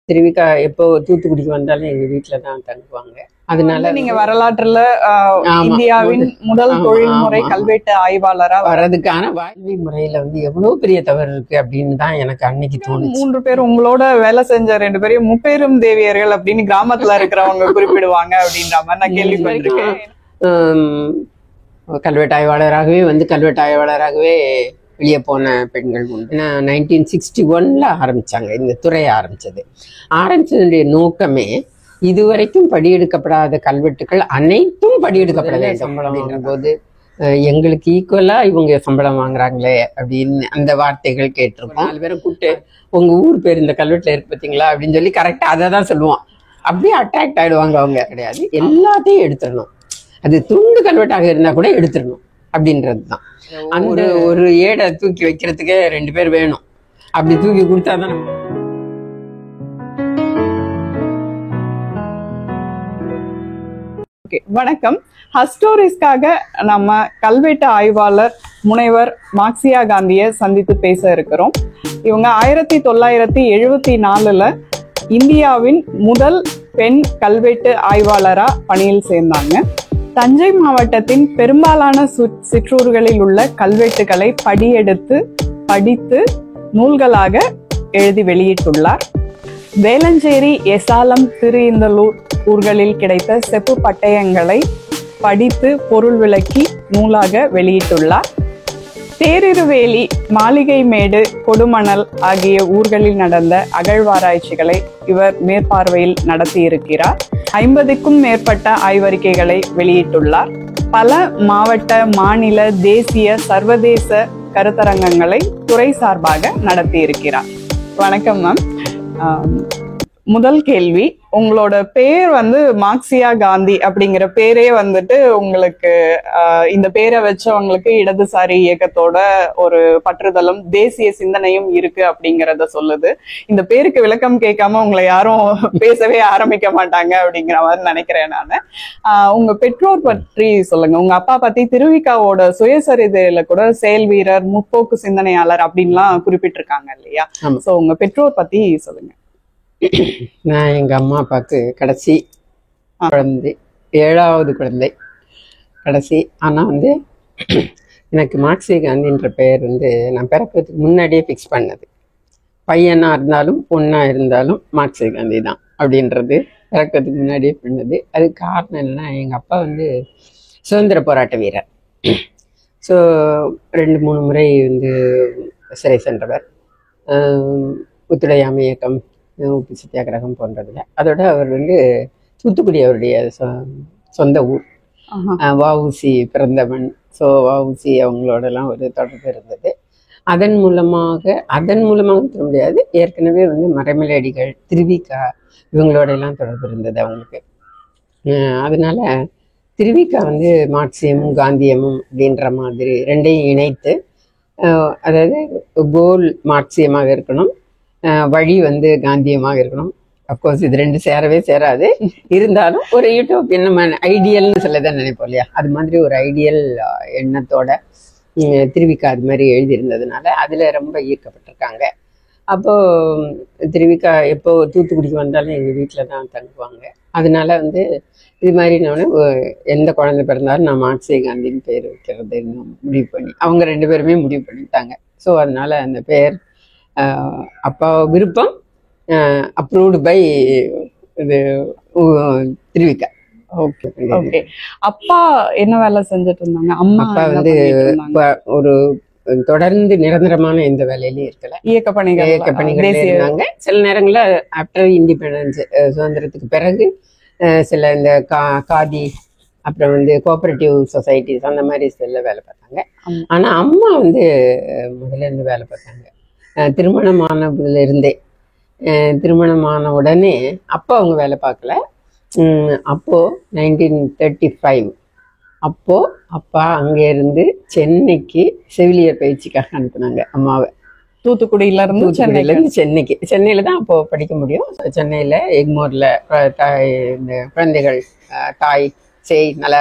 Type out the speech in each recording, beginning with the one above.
திருவிக்கா எப்போ தூத்துக்குடிக்கு வந்தாலும் எங்க வீட்டுல தான் தங்குவாங்க. அதனால நீங்க வரலாற்றுல இந்தியாவின் முதல் தொழில்முறை கல்வெட்டு ஆய்வாளரா வர்றதுக்கான வாழ்வி முறையில எவ்வளவு பெரிய தவறு இருக்கு அப்படின்னு தான் எனக்கு அன்னைக்கு தோணுச்சு. 3 பேர் உங்களோட வேலை செஞ்ச 2 பேரையும் முப்பெரும் தேவியர்கள் அப்படின்னு கிராமத்துல இருக்கிறவங்க குறிப்பிடுவாங்க அப்படின்ற மாதிரி நான் கேள்விப்பட்டிருக்கேன். கல்வெட்டு ஆய்வாளராகவே வெளியே போன பெண்கள் உண்டு. 1961 ஆரம்பிச்சாங்க இந்த துறையை ஆரம்பிச்சதுடைய நோக்கமே இதுவரைக்கும் படியெடுக்கப்படாத கல்வெட்டுகள் அனைத்தும் படியெடுக்கப்பட வேண்டும். சம்பளம் வாங்கும் போது எங்களுக்கு ஈக்குவலா இவங்க சம்பளம் வாங்குறாங்களே அப்படின்னு அந்த வார்த்தைகள் கேட்டிருக்கோம். 4 பேரை கூப்பிட்டு உங்க ஊர் பேர் இந்த கல்வெட்டுல இருக்கு பார்த்தீங்களா அப்படின்னு சொல்லி கரெக்டா அதை தான் சொல்லுவோம். அப்படியே அட்ராக்ட் ஆயிடுவாங்க. அவங்க கிடையாது, எல்லாத்தையும் எடுத்துடணும். அது துண்டு கல்வெட்டாக இருந்தா கூட எடுத்துடணும் அப்படின்றது தான். அந்த ஒரு ஏடை தூக்கி வைக்கிறதுக்கே 2 பேர் வேணும். அப்படி தூக்கி கொடுத்தாதான் நம்ம. வணக்கம். ஹஸ்டோரிஸ்க்காக நம்ம கல்வெட்டு ஆய்வாளர் முனைவர் மார்க்சியா காந்தியை சந்தித்து பேச இருக்கிறோம். இவங்க 1974 இந்தியாவின் முதல் பெண் கல்வெட்டு ஆய்வாளரா பணியில் சேர்ந்தாங்க. தஞ்சை மாவட்டத்தின் பெரும்பாலான சிற்றூர்களில் உள்ள கல்வெட்டுகளை படித்து நூல்களாக எழுதி வெளியிட்டுள்ளார். வேளஞ்சேரி, எசாலம், திருஇந்தலூர் ஊர்களில் கிடைத்த செப்பு பட்டயங்களை படித்து பொருள் விளக்கி நூலாக வெளியிட்டுள்ளார். தேரிருவேலி, மாளிகைமேடு, கொடுமணல் ஆகிய ஊர்களில் நடந்த அகழ்வாராய்ச்சிகளை இவர் மேற்பார்வையில் நடத்தியிருக்கிறார். 50க்கும் மேற்பட்ட ஆய்வறிக்கைகளை வெளியிட்டுள்ளார். பல மாவட்ட, மாநில, தேசிய, சர்வதேச கருத்தரங்கங்களை துறை சார்பாக நடத்தியிருக்கிறார். வணக்கம் மேம். முதல் கேள்வி, உங்களோட பேர் மார்க்சியா காந்தி அப்படிங்கிற பேரே உங்களுக்கு இந்த பேரை வச்சவங்களுக்கு இடதுசாரி இயக்கத்தோட ஒரு பற்றுதலும் தேசிய சிந்தனையும் இருக்கு அப்படிங்கறத சொல்லுது. இந்த பேருக்கு விளக்கம் கேட்காம உங்களை யாரும் பேசவே ஆரம்பிக்க மாட்டாங்க அப்படிங்கிற மாதிரி நினைக்கிறேன் நானு. உங்க பெற்றோர் பற்றி சொல்லுங்க. உங்க அப்பா பத்தி திருவிக்காவோட சுயசரிதையில கூட செயல் வீரர், முற்போக்கு சிந்தனையாளர் அப்படின்லாம் குறிப்பிட்டிருக்காங்க இல்லையா? சோ உங்க பெற்றோர் பத்தி சொல்லுங்க. நான் எங்க அம்மா அப்பாவுக்கு கடைசி குழந்தை, 7வது குழந்தை கடைசி. ஆனா எனக்கு மார்க்சியா காந்தின்ற பெயர் நான் பிறக்கிறதுக்கு முன்னாடியே ஃபிக்ஸ் பண்ணது. பையனா இருந்தாலும் பொண்ணா இருந்தாலும் மார்க்சியா காந்தி தான் அப்படின்றது பிறக்கிறதுக்கு முன்னாடியே பண்ணது. அதுக்கு காரணம் என்னன்னா, எங்க அப்பா சுதந்திர போராட்ட வீரர். ஸோ 2-3 முறை சிறை சென்றவர். ஒத்துழையாமை இயக்கம், உப்பு சத்தியாகிரகம் போன்றதுல. அதோட அவர் தூத்துக்குடி அவருடைய சொந்த ஊர். வஉசி பிறந்தவன். ஸோ வஉசி அவங்களோடலாம் ஒரு தொடர்பு இருந்தது. அதன் மூலமாக சொல்ல முடியாது, ஏற்கனவே மறைமலை அடிகள், திருவிக்கா இவங்களோட எல்லாம் தொடர்பு இருந்தது அவங்களுக்கு. அதனால திருவிக்கா மார்க்சியமும் காந்தியமும் அப்படின்ற மாதிரி 2ஐயும் இணைத்து, அதாவது கோல் மார்க்சியமாக இருக்கணும், வழி காந்தியமாக இருக்கணும். அப்கோர்ஸ் இது 2 சேரவே சேராது. இருந்தாலும் ஒரு யூட்டோப்பியன் நம்ம ஐடியல்னு சொல்லதான் நினைப்போம் இல்லையா? அது மாதிரி ஒரு ஐடியல் எண்ணத்தோட திருவிக்கா அது மாதிரி எழுதியிருந்ததுனால அதுல ரொம்ப ஈர்க்கப்பட்டிருக்காங்க. அப்போ திருவிக்கா எப்போ தூத்துக்குடிக்கு வந்தாலும் எங்க வீட்டுல தான் தங்குவாங்க. அதனால இது மாதிரி நான் எந்த குழந்தை பிறந்தாலும் நான் மார்க்சியா காந்தின்னு பேர் வைக்கிறதுன்னு முடிவு பண்ணி, அவங்க 2 பேருமே முடிவு பண்ணிட்டாங்க. ஸோ அதனால அந்த பேர் அப்பா விருப்பம், அப்ரூவ்டு பை திருவிக்கா. ஓகே. அப்பா என்ன வேலை செஞ்சுட்டு இருந்தாங்க? அப்பா ஒரு தொடர்ந்து நிரந்தரமான எந்த வேலையிலயும் இருக்கல, இயக்க பணிகள் இருந்தாங்க. சில நேரங்கள்ல ஆஃப்டர் இண்டிபெண்டன்ஸ், சுதந்திரத்துக்கு பிறகு சில இந்த காதி, அப்புறம் கோஆபரேட்டிவ் சொசைட்டிஸ் அந்த மாதிரி சில வேலை பார்த்தாங்க. ஆனா அம்மா முதல்ல இருந்து வேலை பார்த்தாங்க. திருமணமானதுல இருந்தே, திருமணமான உடனே அப்போ அவங்க வேலை பார்க்கல. அப்போ 1935 அப்போ அப்பா அங்கே இருந்து சென்னைக்கு செவிலியர் பயிற்சிக்காக அனுப்புனாங்க அம்மாவை. தூத்துக்குடியில இருந்து சென்னைக்கு. சென்னையில தான் அப்போ படிக்க முடியும். சென்னையில எக்மோர்ல இந்த குழந்தைகள் தாய் சேய் நல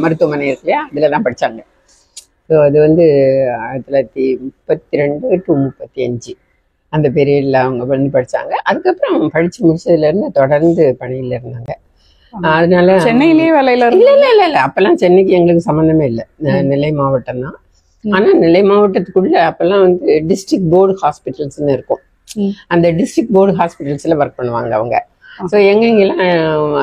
மருத்துவமனை இருக்கு இல்லையா, அதுல தான் படிச்சாங்க. ஸோ அது 1932 to 35 அந்த பீரியட்ல அவங்க வந்து படிச்சாங்க. அதுக்கப்புறம் படிச்சு முடிச்சதுல இருந்து தொடர்ந்து பணியில இருந்தாங்க. அதனால சென்னையிலேயே வேலையில இல்ல அப்பெல்லாம் சென்னைக்கு எங்களுக்கு சம்பந்தமே இல்லை. நெல்லை மாவட்டம் தான். ஆனா நெல்லை மாவட்டத்துக்குள்ள அப்பெல்லாம் வந்து டிஸ்ட்ரிக்ட் போர்டு ஹாஸ்பிட்டல்ஸ்ன்னு இருக்கும். அந்த டிஸ்ட்ரிக்ட் போர்டு ஹாஸ்பிட்டல்ஸ்ல ஒர்க் பண்ணுவாங்க அவங்க. ஸோ எங்கெங்கெல்லாம்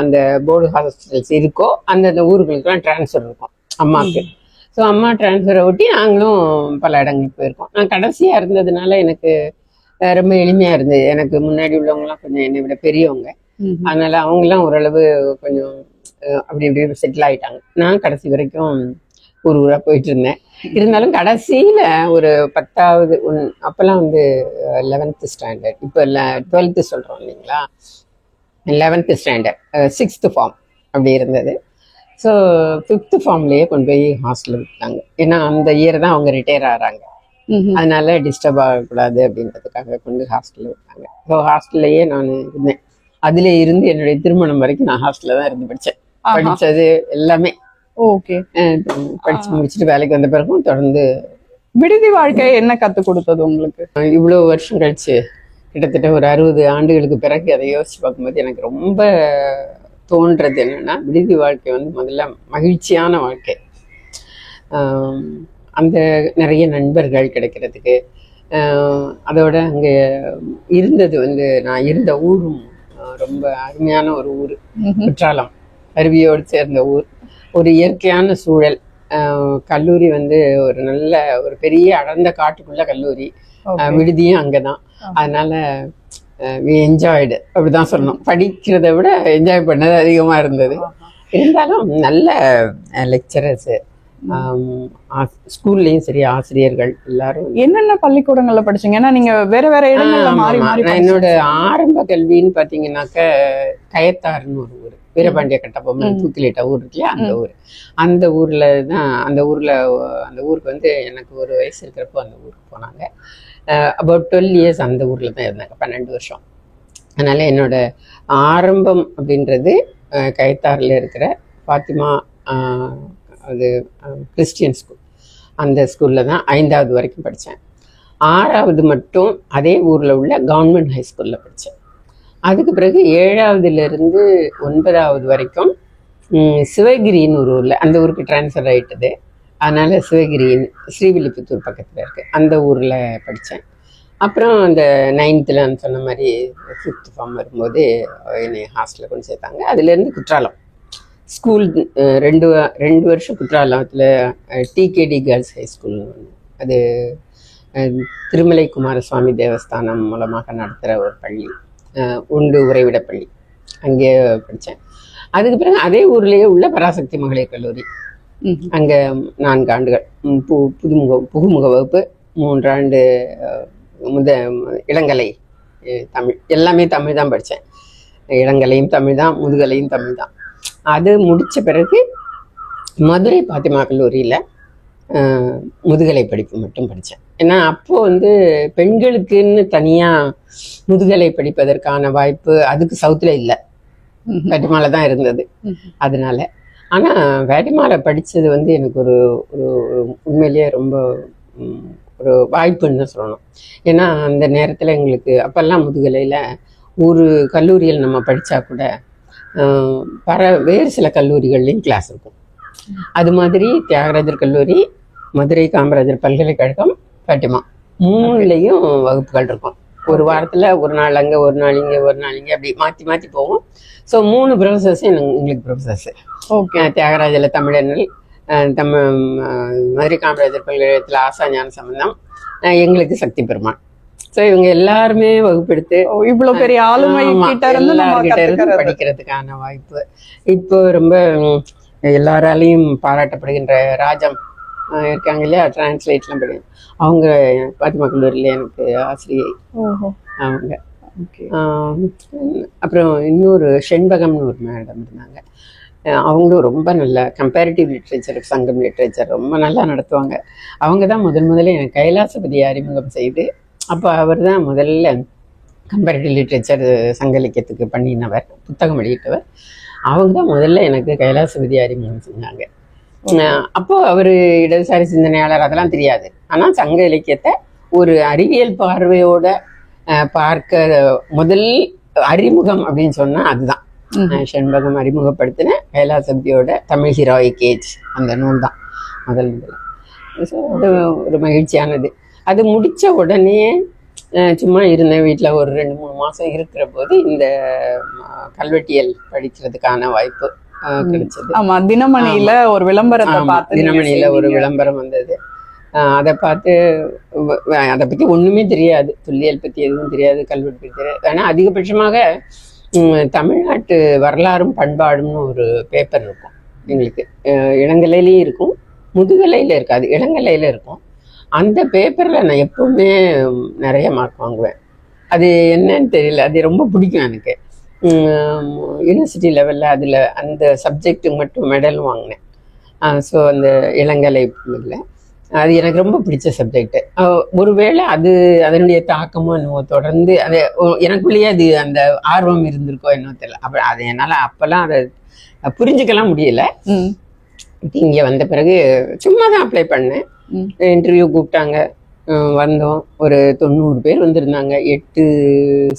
அந்த போர்டு ஹாஸ்பிட்டல்ஸ் இருக்கோ அந்த ஊர்களுக்கெல்லாம் டிரான்ஸ்ஃபர் இருக்கும் அம்மாவுக்கு. ஸோ அம்மா டிரான்ஸ்ஃபரை ஒட்டி நாங்களும் பல இடங்களுக்கு போயிருக்கோம். நான் கடைசியா இருந்ததுனால எனக்கு ரொம்ப எளிமையா இருந்தது. எனக்கு முன்னாடி உள்ளவங்கலாம் கொஞ்சம் என்னை விட பெரியவங்க. அதனால அவங்கெல்லாம் ஓரளவு கொஞ்சம் அப்படி இப்படி செட்டில் ஆயிட்டாங்க. நான் கடைசி வரைக்கும் ஒரு ஊரா போயிட்டு இருந்தேன். இருந்தாலும் கடைசியில ஒரு 10வது அப்பெல்லாம் வந்து 11th ஸ்டாண்டர்ட், இப்போ 12th சொல்றோம் இல்லைங்களா, 11th ஸ்டாண்டர்ட் 6th ஃபார்ம் அப்படி இருந்தது. ஸோ 5th ஃபார்ம்லயே கொண்டு போய் ஹாஸ்டலில் விட்டாங்க. ஏன்னா அந்த இயர் தான் அவங்க ரிட்டையர் ஆகிறாங்க. அதனால டிஸ்டர்ப் ஆகக்கூடாது அப்படின்றதுக்காக கொண்டு ஹாஸ்டலில் விட்டாங்க. ஸோ ஹாஸ்டல்லையே நான் இருந்தேன். அதுல இருந்து என்னுடைய திருமணம் வரைக்கும் நான் ஹாஸ்டல்ல தான் இருந்து படிச்சது எல்லாமே. ஓகே. படிச்சு முடிச்சுட்டு வேலைக்கு வந்த பிறகும் தொடர்ந்து. விடுதி வாழ்க்கை என்ன கத்து கொடுத்தது உங்களுக்கு? இவ்வளவு வருஷம் கழிச்சு, கிட்டத்தட்ட ஒரு 60 ஆண்டுகளுக்கு பிறகு அதை யோசிச்சு பார்க்கும்போது எனக்கு ரொம்ப தோன்றது என்னன்னா, விடுதி வாழ்க்கை வந்து முதல்ல மகிழ்ச்சியான வாழ்க்கை. அந்த நிறைய நண்பர்கள் கிடைக்கிறதுக்கு, அதோட அங்கே இருந்தது வந்து நான் இருந்த ஊரும் ரொம்ப அருமையான ஒரு ஊர். குற்றாலம் அருவியோடு சேர்ந்த ஊர், ஒரு இயற்கையான சூழல். கல்லூரி வந்து ஒரு நல்ல ஒரு பெரிய அடர்ந்த காட்டுக்குள்ள கல்லூரி, விடுதியும் அங்கதான். அதனால என்ஜாய்டு அப்படிதான் சொல்லணும். படிக்கிறத விட என்ஜாய் பண்ணது அதிகமா இருந்தது. இருந்தாலும் நல்ல லெக்சரர்ஸ், ஸ்கூல்லயும் சரி, ஆசிரியர்கள் எல்லாரும். என்னென்ன பள்ளிக்கூடங்கள்ல படிச்சீங்க? ஏன்னா நீங்க வேற வேற இடங்கள்ல மாறி மாறி. என்னோட ஆரம்ப கல்வின்னு பாத்தீங்கன்னாக்க கயத்தாறுன்னு ஒரு ஊர், வீரபாண்டிய கட்டபொம்மன் தூக்கிலிட்ட ஊர் இல்லையா, அந்த ஊர். அந்த ஊர்ல தான் அந்த ஊருக்கு வந்து எனக்கு ஒரு வயசு இருக்கிறப்போ அந்த ஊருக்கு போனாங்க. அபவுட் 12 இயர்ஸ் அந்த ஊர்ல தான் இருந்தாங்க, 12 வருஷம். அதனால என்னோட ஆரம்பம் அப்படின்றது கயத்தாறுல இருக்கிற ஃபாத்திமா, அது கிறிஸ்டியன் ஸ்கூல், அந்த ஸ்கூலில் தான் 5வது வரைக்கும் படித்தேன். 6வது மட்டும் அதே ஊரில் உள்ள கவர்மெண்ட் ஹை ஸ்கூலில் படித்தேன். அதுக்கு பிறகு 7வதுலேருந்து 9வது வரைக்கும் சிவகிரின்னு ஒரு ஊரில், அந்த ஊருக்கு டிரான்ஸ்ஃபர் ஆகிட்டது. அதனால் சிவகிரின்னு ஸ்ரீவில்லிபுத்தூர் பக்கத்தில் இருக்குது, அந்த ஊரில் படித்தேன். அப்புறம் அந்த 9th சொன்ன மாதிரி 5th ஃபார்ம் வரும்போது என்னை ஹாஸ்டலில் கொண்டு சேர்த்தாங்க. அதுலேருந்து குற்றாலம் ஸ்கூல் 2 வருஷம் குற்றாலத்தில் டிகேடி கேர்ள்ஸ் ஹை ஸ்கூல்னு ஒன்று. அது திருமலை குமாரசுவாமி தேவஸ்தானம் மூலமாக நடத்துகிற ஒரு பள்ளி, உண்டு உறைவிட பள்ளி. அங்கே படித்தேன். அதுக்கு பிறகு அதே ஊர்லேயே உள்ள பராசக்தி மகளிர் கல்லூரி, அங்கே 4 ஆண்டுகள் புகுமுக வகுப்பு, 3 ஆண்டு இளங்கலை தமிழ், எல்லாமே தமிழ் தான் படித்தேன். இளங்கலையும் தமிழ் தான், முதுகலையும் தமிழ் தான். அது முடித்த பிறகு மதுரை பாத்திமா கல்லூரியில் முதுகலை படிப்பு மட்டும் படித்தேன். ஏன்னா அப்போது வந்து பெண்களுக்குன்னு தனியாக முதுகலை படிப்பதற்கான வாய்ப்பு அதுக்கு சவுத்தில் இல்லை, வேட்டிமாலை தான் இருந்தது. அதனால ஆனால் வேட்டிமாலை படித்தது வந்து எனக்கு ஒரு உண்மையிலேயே ரொம்ப ஒரு வாய்ப்புன்னு சொல்லணும். ஏன்னா அந்த நேரத்தில் எங்களுக்கு அப்போல்லாம் முதுகலையில் ஒரு கல்லூரியில் நம்ம படித்தா கூட வேறு சில கல்லூரிகள்லையும் கிளாஸ் இருக்கும். அது மாதிரி தியாகராஜர் கல்லூரி, மதுரை காமராஜர் பல்கலைக்கழகம், பாட்டிமா 3லையும் வகுப்புகள் இருக்கும். ஒரு வாரத்தில் ஒரு நாள் அங்கே, ஒரு நாள் இங்கே, ஒரு நாள் இங்கே, அப்படி மாற்றி மாற்றி போவோம். ஸோ 3 ப்ரொஃபஸர்ஸும் எங்களுக்கு ப்ரொஃபஸர்ஸ். ஓகே. தியாகராஜரில் தமிழர்கள், மதுரை காமராஜர் பல்கலைக்கழகத்தில் ஆசா ஞான சம்பந்தம், எங்களுக்கு சக்தி பெருமாள். ஸோ இவங்க எல்லாருமே வகுப்பெடுத்து இவ்வளவு பெரிய ஆளுமை கிட்ட இருந்து படிக்கிறதுக்கான வாய்ப்பு. இப்போ ரொம்ப எல்லாராலையும் பாராட்டப்படுகின்ற ராஜம் இருக்காங்க இல்லையா, டிரான்ஸ்லேட்லாம் படி, அவங்க பாத்திமா கல்லூரியில் எனக்கு ஆசிரியை அவங்க. அப்புறம் இன்னொரு செண்பகம்னு ஒரு மேடம் இருந்தாங்க, அவங்களும் ரொம்ப நல்ல கம்பேரிட்டிவ் லிட்ரேச்சர், சங்கம் லிட்ரேச்சர் ரொம்ப நல்லா நடத்துவாங்க. அவங்க தான் முதல்ல எனக்கு கைலாசபதியை அறிமுகம் செய்து, அப்போ அவர் தான் முதல்ல கம்பேரிட்டிவ் லிட்ரேச்சர் சங்க இலக்கியத்துக்கு பண்ணினவர், புத்தகம் வெளியிட்டவர். அவங்க தான் முதல்ல எனக்கு கைலாசபதி அறிமுகம் செஞ்சாங்க. அப்போ அவர் இடதுசாரி சிந்தனையாளர், அதெல்லாம் தெரியாது. ஆனால் சங்க இலக்கியத்தை ஒரு அறிவியல் பார்வையோட பார்க்க முதல் அறிமுகம் அப்படின்னு சொன்னா அதுதான். செண்பகம் அறிமுகப்படுத்தின கைலாசப்தியோட தமிழ் ஹீரோயிக் ஏஜ் அந்த நூல் தான் முதல். அது ஒரு மகிழ்ச்சியானது. அது முடிச்ச உடனே சும்மா இருந்தேன் வீட்டில். ஒரு 2-3 மாசம் இருக்கிற போது இந்த கல்வெட்டியல் படிக்கிறதுக்கான வாய்ப்பு கிடைச்சது. ஆமா, தினமணியில ஒரு விளம்பரத்தை பார்த்து, தினமணியில ஒரு விளம்பரம் வந்தது. அதை பார்த்து, அதை பத்தி ஒண்ணுமே தெரியாது, தொல்லியல் பத்தி எதுவும் தெரியாது, கல்வெட்டு பத்தி தெரியாது. ஆனா அதிகபட்சமாக தமிழ்நாட்டு வரலாறும் பண்பாடும்னு ஒரு பேப்பர் இருக்கும் எங்களுக்கு. இளங்கலையிலயும் இருக்கும், முதுகலையில இருக்காது, இளங்கலையில இருக்கும். அந்த பேப்பர்ல நான் எப்பவுமே நிறைய மார்க் வாங்குவேன். அது என்னன்னு தெரியல, அது ரொம்ப பிடிக்கும் எனக்கு. யூனிவர்சிட்டி லெவலில் அதில் அந்த சப்ஜெக்ட்டுக்கு மட்டும் மெடல் வாங்கினேன். ஸோ அந்த இளங்கலை இல்லை, அது எனக்கு ரொம்ப பிடிச்ச சப்ஜெக்ட். ஒருவேளை அது அதனுடைய தாக்கமோ என்னவோ தொடர்ந்து அது எனக்குள்ளேயே அது அந்த ஆர்வம் இருந்திருக்கோ என்னவோ தெரியல. அப்போ அது என்னால் அப்போல்லாம் அதை புரிஞ்சுக்கலாம் முடியல. இங்கே வந்த பிறகு சும்மா தான் அப்ளை பண்ணேன். இன்டர்வியூ கூப்பிட்டாங்க, வந்தோம். ஒரு 90 பேர் வந்திருந்தாங்க. 8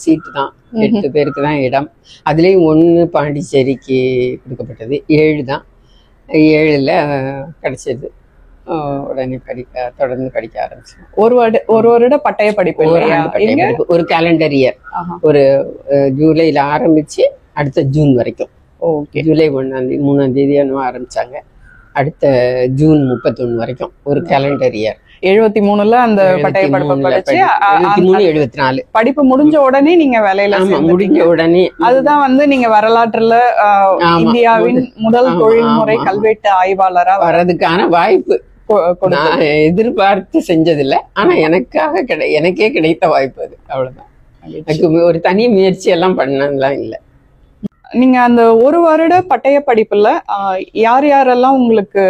சீட்டு தான், 8 பேருக்கு தான் இடம். அதுலேயும் 1 பாண்டிச்சேரிக்கு கொடுக்கப்பட்டது. 7 தான், 7ல் கிடைச்சது. உடனே தொடர்ந்து படிக்க ஆரம்பிச்சோம். ஒரு வருட பட்டய படிப்பு, ஒரு கேலண்டர் இயர். ஒரு ஜூலைல ஆரம்பிச்சு அடுத்த ஜூன் வரைக்கும். ஜூலை 1ஆம் தேதி ஆரம்பிச்சாங்க, அடுத்த ஜூன் 31 வரைக்கும் ஒரு கேலண்டர் இயர். 73ல அந்த பட்டய படிப்பு படிச்சு 74 படிப்பு முடிஞ்ச உடனே நீங்க வேலையில முடிஞ்ச உடனே. அதுதான் நீங்க வரலாற்றுல இந்தியாவின் முதல் தொழில்முறை கல்வெட்டு ஆய்வாளரா வர்றதுக்கான வாய்ப்பு நான் எதிர்பார்த்து செஞ்சதில்லை. ஆனா எனக்கே கிடைத்த வாய்ப்பு அது, அவ்வளவுதான். எனக்கு ஒரு தனி முயற்சி எல்லாம் பண்ணலாம் இல்லை. நீங்க அந்த ஒரு வருட பட்டய படிப்புல யார் யாரெல்லாம் உங்களுக்கு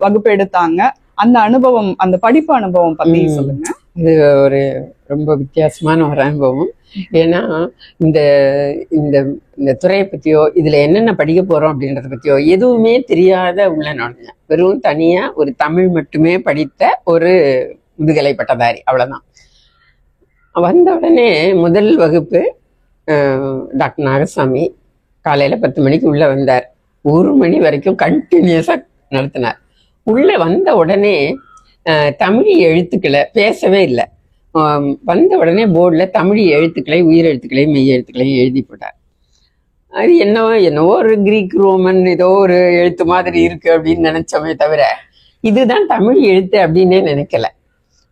வகுப்பு எடுத்தாங்க, அந்த அனுபவம், அந்த படிப்பு அனுபவம் பத்தி சொல்லுங்க. இது ஒரு ரொம்ப வித்தியாசமான ஒரு அனுபவம். ஏன்னா இந்த இந்த துறையை பத்தியோ இதுல என்னென்ன படிக்க போறோம் அப்படின்றத பத்தியோ எதுவுமே தெரியாத உள்ள நுழைஞ்சேன். வெறும் தனியா ஒரு தமிழ் மட்டுமே படித்த ஒரு முதுகலை பட்டதாரி, அவ்வளவுதான். வந்த உடனே முதல் வகுப்பு டாக்டர் நாகசாமி காலையில 10 மணிக்கு உள்ள வந்தார். 1 மணி வரைக்கும் கண்டினியூஸா நடத்தினார். உள்ள வந்த உடனே தமிழ் எழுத்துக்களை பேசவே இல்லை. வந்த உடனே போர்டில் தமிழ் எழுத்துக்களை, உயிர் எழுத்துக்களையும் மெய் எழுத்துக்களையும் எழுதி போட்டார். அது என்னவோ ஒரு கிரீக் ரோமன் ஏதோ ஒரு எழுத்து மாதிரி இருக்கு அப்படின்னு நினைச்சோமே தவிர இதுதான் தமிழ் எழுத்து அப்படின்னே நினைக்கல.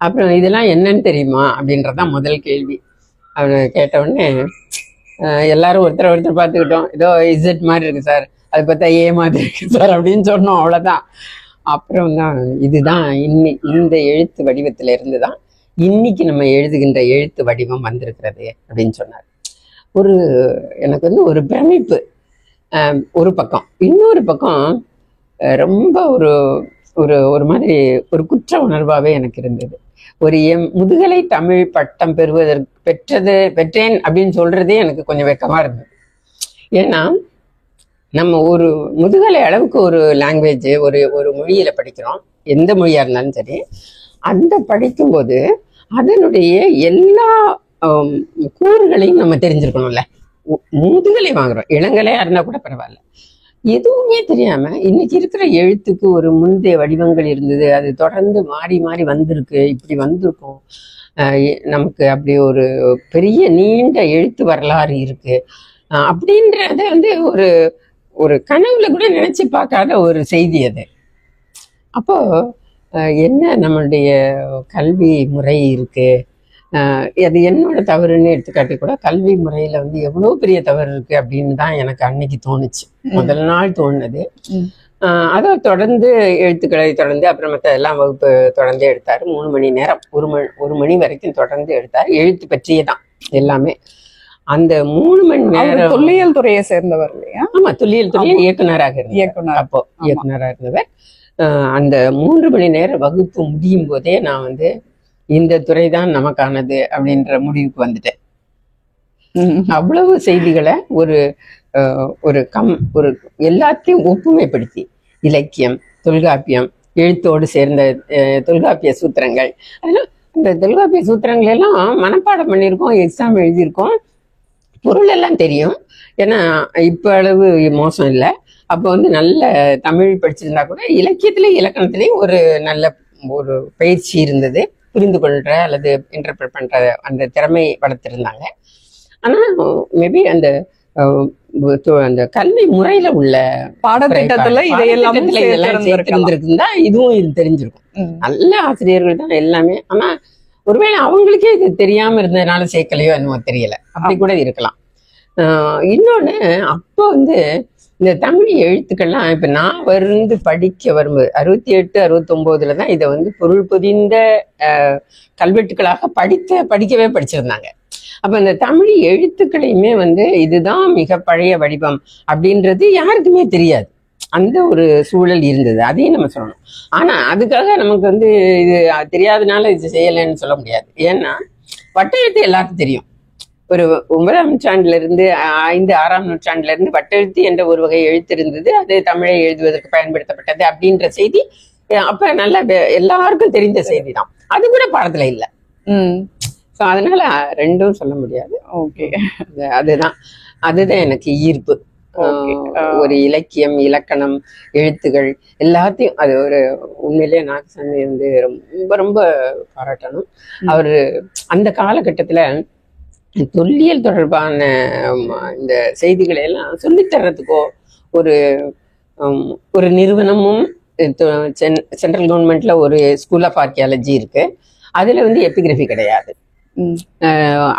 அப்புறம் இதெல்லாம் என்னன்னு தெரியுமா அப்படின்றதான் முதல் கேள்வி. அவனை கேட்ட உடனே எல்லாரும் ஒருத்தர் பார்த்துக்கிட்டோம். ஏதோ இசட் மாதிரி இருக்கு சார், அது பார்த்தா ஏ மாதிரி இருக்கு சார் அப்படின்னு சொன்னோம், அவ்வளோதான். அப்புறம் தான் இதுதான் இந்த எழுத்து வடிவத்துல இருந்து தான் இன்னைக்கு நம்ம எழுதுகின்ற எழுத்து வடிவம் வந்திருக்கிறது அப்படின்னு சொன்னார். எனக்கு ஒரு பிரமிப்பு ஒரு பக்கம். இன்னொரு பக்கம் ரொம்ப ஒரு ஒரு மாதிரி ஒரு குற்ற உணர்வாகவே எனக்கு இருந்தது. ஒரு முதுகலை தமிழ் பட்டம் பெற்றேன் அப்படின்னு சொல்றதே எனக்கு கொஞ்சம் வெக்கமா இருந்தது. ஏன்னா நம்ம ஒரு முதுகலை அளவுக்கு ஒரு லாங்குவேஜ், ஒரு மொழியில படிக்கிறோம், எந்த மொழியா இருந்தாலும் சரி. அந்த படிக்கும்போது அதனுடைய எல்லா கூறுகளையும் நம்ம தெரிஞ்சிருக்கணும்ல. முதுகலை வாங்குறோம், இளங்கலையா இருந்தா கூட பரவாயில்ல, எதுவுமே தெரியாம இன்னைக்கு இருக்கிற எழுத்துக்கு ஒரு முந்தைய வடிவங்கள் இருந்தது, அது தொடர்ந்து மாறி மாறி வந்திருக்கு, இப்படி வந்திருக்கும், நமக்கு அப்படி ஒரு பெரிய நீண்ட எழுத்து வரலாறு இருக்கு அப்படின்றத ஒரு கனவுல கூட நினைச்சு பார்க்காத ஒரு செய்தி அது. அப்போ என்ன நம்மளுடைய கல்வி முறை இருக்கு, அது என்னோட தவறுன்னு எடுத்துக்காட்டி கூட கல்வி முறையில எவ்வளவு பெரிய தவறு இருக்கு அப்படின்னு தான் எனக்கு அன்னைக்கு தோணுச்சு. முதல் நாள் தோணுது. அதை தொடர்ந்து எழுத்துக்களை தொடர்ந்து அப்புறம் மற்ற எல்லாம் வகுப்பு தொடர்ந்து எடுத்தாரு. 3 மணி நேரம், ஒரு மணி வரைக்கும் தொடர்ந்து எடுத்தாரு. எழுத்து பற்றியே தான் எல்லாமே. அந்த 3 மணி நேரம் தொல்லியல் துறையை சேர்ந்தவர் இல்லையா? ஆமா, தொல்லியல் துறையில் இயக்குனராக இருந்தவர். அப்போ இயக்குனராக இருந்தவர். அந்த 3 மணி நேர வகுப்பு முடியும் போதே நான் இந்த துறை தான் நமக்கானது அப்படின்ற முடிவுக்கு வந்துட்டேன். அவ்வளவு செய்திகளை ஒரு எல்லாத்தையும் ஒப்புமைப்படுத்தி, இலக்கியம், தொல்காப்பியம், எழுத்தோடு சேர்ந்த தொல்காப்பிய சூத்திரங்கள், அதெல்லாம் இந்த தொல்காப்பிய சூத்திரங்கள் எல்லாம் மனப்பாடம் பண்ணியிருக்கோம், எக்ஸாம் எழுதியிருக்கோம், பொருள் எல்லாம் தெரியும். ஏன்னா இப்ப அளவு மோசம் இல்லை. அப்போ வந்து நல்ல தமிழ் படிச்சிருந்தா கூட இலக்கியத்திலே இலக்கணத்திலேயும் ஒரு நல்ல ஒரு பயிற்சி இருந்தது, புரிந்து கொள்ற அல்லது இன்டர்பிரட் பண்ற அந்த திறமை வளர்த்திருந்தாங்க. ஆனா மேபி அந்த அந்த கல்வி முறையில உள்ள பாடத்திட்டத்துல இதெல்லாம் சேர்த்திருந்திருக்குன்னா இதுவும் இது தெரிஞ்சிருக்கும். நல்ல ஆசிரியர்கள் தான் எல்லாமே. ஆனா ஒருவேளை அவங்களுக்கே இது தெரியாம இருந்ததுனால சேர்க்கலையோ என்னமோ தெரியல, அப்படி கூட இருக்கலாம். இன்னொன்னு, அப்போ வந்து இந்த தமிழ் எழுத்துக்கள்லாம் இப்ப நான் வந்து படிக்க வரும்போது 68, 69 தான் இதை வந்து பொருள் பொதிந்த கல்வெட்டுக்களாக படிக்கவே படிச்சிருந்தாங்க. அப்ப இந்த தமிழ் எழுத்துக்களையுமே வந்து இதுதான் மிக பழைய வடிவம் அப்படின்றது யாருக்குமே தெரியாது. அந்த ஒரு சூழல் இருந்தது, அதையும் நம்ம சொல்லணும். ஆனா அதுக்காக நமக்கு வந்து இது தெரியாதனால இது செய்யலைன்னு சொல்ல முடியாது. ஏன்னா வட்டெழுத்து எல்லாருக்கும் தெரியும். ஒரு 9ஆம் நூற்றாண்டுல இருந்து 5, 6ஆம் நூற்றாண்டுல இருந்து வட்டெழுத்து என்ற ஒரு வகை எழுத்து இருந்தது, அது தமிழை எழுதுவதற்கு பயன்படுத்தப்பட்டது அப்படின்ற செய்தி அப்ப நல்லா எல்லாருக்கும் தெரிந்த செய்தி தான். அது கூட பாடத்துல இல்லை. அதனால ரெண்டும் சொல்ல முடியாது. ஓகே, அதுதான் எனக்கு ஈர்ப்பு. ஒரு இலக்கியம், இலக்கணம், எழுத்துகள் எல்லாத்தையும் அது ஒரு உண்மையிலேயே நாகசாமி வந்து ரொம்ப ரொம்ப பாராட்டணும். அவரு அந்த காலகட்டத்துல தொல்லியல் தொடர்பான இந்த செய்திகளை எல்லாம் சொல்லித்தர்றதுக்கோ ஒரு நிறுவனமும் சென்ட்ரல் கவர்மெண்ட்ல ஒரு ஸ்கூல் ஆஃப் ஆர்கியாலஜி இருக்கு. அதுல வந்து எபிகிராஃபி கிடையாது,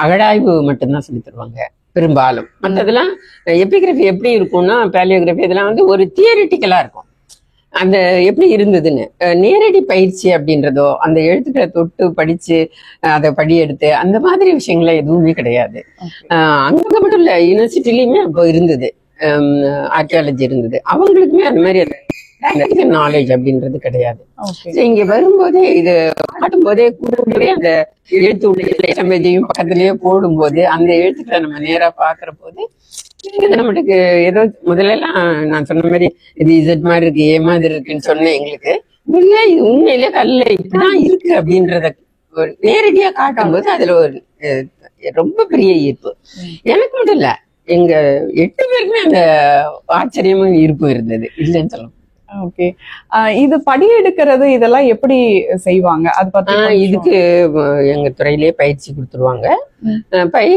அகழாய்வு மட்டும்தான் சொல்லி தருவாங்க பெரும்பாலும். மற்றதெல்லாம் எபிகிராஃபி எப்படி இருக்கும்னா, பேலியோகிராஃபி இதெல்லாம் வந்து ஒரு தியரிட்டிக்கலா இருக்கும். அந்த எப்படி இருந்ததுன்னு நேரடி பயிற்சி அப்படின்றதோ, அந்த எழுத்துக்களை தொட்டு படிச்சு அதை படியெடுத்து அந்த மாதிரி விஷயங்கள்லாம் எதுவுமே கிடையாது. அங்க மட்டும் இல்ல, யூனிவர்சிட்டிலயுமே அப்போ இருந்தது, ஆர்கியாலஜி இருந்தது. அவங்களுக்குமே அந்த மாதிரி நாலேஜ் அப்படின்றது கிடையாது. இங்க வரும்போதே இது காட்டும் போதே கூடவே அந்த எழுத்து உள்ள பக்கத்திலேயே போடும் போது அந்த எழுத்துக்களை நம்ம நேரா பாக்குற போது நம்மளுக்கு ஏதோ முதல்ல எல்லாம் நான் சொன்ன மாதிரி இது இசட் மாதிரி இருக்கு, ஏ மாதிரி இருக்குன்னு சொன்னேன். எங்களுக்கு இல்லை, இது உண்மையிலே கல்ல இப்படிதான் இருக்கு அப்படின்றத நேரடியா காட்டும் போது அதுல ஒரு ரொம்ப பெரிய ஈர்ப்பு. எனக்கு மட்டும் இல்ல, எங்க 8 பேருக்குமே அந்த ஆச்சரியமும் ஈர்ப்பும் இருந்தது, இல்லைன்னு சொல்லலாம். ஓகே, இது படி எடுக்கிறது இதெல்லாம் எப்படி செய்வாங்க? அது பத்தி இதுக்கு எங்க துறையிலேயே பயிற்சி கொடுத்துருவாங்க.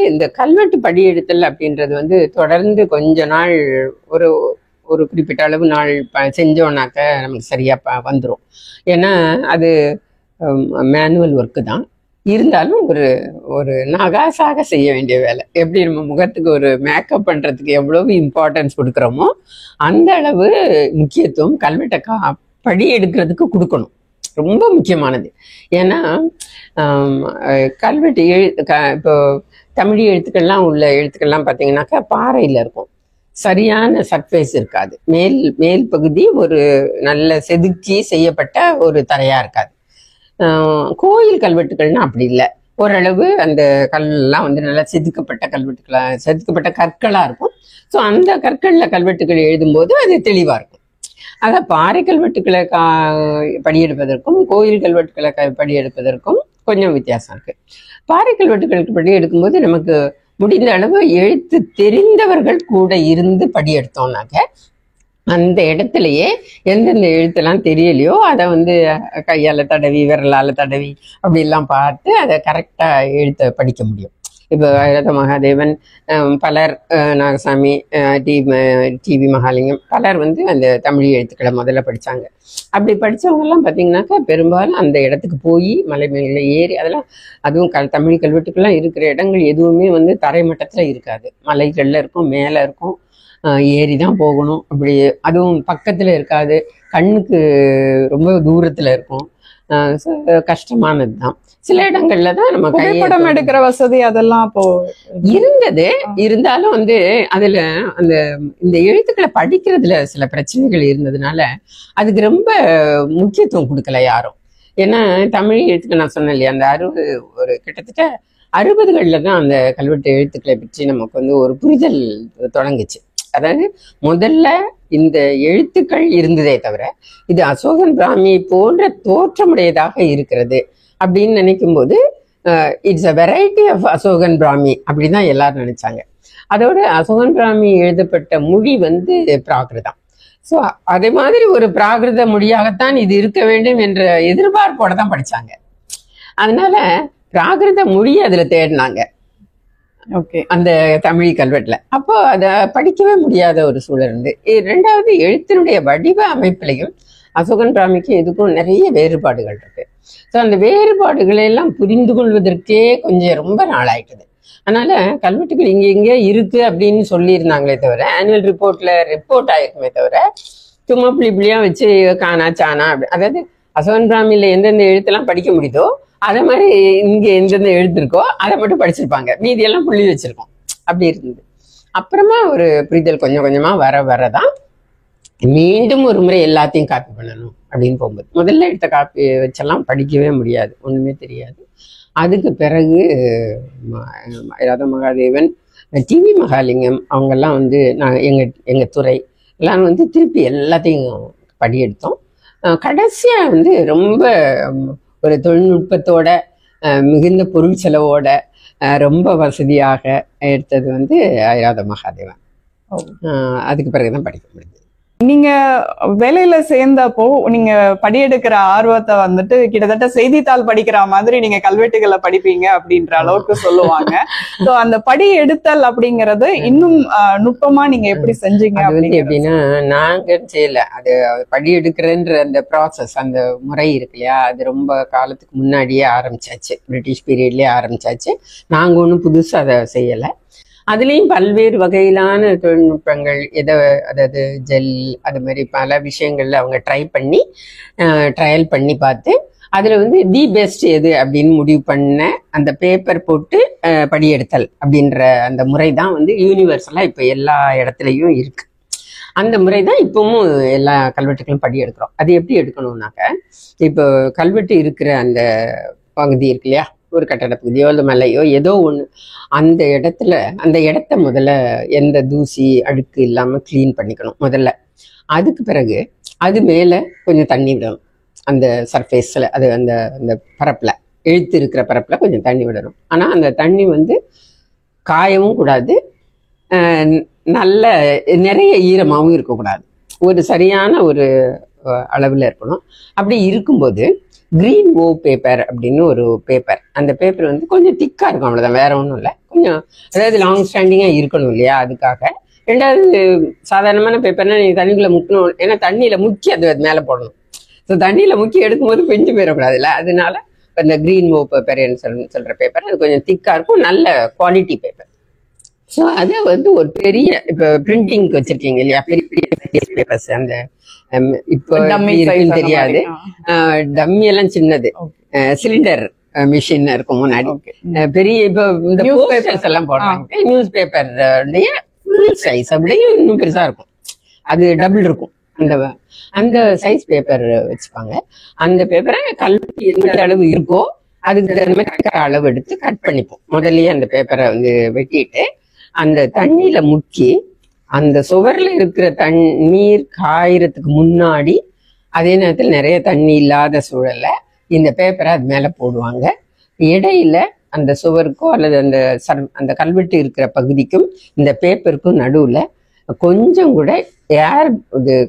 இந்த கல்வெட்டு படி எடுத்தல் அப்படின்றது வந்து தொடர்ந்து கொஞ்ச நாள் ஒரு குறிப்பிட்ட அளவு நாள் செஞ்சோம்னாக்க நமக்கு சரியா வந்துடும். ஏன்னா அது மேனுவல் ஒர்க்கு தான், இருந்தாலும் ஒரு நகாசாக செய்ய வேண்டிய வேலை. எப்படி நம்ம முகத்துக்கு ஒரு மேக்கப் பண்றதுக்கு எவ்வளவு இம்பார்ட்டன்ஸ் கொடுக்குறோமோ அந்த அளவு முக்கியத்துவம் கல்வெட்டை படி எடுக்கிறதுக்கு கொடுக்கணும். ரொம்ப முக்கியமானது. ஏன்னா கல்வெட்டு இப்போ தமிழ் எழுத்துக்கள்லாம் உள்ள எழுத்துக்கள்லாம் பார்த்தீங்கன்னாக்கா பாறையில இருக்கும், சரியான சர்ஃபேஸ் இருக்காது, மேல் பகுதி ஒரு நல்ல செதுக்கி செய்யப்பட்ட ஒரு தரையா இருக்காது. கோயில் கல்வெட்டுகள்னா அப்படி இல்லை, ஓரளவு அந்த கல்லாம் வந்து நல்லா செதுக்கப்பட்ட கற்களா இருக்கும். ஸோ அந்த கற்கள்ல கல்வெட்டுகள் எழுதும்போது அது தெளிவா இருக்கும். அதான் பாறை கல்வெட்டுக்களை படியெடுப்பதற்கும் கோயில் கல்வெட்டுக்களை படியெடுப்பதற்கும் கொஞ்சம் வித்தியாசம் இருக்கு. பாறை கல்வெட்டுகளுக்கு படி எடுக்கும்போது நமக்கு முடிந்த அளவு எழுத்து தெரிந்தவர்கள் கூட இருந்து படி எடுத்தோம்னாக்க அந்த இடத்துலயே எந்தெந்த எழுத்தெல்லாம் தெரியலையோ அதை வந்து கையால தடவி விரலால தடவி அப்படிலாம் பார்த்து அதை கரெக்டா எழுத்த படிக்க முடியும். இப்போ மகாதேவன், பலர், நாகசாமி, டிவி மகாலிங்கம், பலர் வந்து அந்த தமிழ் எழுத்துக்களை முதல்ல படிச்சாங்க. அப்படி படிச்சவங்கெல்லாம் பார்த்தீங்கன்னாக்கா பெரும்பாலும் அந்த இடத்துக்கு போய் மலை மேல ஏறி அதெல்லாம், அதுவும் தமிழ் கல்வெட்டுக்கெல்லாம் இருக்கிற இடங்கள் எதுவுமே வந்து தரைமட்டத்துல இருக்காது, மலைகள்ல இருக்கும், மேல இருக்கும், ஏறி தான் போகணும். அப்படி அதுவும் பக்கத்துல இருக்காது, கண்ணுக்கு ரொம்ப தூரத்துல இருக்கும். கஷ்டமானது தான். சில இடங்கள்ல தான் நம்ம புகைப்படம் எடுக்கிற வசதி அதெல்லாம் அப்போ இருந்தது. இருந்தாலும் வந்து அதுல இந்த எழுத்துக்களை படிக்கிறதுல சில பிரச்சனைகள் இருந்ததுனால அதுக்கு ரொம்ப முக்கியத்துவம் கொடுக்கல யாரும். ஏன்னா தமிழ் எழுத்துக்கள் நான் சொன்னேன் இல்லையா, அந்த கிட்டத்தட்ட 60களில் தான் அந்த கல்வெட்டு எழுத்துக்களை பற்றி நமக்கு வந்து ஒரு புரிதல் தொடங்குச்சு. அதாவது முதல்ல இந்த எழுத்துக்கள் இருந்ததே தவிர இது அசோகன் பிராமி போன்ற தோற்றமுடையதாக இருக்கிறது அப்படின்னு நினைக்கும் போது it's a variety of Ashokan Brahmi அப்படிதான் எல்லாரும் நினைச்சாங்க. அதோட அசோகன் பிராமி எழுதப்பட்ட மொழி வந்து பிராகிருதம். ஸோ அதே மாதிரி ஒரு பிராகிருத மொழியாகத்தான் இது இருக்க வேண்டும் என்ற எதிர்பார்ப்போட தான் படிச்சாங்க. அதனால பிராகிருத மொழி அதுல தேடினாங்க அந்த தமிழ் கல்வெட்டுல. அப்போ அதை படிக்கவே முடியாத ஒரு சூழல் இருந்து. ரெண்டாவது, எழுத்தினுடைய வடிவ அமைப்பிலையும் அசோகன் பிராமிக்கும் இதுக்கும் நிறைய வேறுபாடுகள் இருக்கு. ஸோ அந்த வேறுபாடுகளை எல்லாம் புரிந்து கொள்வதற்கே கொஞ்சம் ரொம்ப நாளாயிட்டுது. அதனால கல்வெட்டுகள் இங்கே இருக்கு அப்படின்னு சொல்லியிருந்தாங்களே தவிர, ஆனுவல் ரிப்போர்ட் ஆயிருக்குமே தவிர, சும்மா புள்ளியா வச்சு காணா சானா அதாவது அசோகன் பிராமியில எந்தெந்த எழுத்தெல்லாம் படிக்க முடியுதோ அதே மாதிரி இங்க எந்தெந்த எழுத்து இருக்கோ அதை மட்டும் படிச்சிருப்பாங்க, மீதியெல்லாம் புள்ளி வச்சிருக்கோம். அப்படி இருந்தது. அப்புறமா ஒரு புரிதல் கொஞ்சம் கொஞ்சமா வரதான் மீண்டும் ஒரு முறை எல்லாத்தையும் காப்பி பண்ணணும் அப்படின்னு போகும்போது, முதல்ல எடுத்த காப்பி வச்செல்லாம் படிக்கவே முடியாது, ஒண்ணுமே தெரியாது. அதுக்கு பிறகு ராதா மகாதேவன், டிவி மகாலிங்கம் அவங்கெல்லாம் வந்து எங்க துறை எல்லாம் வந்து திருப்பி எல்லாத்தையும் படியெடுத்தோம். கடைசியா வந்து ரொம்ப ஒரு தொழில்நுட்பத்தோட மிகுந்த பொருள் செலவோட ரொம்ப வசதியாக எடுத்தது வந்து ராதா மகாதேவன். அதுக்கு பிறகுதான் படிக்க முடியுது. நீங்க வேலையில சேர்ந்தப்போ நீங்க படியெடுக்கிற ஆர்வத்தை வந்துட்டு கிட்டத்தட்ட செய்தித்தாள் படிக்கிற மாதிரி நீங்க கல்வெட்டுகளை படிப்பீங்க அப்படின்ற அளவுக்கு சொல்லுவாங்க. சோ அந்த படி எடுத்தல் அப்படிங்கறது இன்னும் நுட்பமா நீங்க எப்படி செஞ்சீங்க? எப்படின்னா, நாங்க செய்யல, அது படி எடுக்கிறன்ற அந்த ப்ராசஸ், அந்த முறை இருக்கு இல்லையா, அது ரொம்ப காலத்துக்கு முன்னாடியே ஆரம்பிச்சாச்சு, பிரிட்டிஷ் பீரியட்லயே ஆரம்பிச்சாச்சு. நாங்க ஒன்றும் புதுசா அதை செய்யல. அதுலேயும் பல்வேறு வகையிலான தொழில்நுட்பங்கள், அதாவது ஜெல், அது மாதிரி பல விஷயங்கள்ல அவங்க ட்ரையல் பண்ணி பார்த்து அதுல வந்து தி பெஸ்ட் எது அப்படின்னு முடிவு பண்ண அந்த பேப்பர் போட்டு படியெடுத்தல் அப்படின்ற அந்த முறை தான் வந்து யூனிவர்சலா இப்போ எல்லா இடத்துலையும் இருக்கு. அந்த முறை தான் இப்பவும் எல்லா கல்வெட்டுகளும் படி எடுக்கிறோம். அது எப்படி எடுக்கணும்னாக்க, இப்போ கல்வெட்டு இருக்கிற அந்த பகுதி இருக்கு இல்லையா, ஒரு கட்டட பகுதியோ இல்லை மலையோ ஏதோ ஒன்று, அந்த இடத்த முதல்ல எந்த தூசி அழுக்கு இல்லாம கிளீன் பண்ணிக்கணும் முதல்ல. அதுக்கு பிறகு அது மேல கொஞ்சம் தண்ணி விடணும், அந்த சர்ஃபேஸ்ல, அது அந்த அந்த பரப்புல, எழுத்து இருக்கிற பரப்புல கொஞ்சம் தண்ணி விடணும். ஆனா அந்த தண்ணி வந்து காயவும் கூடாது, நல்ல நிறைய ஈரமாகவும் இருக்கக்கூடாது, ஒரு சரியான ஒரு அளவுல இருக்கணும். அப்படி இருக்கும்போது கிரீன் ஓ பேப்பர் அப்படின்னு ஒரு பேப்பர், அந்த பேப்பர் வந்து கொஞ்சம் திக்கா இருக்கும், அவ்வளவுதான், வேற ஒன்றும் இல்லை. கொஞ்சம் அதாவது லாங் ஸ்டாண்டிங்கா இருக்கணும் இல்லையா, அதுக்காக. ரெண்டாவது, சாதாரணமான பேப்பர்னா நீங்க தண்ணிக்குள்ள முக்கணும், ஏன்னா தண்ணியில முக்கி அது மேலே போடணும். ஸோ தண்ணியில முக்கி எடுக்கும்போது பிஞ்சு போயிடக்கூடாதுல்ல, அதனால இந்த கிரீன் ஓ பேப்பர்னு சொல்ற பேப்பர் அது கொஞ்சம் திக்கா இருக்கும், நல்ல குவாலிட்டி பேப்பர். ஸோ அதை வந்து ஒரு பெரிய, இப்போ பிரிண்டிங்க்கு வச்சிருக்கீங்க இல்லையா, பெரிய பெரிய பேப்பர்ஸ், அந்த இப்போ தெரியாது, டம்மி எல்லாம் சின்னது, சிலிண்டர் மிஷின் இருக்கும் முன்னாடி, பெரிய இப்போ இந்த போஸ்டர்ஸ் எல்லாம் போடுறாங்க, நியூஸ் பேப்பர் ஃபுல் சைஸ் அப்படியே இன்னும் பெருசா இருக்கும், அது டபுள் இருக்கும், அந்த சைஸ் பேப்பர் வச்சுப்பாங்க. அந்த பேப்பரை கல்வெட்டு எந்த அளவு இருக்கோ அதுக்கு தகுந்த மாதிரி அளவு எடுத்து கட் பண்ணிப்போம். முதல்லயே அந்த பேப்பரை வந்து வெட்டிட்டு அந்த தண்ணியில முக்கி, அந்த சுவர்ல இருக்கிற தண்ணீர் காயறதுக்கு முன்னாடி, அதே நேரத்தில் நிறைய தண்ணி இல்லாத சூழல்ல இந்த பேப்பரை அது மேல போடுவாங்க. இடையில அந்த சுவருக்கோ அல்லது அந்த கல்வெட்டு இருக்கிற பகுதிக்கும் இந்த பேப்பருக்கும் நடுவுல கொஞ்சம் கூட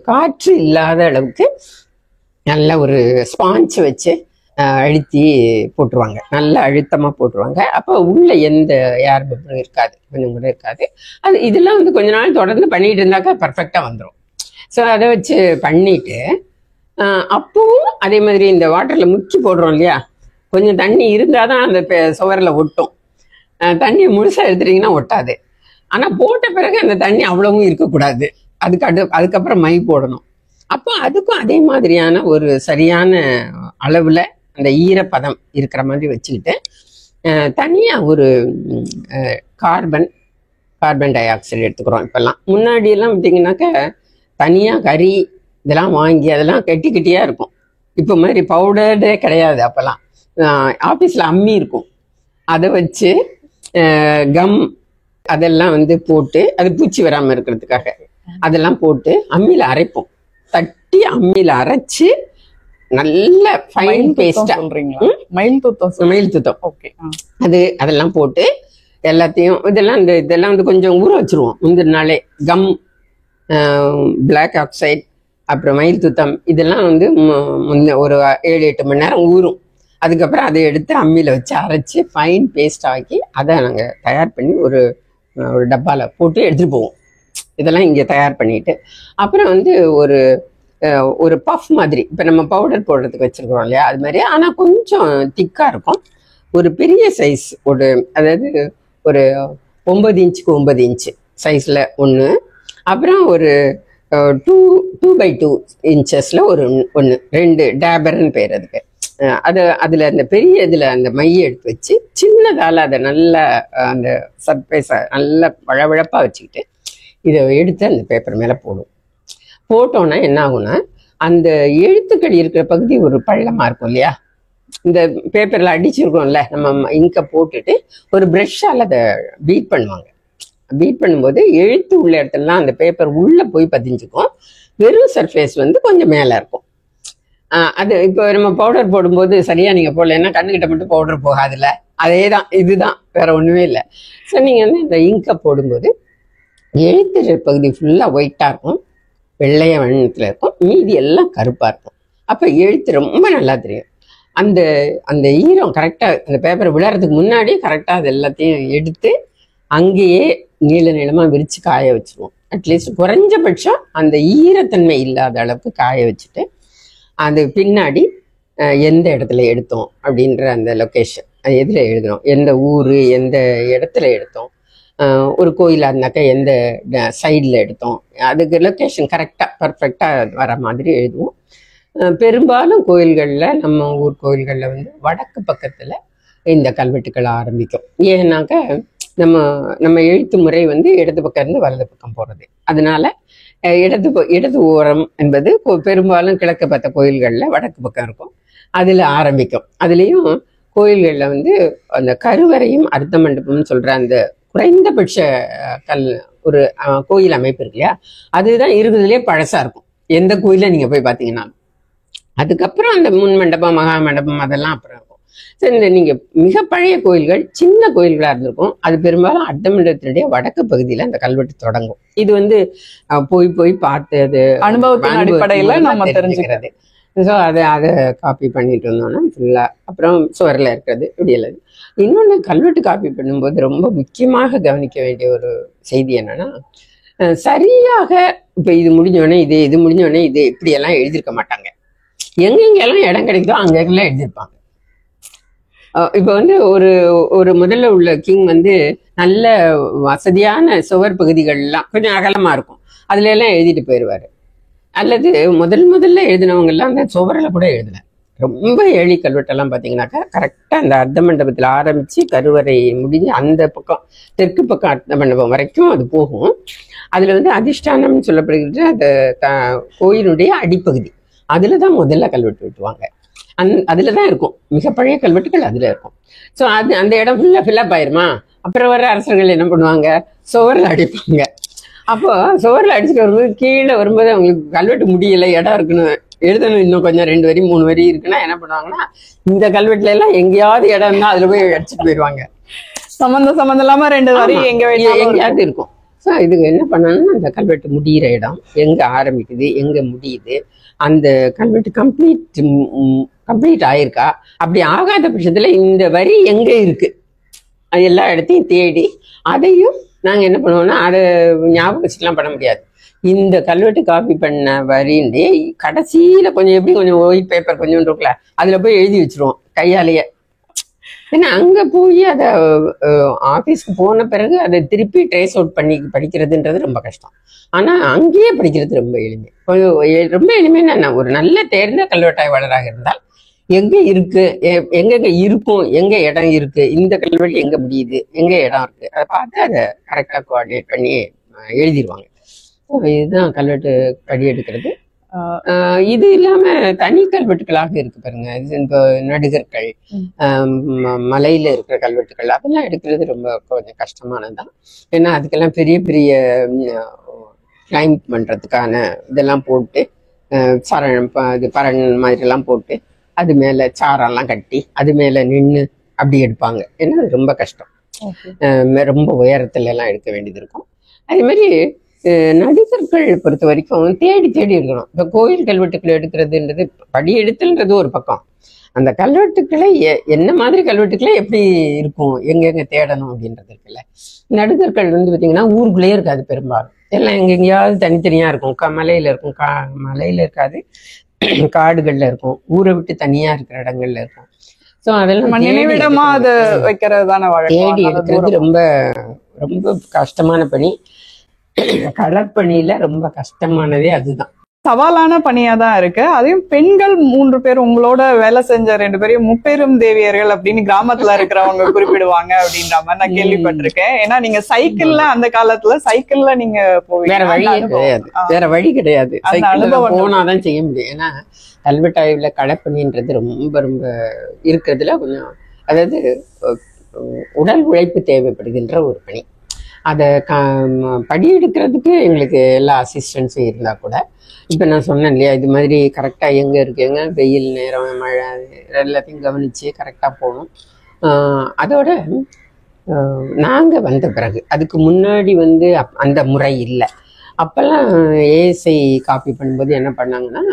காற்று இல்லாத அளவுக்கு நல்ல ஒரு ஸ்பாஞ்ச் வச்சு அழுத்தி போட்டுருவாங்க, நல்ல அழுத்தமா போட்டுருவாங்க. அப்போ உள்ள எந்த ஏர் பபிளும் இருக்காது, கொஞ்சம் கூட இருக்காது. அது இதெல்லாம் வந்து கொஞ்ச நாள் தொடர்ந்து பண்ணிட்டு இருந்தாக்கா பர்ஃபெக்டா வந்துடும். ஸோ அதை வச்சு பண்ணிட்டு அப்பவும் அதே மாதிரி இந்த வாட்டர்ல முக்கி போடுறோம் இல்லையா, கொஞ்சம் தண்ணி இருந்தாதான் அந்த சுவரில் ஒட்டும். தண்ணியை முழுசா எடுத்துட்டீங்கன்னா ஒட்டாது. ஆனா போட்ட பிறகு அந்த தண்ணி அவ்வளவும் இருக்கக்கூடாது, அதுக்கப்புறம் மை போடணும். அப்போ அதுக்கும் அதே மாதிரியான ஒரு சரியான அளவுல அந்த ஈரப்பதம் இருக்கிற மாதிரி வச்சுக்கிட்டு, தனியா ஒரு கார்பன் டை ஆக்சைடு எடுத்துக்கிறோம். இப்பெல்லாம், முன்னாடி எல்லாம் பார்த்தீங்கன்னாக்க தனியா கறி இதெல்லாம் வாங்கி அதெல்லாம் கெட்டியா இருக்கும். இப்போ மாதிரி பவுடர்டே கிடையாது. அப்பெல்லாம் ஆஃபீஸில் அம்மி இருக்கும், அதை வச்சு கம் அதெல்லாம் வந்து போட்டு, அது பூச்சி வராமல் இருக்கிறதுக்காக அதெல்லாம் போட்டு அம்மியில் அரைப்போம். தட்டி அம்மியில் அரைச்சி நல்ல ஃபைன் பேஸ்டா சொல்றீங்களா? மயில் துத்தம். மயில் துத்தம். ஓகே. அதெல்லாம் போட்டு எல்லாத்தையும் இதெல்லாம் வந்து கொஞ்சம் ஊற வச்சிருவோம் முந்தின நாளே. கம், பிளாக் ஆக்சைடு, அப்புறம் மயில் துத்தம் இதெல்லாம் வந்து ஒரு 7-8 மணி நேரம் ஊறும். அதுக்கப்புறம் அதை எடுத்து அம்மியில் வச்சு அரைச்சி ஃபைன் பேஸ்ட் ஆக்கி அதை நாங்கள் தயார் பண்ணி ஒரு டப்பாவில் போட்டு எடுத்துகிட்டு போவோம். இதெல்லாம் இங்கே தயார் பண்ணிட்டு அப்புறம் வந்து ஒரு பஃப் மாதிரி இப்போ நம்ம பவுடர் போடுறதுக்கு வச்சுருக்கிறோம் இல்லையா, அது மாதிரி. ஆனால் கொஞ்சம் திக்காக இருக்கும். ஒரு பெரிய சைஸ் அதாவது ஒரு 9 இன்ச்சுக்கு 9 இன்ச்சு சைஸில் ஒன்று, அப்புறம் ஒரு 2x2 இன்ச்சஸில் ஒன்று 2 டேபர்னு பேர் அதுக்கு. அதில் அந்த பெரிய இதில் அந்த மையை எடுத்து வச்சு சின்னதால் அதை நல்லா அந்த சர்ஃபேஸை நல்லா வழவழப்பாக வச்சுக்கிட்டு இதை எடுத்து அந்த பேப்பர் மேலே போட்டோன்னா என்ன ஆகும்னா, அந்த எழுத்துக்கள் இருக்கிற பகுதி ஒரு பள்ளமாக இருக்கும் இல்லையா, இந்த பேப்பரில் அடிச்சிருக்கோம்ல, நம்ம இங்கை போட்டுட்டு ஒரு ப்ரெஷ்ஷால் அதை பீட் பண்ணுவாங்க. பீட் பண்ணும்போது எழுத்து உள்ள இடத்துலலாம் அந்த பேப்பர் உள்ளே போய் பதிஞ்சுக்கும். வெறும் சர்ஃபேஸ் வந்து கொஞ்சம் மேலே இருக்கும். அது இப்போ நம்ம பவுடர் போடும்போது சரியாக நீங்கள் போடலைன்னா கண்ணுக்கிட்ட மட்டும் பவுடர் போகாதுல்ல, அதே தான், இதுதான், வேற ஒன்றுமே இல்லை. ஸோ நீங்கள் வந்து இந்த இங்கை போடும்போது எழுத்து பகுதி ஃபுல்லாக ஒயிட்டாக இருக்கும், வெள்ளைய வண்ணத்தில் இருக்கும், மீதி எல்லாம் கருப்பாக இருக்கும். அப்போ எழுத்து ரொம்ப நல்லா தெரியும். அந்த ஈரம் கரெக்டாக அந்த பேப்பரை விழறதுக்கு முன்னாடி கரெக்டாக அது எல்லாத்தையும் எடுத்து அங்கேயே நீளமாக விரித்து காய வச்சுருவோம். அட்லீஸ்ட் குறைஞ்சபட்சம் அந்த ஈரத்தன்மை இல்லாத அளவுக்கு காய வச்சுட்டு அது பின்னாடி எந்த இடத்துல எடுத்தோம் அப்படின்ற அந்த லொக்கேஷன், அது எதில் எழுதுனோம், எந்த ஊர், எந்த இடத்துல எடுத்தோம், ஒரு கோயிலாக இருந்தாக்கா எந்த சைடில் எடுத்தோம், அதுக்கு லொக்கேஷன் கரெக்டாக பர்ஃபெக்டாக வர மாதிரி எழுதுவோம். பெரும்பாலும் கோயில்களில், நம்ம ஊர் கோயில்களில் வந்து வடக்கு பக்கத்தில் இந்த கல்வெட்டுக்கள் ஆரம்பிக்கும். ஏன்னாக்கா நம்ம எழுத்து முறை வந்து இடது பக்கம் இருந்து வலது பக்கம் போகிறது. அதனால இடது ஓரம் என்பது பெரும்பாலும் கிழக்கு பார்த்த கோயில்களில் வடக்கு பக்கம் இருக்கும், அதில் ஆரம்பிக்கும். அதுலேயும் கோயில்களில் வந்து அந்த கருவறையும் அர்த்த மண்டபம்னு சொல்கிற அந்த குறைந்தபட்ச ஒரு கோயில் அமைப்பு இருக்கு இல்லையா, அதுதான் இருக்கிறதுலே பழசாக இருக்கும் எந்த கோயிலில் நீங்கள் போய் பார்த்தீங்கன்னா. அதுக்கப்புறம் அந்த முன் மண்டபம், மகா மண்டபம் அதெல்லாம் அப்புறம் இருக்கும். சரி, இந்த நீங்கள் மிக பழைய கோயில்கள் சின்ன கோயில்களாக இருந்திருக்கும், அது பெரும்பாலும் அர்த்த மண்டபத்தினுடைய வடக்கு பகுதியில் அந்த கல்வெட்டு தொடங்கும். இது வந்து போய் பார்த்து அது அனுபவத்தின் அடிப்படையில் நம்ம தெரிஞ்சுக்கிறது. ஸோ அதை காப்பி பண்ணிட்டு வந்தோம்னா ஃபுல்லாக. அப்புறம் சுவரில் இருக்கிறது இப்படி இல்லை. இன்னொன்று, கல்வெட்டு காப்பி பண்ணும்போது ரொம்ப முக்கியமாக கவனிக்க வேண்டிய ஒரு செய்தி என்னன்னா, சரியாக இப்போ இது முடிஞ்சோடனே இது முடிஞ்சோடனே இது இப்படியெல்லாம் எழுதியிருக்க மாட்டாங்க. எங்கெங்கெல்லாம் இடம் கிடைக்குதோ அங்கெல்லாம் எழுதியிருப்பாங்க. இப்போ வந்து ஒரு முதல்ல உள்ள கிங் வந்து நல்ல வசதியான சுவர் பகுதிகள்லாம் கொஞ்சம் அகலமாக இருக்கும், அதுல எல்லாம் எழுதிட்டு போயிடுவார். அல்லது முதல்ல எழுதினவங்கெல்லாம் அந்த சுவரில் கூட எழுதலை. ரொம்ப ஏழி கல்வெட்டெல்லாம் பார்த்தீங்கன்னாக்கா கரெக்டாக அந்த அர்த்த மண்டபத்தில் ஆரம்பித்து கருவறை முடிஞ்சு அந்த பக்கம் தெற்கு பக்கம் அர்த்த மண்டபம் வரைக்கும் அது போகும். அதில் வந்து அதிஷ்டானம்னு சொல்லப்படுகிறது அந்த கோயிலுடைய அடிப்பகுதி, அதில் தான் முதல்ல கல்வெட்டு வெட்டுவாங்க. அதில் தான் இருக்கும் மிக பழைய கல்வெட்டுகள், அதில் இருக்கும். ஸோ அந்த இடம் ஃபுல்லாக ஃபில்லப் ஆயிருமா, அப்புறம் வர அரசர்கள் என்ன பண்ணுவாங்க, சுவரில் அடிப்பாங்க. அப்போ சுவரில் அடிச்சுட்டு வரும்போது கீழே வரும்போது அவங்களுக்கு கல்வெட்டு முடியலை, இடம் இருக்கணும், எழுதணும், இன்னும் கொஞ்சம் 2 வரி 3 வரி இருக்குன்னா என்ன பண்ணுவாங்கன்னா, இந்த கல்வெட்டுல எல்லாம் எங்கேயாவது இடம் இருந்தா அதுல போய் அடிச்சுட்டு போயிடுவாங்க. சம்மந்தம் இல்லாம 2 வரி எங்கேயாவது இருக்கும். ஸோ இதுக்கு என்ன பண்ணணும்னா, அந்த கல்வெட்டு முடிகிற இடம் எங்க ஆரம்பிக்குது எங்க முடியுது, அந்த கல்வெட்டு கம்ப்ளீட் ஆயிருக்கா, அப்படி ஆகாத பட்சத்துல இந்த வரி எங்க இருக்கு அது எல்லா இடத்தையும் தேடி, அதையும் நாங்கள் என்ன பண்ணுவோம்னா, அதை ஞாபகம் வச்சுக்கலாம் பண்ண முடியாது. இந்த கல்வெட்டு காப்பி பண்ண வரின்னு கடைசியில் கொஞ்சம் ஒயிட் பேப்பர் கொஞ்சம் இருக்குல்ல, அதில் போய் எழுதி வச்சிருவோம் கையாலேயே. ஏன்னா அங்கே போய் அதை ஆஃபீஸ்க்கு போன பிறகு அதை திருப்பி ட்ரேஸ் அவுட் பண்ணி படிக்கிறதுன்றது ரொம்ப கஷ்டம். ஆனால் அங்கேயே படிக்கிறது ரொம்ப எளிமை. ரொம்ப எளிமைன்னா ஒரு நல்ல தேர்ந்த கல்வெட்டாய்வாளராக இருந்தால் எங்கே இருக்கு, எங்கெங்க இருக்கும், எங்கே இடம் இருக்கு, இந்த கல்வெட்டு எங்கே முடியுது, எங்கே இடம் இருக்கு, அதை பார்த்து அதை கரெக்டாக கோஆர்டினேட் பண்ணி எழுதிடுவாங்க. இதுதான் கல்வெட்டு படி எடுக்கிறது. இது இல்லாம தனி கல்வெட்டுகளாக இருக்கு பாருங்க, இப்போ நடுகற்கள், மலையில இருக்கிற கல்வெட்டுகள், அதெல்லாம் எடுக்கிறது ரொம்ப கொஞ்சம் கஷ்டமானதுதான். ஏன்னா அதுக்கெல்லாம் பெரிய பெரிய கிளைம் பண்றதுக்கான இதெல்லாம் போட்டு இது பரண் மாதிரிலாம் போட்டு அது மேலே சாரெல்லாம் கட்டி அது மேலே நின்று அப்படி எடுப்பாங்க. ஏன்னா அது ரொம்ப கஷ்டம். ரொம்ப உயரத்துல எல்லாம் எடுக்க வேண்டியது இருக்கும். அதே மாதிரி நடிகர்கள் பொறுத்த வரைக்கும் தேடி தேடி இருக்கணும். இப்போ கோயில் கல்வெட்டுக்களை எடுக்கிறதுன்றது படி எடுத்தல்ன்றது ஒரு பக்கம். அந்த கல்வெட்டுக்களை என்ன மாதிரி கல்வெட்டுக்களை எப்படி இருக்கும், எங்கெங்க தேடணும் அப்படின்றது இருக்குல்ல. நடிகர்கள் பார்த்தீங்கன்னா ஊருக்குள்ளேயே இருக்காது பெரும்பாலும், எல்லாம் எங்கெங்கேயாவது தனித்தனியா இருக்கும். மலையில இருக்கும், மலையில இருக்காது, காடுகள்ல இருக்கும், ஊரை விட்டு தனியா இருக்கிற இடங்கள்ல இருக்கும். ஸோ அதெல்லாம் நினைவிடமா அது வைக்கிறது தானே தேடி எடுக்கிறது ரொம்ப ரொம்ப கஷ்டமான பணி. களப்பணியில ரொம்ப கஷ்டமானதே அதுதான். சவாலான பணியா தான் இருக்கு. அதையும் பெண்கள் 3 பேர் உங்களோட வேலை செஞ்ச 2 பேரையும் முப்பெரும் தேவியர்கள் அப்படின்னு கிராமத்துல இருக்கிறவங்க குறிப்பிடுவாங்க அப்படின்ற மாதிரி நான் கேள்விப்பட்டிருக்கேன். ஏன்னா நீங்க சைக்கிள்ல அந்த காலத்துல சைக்கிள்ல நீங்க போவீங்க, வேற வழியே கிடையாது, வேற வழி கிடையாது. அனுபவம் போனாதான் செய்ய முடியும். ஏன்னா கல்வெட்டாய்வுல களப்பணின்றது ரொம்ப ரொம்ப இருக்கிறதுல கொஞ்சம், அதாவது உடல் உழைப்பு தேவைப்படுகின்ற ஒரு பணி. அதை படி எடுக்கிறதுக்கு எங்களுக்கு எல்லா அசிஸ்டன்ஸும் இருந்தா கூட, இப்போ நான் சொன்னேன் இல்லையா, இது மாதிரி கரெக்டாக எங்கே இருக்குங்க, வெயில் நேரம் மழை எல்லாத்தையும் கவனித்து கரெக்டாக போகணும். அதோட நாங்கள் வந்த பிறகு, அதுக்கு முன்னாடி அந்த முறை இல்லை. அப்போல்லாம் ஏஎஸ்ஐ காப்பி பண்ணும்போது என்ன பண்ணாங்கன்னா,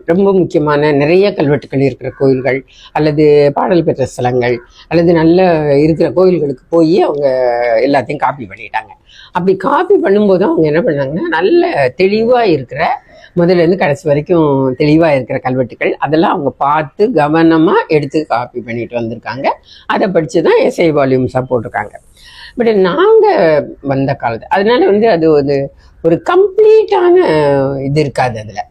ரொம்ப முக்கியமான நிறைய கல்வெட்டுக்கள் இருக்கிற கோயில்கள் அல்லது பாடல் பெற்ற ஸ்தலங்கள் அல்லது நல்ல இருக்கிற கோயில்களுக்கு போய் அவங்க எல்லாத்தையும் காப்பி பண்ணிட்டாங்க. அப்படி காப்பி பண்ணும்போது அவங்க என்ன பண்ணாங்கன்னா, நல்ல தெளிவாக இருக்கிற, முதல்ல இருந்து கடைசி வரைக்கும் தெளிவாக இருக்கிற கல்வெட்டுக்கள் அதெல்லாம் அவங்க பார்த்து கவனமாக எடுத்து காப்பி பண்ணிட்டு வந்திருக்காங்க. அதை படித்து தான் எஸ்ஐ வால்யூம்ஸாக போட்டிருக்காங்க. பட் நாங்கள் வந்த காலத்து அதனால அது ஒரு கம்ப்ளீட்டான இது இருக்காது அதில்.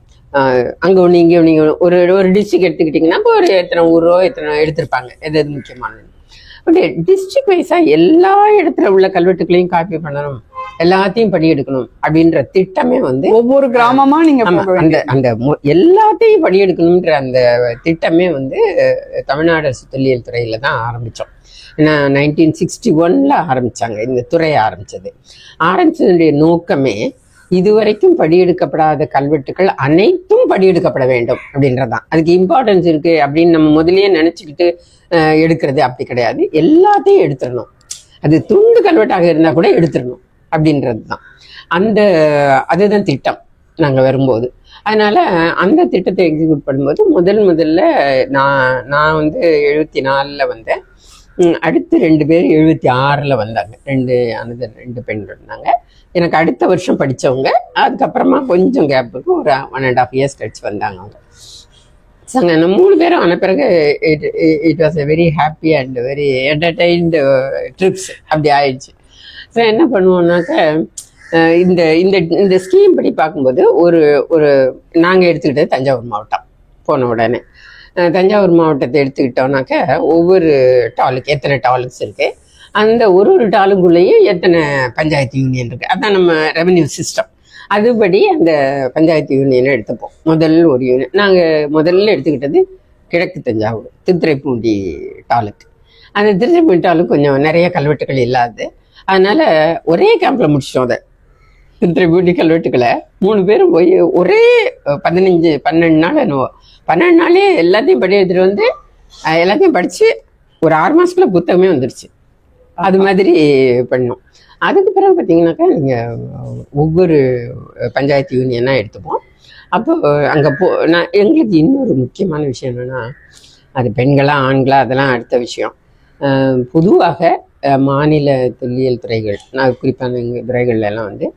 அங்கே ஒன்று இங்கே நீங்கள் ஒரு டிஸ்ட்ரிக்ட் எடுத்துக்கிட்டிங்கன்னா இப்போ ஒரு எத்தனை ஊரோ எத்தனை எடுத்திருப்பாங்க, எது எது முக்கியமானது. பட் டிஸ்ட்ரிக்ட் வைஸாக எல்லா இடத்துல உள்ள கல்வெட்டுகளையும் காப்பி பண்ணணும், எல்லாத்தையும் படி எடுக்கணும் அப்படின்ற திட்டமே ஒவ்வொரு கிராமமா நீங்க அந்த எல்லாத்தையும் படி எடுக்கணும்ன்ற அந்த திட்டமே தமிழ்நாடு அரசு தொல்லியல் துறையில தான் ஆரம்பித்தோம். ஏன்னா 1961 ஆரம்பிச்சாங்க இந்த துறையை. ஆரம்பிச்சதுடைய நோக்கமே இதுவரைக்கும் படியெடுக்கப்படாத கல்வெட்டுகள் அனைத்தும் படியெடுக்கப்பட வேண்டும் அப்படின்றதான். அதுக்கு இம்பார்ட்டன்ஸ் இருக்கு அப்படின்னு நம்ம முதலே நினைச்சுக்கிட்டு எடுக்கிறது அப்படி கிடையாது. எல்லாத்தையும் எடுத்துடணும், அது துண்டு கல்வெட்டாக இருந்தா கூட எடுத்துடணும் அப்படின்றது தான். அதுதான் திட்டம் நாங்கள் வரும்போது. அதனால அந்த திட்டத்தை எக்ஸிக்யூட் பண்ணும்போது முதல்ல நான் 74 வந்தேன். அடுத்து 2 பேர் 76 வந்தாங்க. 2 பெண்கள் இருந்தாங்க. எனக்கு அடுத்த வருஷம் படித்தவங்க, அதுக்கப்புறமா கொஞ்சம் கேப்புக்கு ஒரு 1.5 இயர்ஸ் கழிச்சு வந்தாங்க அவங்க. நம்ம 3 பேரும் ஆன பிறகு it was a very happy and very entertained trips அப்படி ஆயிடுச்சு. ஸோ என்ன பண்ணுவோம்னாக்க, இந்த ஸ்கீம் படி பார்க்கும்போது ஒரு நாங்கள் எடுத்துக்கிட்டது தஞ்சாவூர் மாவட்டம். போன உடனே தஞ்சாவூர் மாவட்டத்தை எடுத்துக்கிட்டோம்னாக்க ஒவ்வொரு டாலுக்கு எத்தனை டாலுக்ஸ் இருக்கு, அந்த ஒரு டாலுக்குள்ளேயும் எத்தனை பஞ்சாயத்து யூனியன் இருக்கு, அதான் நம்ம ரெவன்யூ சிஸ்டம். அதுபடி அந்த பஞ்சாயத்து யூனியனை எடுத்துப்போம். ஒரு யூனியன் நாங்கள் முதல்ல எடுத்துக்கிட்டது கிழக்கு தஞ்சாவூர் திருத்துறைப்பூண்டி டாலுக்கு. அந்த திருத்துறைப்பூண்டி டாலுக்கு கொஞ்சம் நிறைய கல்வெட்டுகள் இல்லாது, அதனால ஒரே கேம்ப்ல முடிச்சிட்டோம். அதை திருத்துறைப்பூண்டி கல்வெட்டுக்களை 3 பேரும் போய் ஒரே 12 நாள் என்னவோ 12 நாளே எல்லாத்தையும் படி எடுத்துட்டு எல்லாத்தையும் படிச்சு ஒரு 6 மாசத்துக்குள்ள புத்தகமே வந்துருச்சு. அது மாதிரி பண்ணோம். அதுக்கு பிறகு பார்த்தீங்கன்னாக்கா நீங்கள் ஒவ்வொரு பஞ்சாயத்து யூனியனாக எடுத்துப்போம். அப்போ அங்கே எங்களுக்கு இன்னொரு முக்கியமான விஷயம் என்னென்னா, அது பெண்களா ஆண்களா அதெல்லாம் அடுத்த விஷயம். பொதுவாக மாநில தொல்லியல் துறைகள், நான் குறிப்பான எங்கள் துறைகள்லாம்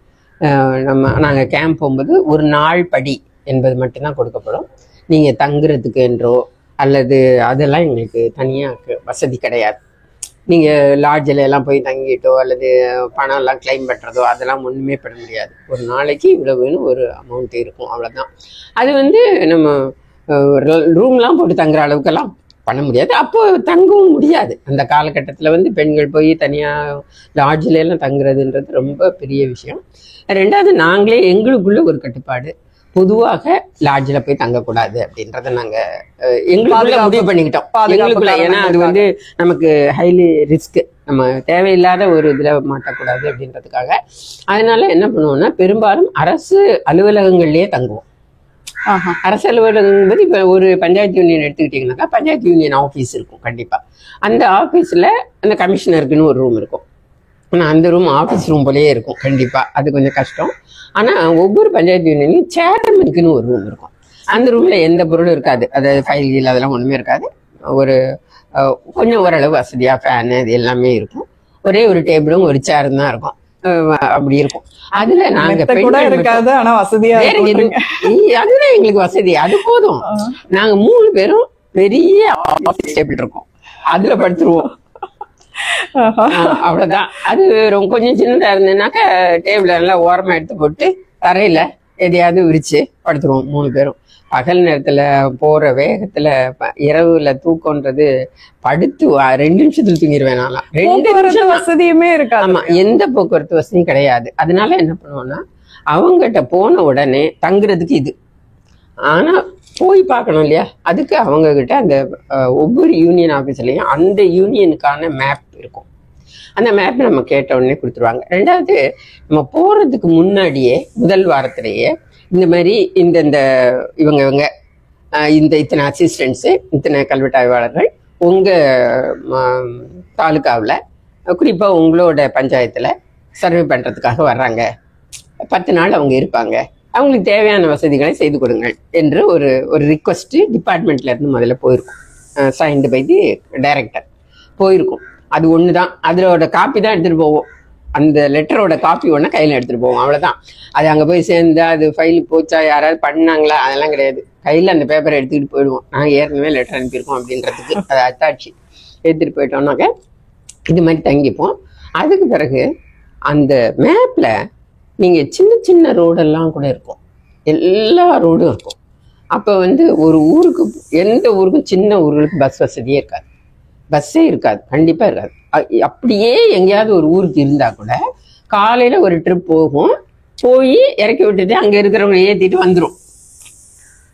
நாங்கள் கேம்ப் போகும்போது ஒரு நாள் படி என்பது மட்டும்தான் கொடுக்கப்படும். நீங்கள் தங்குறதுக்கு என்றோ அல்லது அதெல்லாம் எங்களுக்கு தனியாக வசதி கிடையாது. நீங்கள் லாட்ஜில் எல்லாம் போய் தங்கிட்டோ அல்லது பணம் எல்லாம் கிளைம் பண்ணுறதோ அதெல்லாம் ஒன்றுமே பண்ண முடியாது. ஒரு நாளைக்கு இவ்வளவுன்னு ஒரு அமௌண்ட் இருக்கும், அவ்வளோதான். அது நம்ம ரூம்லாம் போட்டு தங்குற அளவுக்கெல்லாம் பண்ண முடியாது. அப்போ தங்கவும் முடியாது. அந்த காலகட்டத்தில் பெண்கள் போய் தனியாக லாட்ஜில் எல்லாம் தங்குறதுன்றது ரொம்ப பெரிய விஷயம். 2வது நாங்களே எங்களுக்குள்ள ஒரு கட்டுப்பாடு, பொதுவாக லாட்ஜில் போய் தங்கக்கூடாது அப்படின்றத நாங்கள் எங்களுக்குள்ள முடிவு பண்ணிக்கிட்டோம். எங்களுக்குள்ள, ஏன்னா அது நமக்கு ஹைலி ரிஸ்க், நம்ம தேவையில்லாத ஒரு இதில் மாட்டக்கூடாது அப்படின்றதுக்காக. அதனால என்ன பண்ணுவோம்னா, பெரும்பாலும் அரசு அலுவலகங்கள்லேயே தங்குவோம். அரசு அலுவலகம் இப்ப ஒரு பஞ்சாயத்து யூனியன் எடுத்துக்கிட்டீங்கன்னாக்கா பஞ்சாயத்து யூனியன் ஆஃபீஸ் இருக்கும் கண்டிப்பா. அந்த ஆஃபீஸ்ல அந்த கமிஷனருக்குன்னு ஒரு ரூம் இருக்கும். ஆனா அந்த ரூம் ஆஃபீஸ் ரூம் போலயே இருக்கும் கண்டிப்பா. அது கொஞ்சம் கஷ்டம். ஆனா ஒவ்வொரு பஞ்சாயத்து யூனியன்லையும் சேர்மனுக்குன்னு ஒரு ரூம் இருக்கும். அந்த ரூம்ல எந்த பொருளும் இருக்காது. அதாவது ஃபைல் கீழ் அதெல்லாம் ஒண்ணுமே இருக்காது. ஒரு கொஞ்சம் ஓரளவு வசதியா ஃபேனு இது எல்லாமே இருக்கும். ஒரே ஒரு டேபிளும் ஒரு சேரும் தான் இருக்கும். அப்படி இருக்கும். அதுல நாங்க இருக்காது. ஆனா வசதியா அதுதான் எங்களுக்கு வசதி. அது போதும். நாங்க 3 பேரும் பெரிய ஆஃபீஸ் டேபிள் இருக்கும். அதுல படுத்துருவோம். அவ்வளவுதான். அது கொஞ்சம் சின்னதா இருந்ததுனாக்க டேபிள் எல்லாம் ஓரமா எடுத்து போட்டு தரையில எதையாவது விரிச்சு படுத்துருவோம் 3 பேரும். பகல் நேரத்துல போற வேகத்துல இரவுல தூக்கம்ன்றது படுத்து 2 நிமிஷத்துல தூங்கிடுவேன். நான்லாம் 2 நிமிஷம் வசதியுமே இருக்காது. ஆமா, எந்த போக்குவரத்து வசதியும் கிடையாது. அதனால என்ன பண்ணுவோம்னா அவங்ககிட்ட போன உடனே தங்குறதுக்கு இது. ஆனா போய் பார்க்கணும் இல்லையா, அதுக்கு அவங்க கிட்ட அந்த ஒவ்வொரு யூனியன் ஆஃபீஸ்லயும் அந்த யூனியனுக்கான மேப் இருக்கும். அந்த மேப் நம்ம கேட்ட உடனே கொடுத்துருவாங்க. 2வது, நம்ம போறதுக்கு முன்னாடியே முதல் வாரத்திலேயே இந்த மாதிரி இந்த இவங்க இத்தனை அசிஸ்டன்ட்ஸு, இத்தனை கல்வெட்டு ஆய்வாளர்கள் உங்க தாலுக்காவில் குறிப்பா உங்களோட பஞ்சாயத்துல சர்வே பண்றதுக்காக வர்றாங்க, 10 நாள் அவங்க இருப்பாங்க, அவங்களுக்கு தேவையான வசதிகளை செய்து கொடுங்கள் என்று ஒரு ரிக்வஸ்ட் டிபார்ட்மெண்ட்ல இருந்து முதல்ல போயிருக்கும். சைன்டு பை தி டைரக்டர் போயிருக்கும். அது ஒண்ணுதான். அதோட காப்பி தான் எடுத்துட்டு போவோம். அந்த லெட்டரோட காப்பி ஒன்று கையில் எடுத்துட்டு போவோம். அவ்வளோதான். அது அங்கே போய் சேர்ந்தா அது ஃபைல் போச்சா, யாராவது பண்ணாங்களா, அதெல்லாம் கிடையாது. கையில் அந்த பேப்பரை எடுத்துக்கிட்டு போயிடுவோம். நாங்கள் ஏற்கனவே லெட்டர் அனுப்பியிருக்கோம் அப்படின்றதுக்கு அதை அத்தாட்சி எடுத்துகிட்டு போயிட்டோம்னாக்க இது மாதிரி தங்கிப்போம். அதுக்கு பிறகு அந்த மேப்பில் நீங்கள் சின்ன சின்ன ரோடெல்லாம் கூட இருக்கும். எல்லா ரோடும் இருக்கும். அப்போ ஒரு ஊருக்கு, எந்த ஊருக்கும் சின்ன ஊர்களுக்கு பஸ் வசதியே இருக்காது. பஸ்ஸே இருக்காது, கண்டிப்பா இருக்காது. அப்படியே எங்கேயாவது ஒரு ஊருக்கு இருந்தா கூட காலையில ஒரு ட்ரிப் போகும், போய் இறக்கி விட்டுட்டு அங்க இருக்கிறவங்க ஏத்திட்டு வந்துடும்.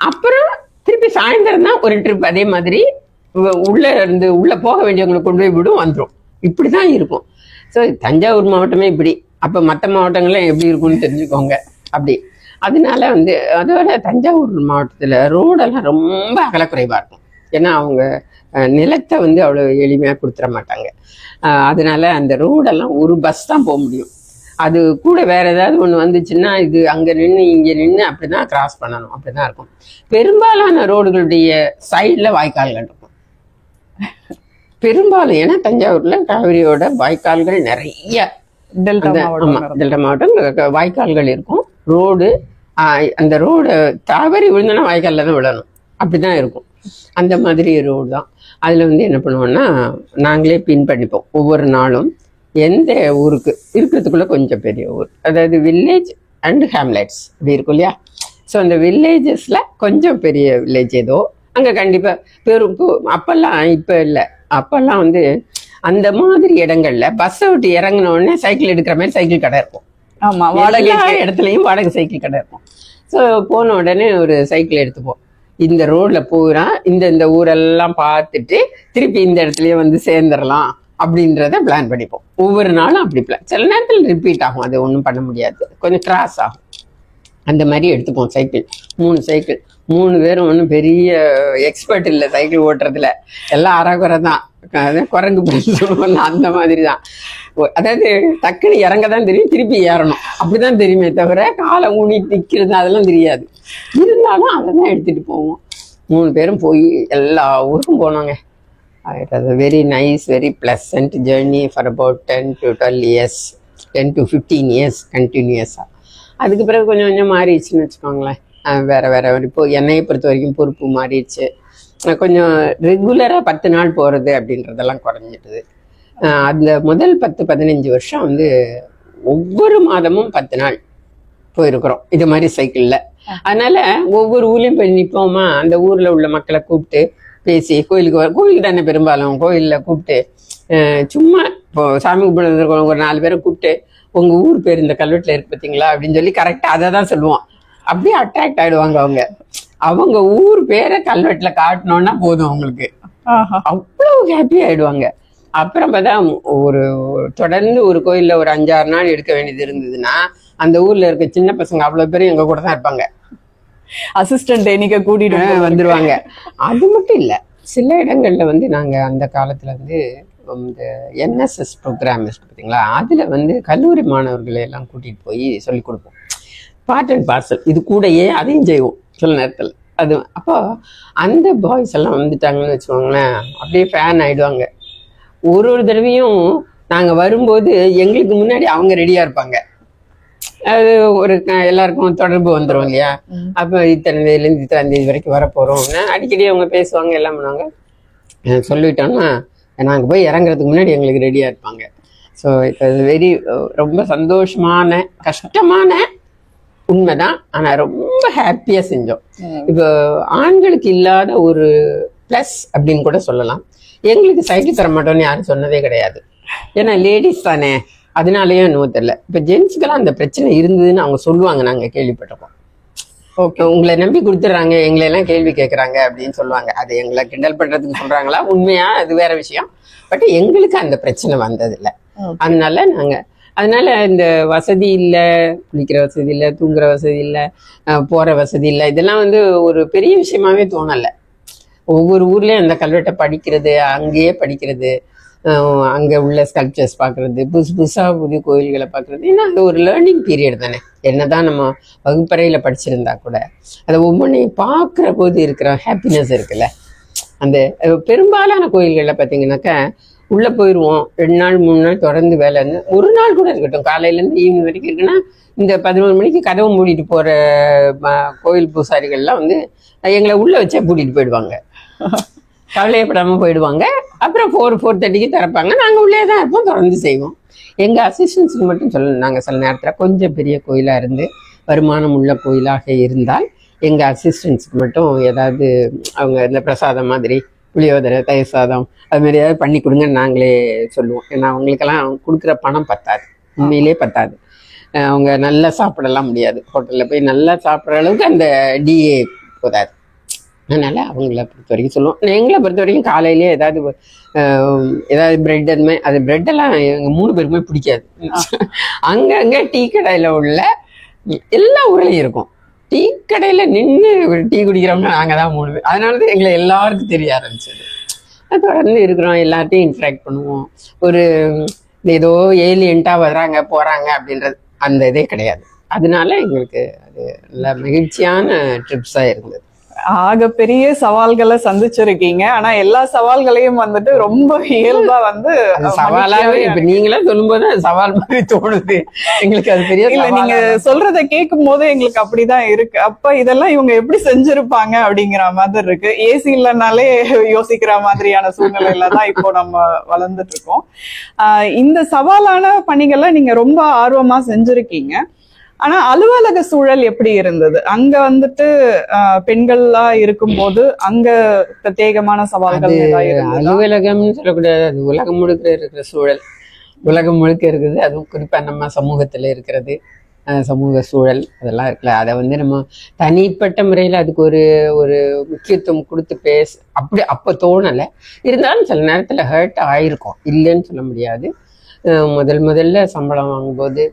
அப்புறம் திருப்பி சாயந்தரம் தான் ஒரு ட்ரிப். அதே மாதிரி உள்ள போக வேண்டியவங்களை கொண்டு போய் விடும், வந்துடும். இப்படிதான் இருக்கும். ஸோ தஞ்சாவூர் மாவட்டமே இப்படி. அப்ப மற்ற மாவட்டங்கள்லாம் எப்படி இருக்கும்னு தெரிஞ்சுக்கோங்க. அப்படி அதனால அதோட தஞ்சாவூர் மாவட்டத்துல ரோடெல்லாம் ரொம்ப அகலக்குறைவா இருக்கும். ஏன்னா அவங்க நிலத்தை அவ்வளவு எளிமையா கொடுத்துட மாட்டாங்க. அதனால அந்த ரோடெல்லாம் ஒரு பஸ் தான் போக முடியும். அது கூட வேற ஏதாவது ஒண்ணு வந்துச்சுன்னா இது அங்க நின்று இங்க நின்று அப்படிதான் கிராஸ் பண்ணணும். அப்படிதான் இருக்கும். பெரும்பாலான ரோடுகளுடைய சைட்ல வாய்க்கால்கள் இருக்கும். பெரும்பாலும் ஏன்னா தஞ்சாவூர்ல காவிரியோட வாய்க்கால்கள் நிறைய, டெல்டா மாவட்டம் வாய்க்கால்கள் இருக்கும். ரோடு அந்த ரோடு தவறி விழுந்தோன்னா வாய்க்கால்ல தான் விழணும். அப்படிதான் இருக்கும். அந்த மாதிரி ரோடு தான். அதுல என்ன பண்ணுவோம்னா நாங்களே பின் பண்ணிப்போம். ஒவ்வொரு நாளும் எந்த ஊருக்கு இருக்கிறதுக்குள்ள கொஞ்சம் பெரிய ஊர், அதாவது வில்லேஜ் அண்ட் ஹேம்லெட்ஸ் அப்படி இருக்கும் இல்லையா. ஸோ அந்த வில்லேஜஸ்ல கொஞ்சம் பெரிய வில்லேஜ் ஏதோ அங்க கண்டிப்பா பெரும். அப்பெல்லாம் இப்ப இல்லை, அப்பெல்லாம் அந்த மாதிரி இடங்கள்ல பஸ்ஸை விட்டு இறங்கின உடனே சைக்கிள் எடுக்கிற மாதிரி சைக்கிள் கடை இருக்கும். ஆமா, எல்லா இடத்துலயும் வாடகை சைக்கிள் கடை இருக்கும். ஸோ போன உடனே ஒரு சைக்கிள் எடுத்துப்போம். இந்த ரோட்ல போகிறா இந்த ஊரெல்லாம் பார்த்துட்டு திருப்பி இந்த இடத்துலயே சேர்ந்துடலாம் அப்படின்றத பிளான் பண்ணிப்போம். ஒவ்வொரு நாளும் அப்படி பிளான். சில நேரத்தில் ரிப்பீட் ஆகும், அது ஒன்றும் பண்ண முடியாது, கொஞ்சம் கிராஸ் ஆகும். அந்த மாதிரி எடுத்துப்போம். சைக்கிள் 3 சைக்கிள், 3 பேரும் ஒன்றும் பெரிய எக்ஸ்பர்ட் இல்லை சைக்கிள் ஓட்டுறதுல, எல்லாம் அறகுறை தான். குரங்கு சொல்லுவோம்ல அந்த மாதிரி தான். அதாவது டக்குன்னு இறங்க தான் தெரியும், திருப்பி ஏறணும் அப்படிதான் தெரியுமே தவிர காலை ஊனி நிற்கிறது அதெல்லாம் தெரியாது. இருந்தாலும் அதை தான் எடுத்துட்டு போவோம். 3 பேரும் போய் எல்லா ஊருக்கும் போனோங்க. Very nice, very pleasant journey for about 10 to 12 years, 10 to 15 years கண்டினியூஸா. அதுக்கு பிறகு கொஞ்சம் கொஞ்சம் மாறிடுச்சுன்னு வச்சுக்கோங்களேன். வேற இப்போ என்னையை பொறுத்த வரைக்கும் பொறுப்பு மாறிடுச்சு. கொஞ்சம் ரெகுலரா 10 நாள் போறது அப்படின்றதெல்லாம் குறைஞ்சிட்டுது. அந்த முதல் 10-15 வருஷம் ஒவ்வொரு மாதமும் 10 நாள் போயிருக்கிறோம் இது மாதிரி சைக்கிள்ல. அதனால ஒவ்வொரு ஊர்லயும் போய் நிற்போமா, அந்த ஊர்ல உள்ள மக்களை கூப்பிட்டு பேசி, கோயிலுக்கு தானே பெரும்பாலும், கோயில்ல கூப்பிட்டு சும்மா இப்போ சாமி கும்பிடுறதுக்கு ஒரு 4 பேரை கூப்பிட்டு உங்க ஊர் பேர் இந்த கல்வெட்டுல இருக்கு பார்த்தீங்களா அப்படின்னு சொல்லி கரெக்டா அதை தான் சொல்லுவோம். அப்படியே அட்ராக்ட் ஆயிடுவாங்க. அவங்க ஊர் பேரை கல்வெட்டுல காட்டணும்னா போதும் அவங்களுக்கு, அவ்வளவு ஹாப்பி ஆயிடுவாங்க. அப்புறம் பார்த்தா தொடர்ந்து ஒரு கோயில்ல ஒரு 5-6 நாள் எடுக்க வேண்டியது இருந்ததுன்னா அந்த ஊர்ல இருக்க சின்ன பசங்க அவ்வளவு பேரும் எங்க கூட தான் இருப்பாங்க. அசிஸ்டன்ட் நீங்க கூட்டிட்டு வந்துருவாங்க. அது மட்டும் இல்ல, சில இடங்கள்ல வந்து நாங்க அந்த காலத்துல வந்து இந்த என்எஸ்எஸ் ப்ரோக்ராம் பார்த்தீங்களா, அதுல வந்து கல்லூரி மாணவர்களை எல்லாம் கூட்டிட்டு போய் சொல்லி கொடுப்போம். பார்ட் அண்ட் பார்சல் இது கூடயே அதையும் செய்வோம் சில நேரத்தில். அது அப்போ அந்த பாய்ஸ் எல்லாம் வந்துட்டாங்கன்னு வச்சுக்கோங்களேன், அப்படியே ஃபேன் ஆயிடுவாங்க. ஒரு தடவையும் நாங்கள் வரும்போது எங்களுக்கு முன்னாடி அவங்க ரெடியாக இருப்பாங்க. அது ஒரு எல்லாருக்கும் தொடர்பு வந்துடும் இல்லையா. அப்போ இத்தனை தேதியிலேருந்து இத்தனை தேதி வரைக்கும் வரப்போகிறோம்னா அடிக்கடி அவங்க பேசுவாங்க, எல்லாம் பண்ணுவாங்க. சொல்லிட்டோம்னா நாங்கள் போய் இறங்குறதுக்கு முன்னாடி எங்களுக்கு ரெடியாக இருப்பாங்க. ஸோ இப்போ வெரி ரொம்ப சந்தோஷமான கஷ்டமான உண்மைதான், ஆனால் ரொம்ப ஹாப்பியாக செஞ்சோம். இப்போ ஆண்களுக்கு இல்லாத ஒரு ப்ளஸ் அப்படின்னு கூட சொல்லலாம். எங்களுக்கு சைக்கிள் தர மாட்டோம்னு யாரும் சொன்னதே கிடையாது. ஏன்னா லேடிஸ் தானே, அதனாலயும் என்னவோ தெரியல. இப்போ ஜென்ஸுக்கெல்லாம் அந்த பிரச்சனை இருந்ததுன்னு அவங்க சொல்லுவாங்க, நாங்கள் கேள்விப்பட்டிருக்கோம். ஓகே, உங்களை நம்பி கொடுத்துட்றாங்க, எங்களை எல்லாம் கேள்வி கேட்குறாங்க அப்படின்னு சொல்லுவாங்க. அது எங்களை கிண்டல் பண்ணுறதுக்கு சொல்கிறாங்களா உண்மையா அது வேற விஷயம். பட் எங்களுக்கு அந்த பிரச்சனை வந்ததில்லை. அதனால இந்த வசதி இல்லை, குளிக்கிற வசதி இல்லை, தூங்குற வசதி இல்லை, போகிற வசதி இல்லை, இதெல்லாம் வந்து ஒரு பெரிய விஷயமாவே தோணலை. ஒவ்வொரு ஊர்லேயும் அந்த கல்வெட்டை படிக்கிறது, அங்கேயே படிக்கிறது, அங்கே உள்ள ஸ்கல்ப்சர்ஸ் பார்க்குறது, புதுசாக புதிய கோயில்களை பார்க்குறது, ஏன்னா அது ஒரு லேர்னிங் பீரியட் தானே. என்னதான் நம்ம வகுப்பறையில் படிச்சிருந்தா கூட அதை ஒவ்வொன்றையும் பார்க்குற போது இருக்கிற ஹாப்பினஸ் இருக்குல்ல. அந்த பெரும்பாலான கோயில்களில் பார்த்தீங்கன்னாக்கா உள்ளே போயிடுவோம், 2 நாள் 3 நாள் தொடர்ந்து வேலைன்னு, ஒரு நாள் கூட இருக்கட்டும், காலையிலேருந்து ஈவினிங் வரைக்கும் இருக்குன்னா இந்த 11 மணிக்கு கதவை மூடிட்டு போகிற கோயில் பூசாரிகள்லாம் வந்து எங்களை உள்ளே வச்சா கூட்டிகிட்டு போயிடுவாங்க. கவலையப்படாமல் போயிடுவாங்க. அப்புறம் 4:30க்கு திறப்பாங்க. நாங்கள் உள்ளே தான் இருப்போம், தொடர்ந்து செய்வோம். எங்கள் அசிஸ்டன்ஸுக்கு மட்டும் சொல்லணும், நாங்கள் சில நேரத்தில் கொஞ்சம் பெரிய கோயிலாக இருந்து வருமானம் உள்ள கோயிலாக இருந்தால் எங்கள் அசிஸ்டன்ஸுக்கு மட்டும் ஏதாவது அவங்க இந்த பிரசாதம் மாதிரி புளியோதரை, தயிர் சாதம் அது மாதிரி ஏதாவது பண்ணி கொடுங்கன்னு நாங்களே சொல்லுவோம். ஏன்னா அவங்களுக்கெல்லாம் கொடுக்குற பணம் பத்தாது, உண்மையிலே பத்தாது. அவங்க நல்லா சாப்பிடலாம் முடியாது, ஹோட்டலில் போய் நல்லா சாப்பிட்ற அளவுக்கு அந்த டிஏ போதாது. அதனால் அவங்கள பொறுத்த வரைக்கும் சொல்லுவோம். எங்களை பொறுத்த வரைக்கும் காலையிலேயே ஏதாவது பிரெட் அந்த மாதிரி, அது பிரெட்டெல்லாம் எங்கள் 3 பேருக்குமே பிடிக்காது. அங்கங்கே டீ கடையில் உள்ள எல்லா ஊர்லேயும் இருக்கும். டீ கடையில் நின்று டீ குடிக்கிறவங்க நாங்கள் தான் 3 பேர். அதனால தான் எங்களை எல்லாருக்கும் தெரிய ஆரம்பிச்சது. தொடர்ந்து இருக்கிறோம், எல்லார்ட்டையும் இன்ட்ராக்ட் பண்ணுவோம். ஒரு ஏதோ ஏலியன்ட்டாக வர்றாங்க போகிறாங்க அப்படின்றது அந்த இதே கிடையாது. அதனால எங்களுக்கு அது நல்ல மகிழ்ச்சியான ட்ரிப்ஸாக இருந்தது. ஆக பெரிய சவால்களை சந்திச்சிருக்கீங்க, ஆனா எல்லா சவால்களையும் வந்துட்டு ரொம்ப இயல்பா வந்து சவாலாவே இப்ப நீங்களே சொல்லும் போது சவால் மாதிரி தோணுது எங்களுக்கு. அது பெரிய இல்ல, நீங்க சொல்றத கேட்கும் போது எங்களுக்கு அப்படிதான் இருக்கு. அப்ப இதெல்லாம் இவங்க எப்படி செஞ்சிருப்பாங்க அப்படிங்கிற மாதிரி இருக்கு. ஏசி இல்லைனாலே யோசிக்கிற மாதிரியான சூழ்நிலையில தான் இப்போ நம்ம வளர்ந்துட்டு இருக்கோம். இந்த சவாலான பணிகளை நீங்க ரொம்ப ஆர்வமா செஞ்சிருக்கீங்க. ஆனா அலுவலக சூழல் எப்படி இருந்தது? அங்க வந்துட்டு பெண்களா இருக்கும் போது அங்க பிரத்யேகமான சவால்கள் அலுவலகம்னு சொல்லக்கூடாது, அது உலகம் முழுக்க இருக்கிற சூழல், உலகம் முழுக்க இருக்குது. அதுவும் குறிப்பா நம்ம சமூகத்துல இருக்கிறது, சமூக சூழல் அதெல்லாம் இருக்குல்ல. அதை வந்து நம்ம தனிப்பட்ட முறையில அதுக்கு ஒரு முக்கியத்துவம் கொடுத்து அப்ப தோணலை. இருந்தாலும் சில நேரத்துல ஹர்ட் ஆயிருக்கும், இல்லைன்னு சொல்ல முடியாது. முதல்ல சம்பளம் வாங்கும்போது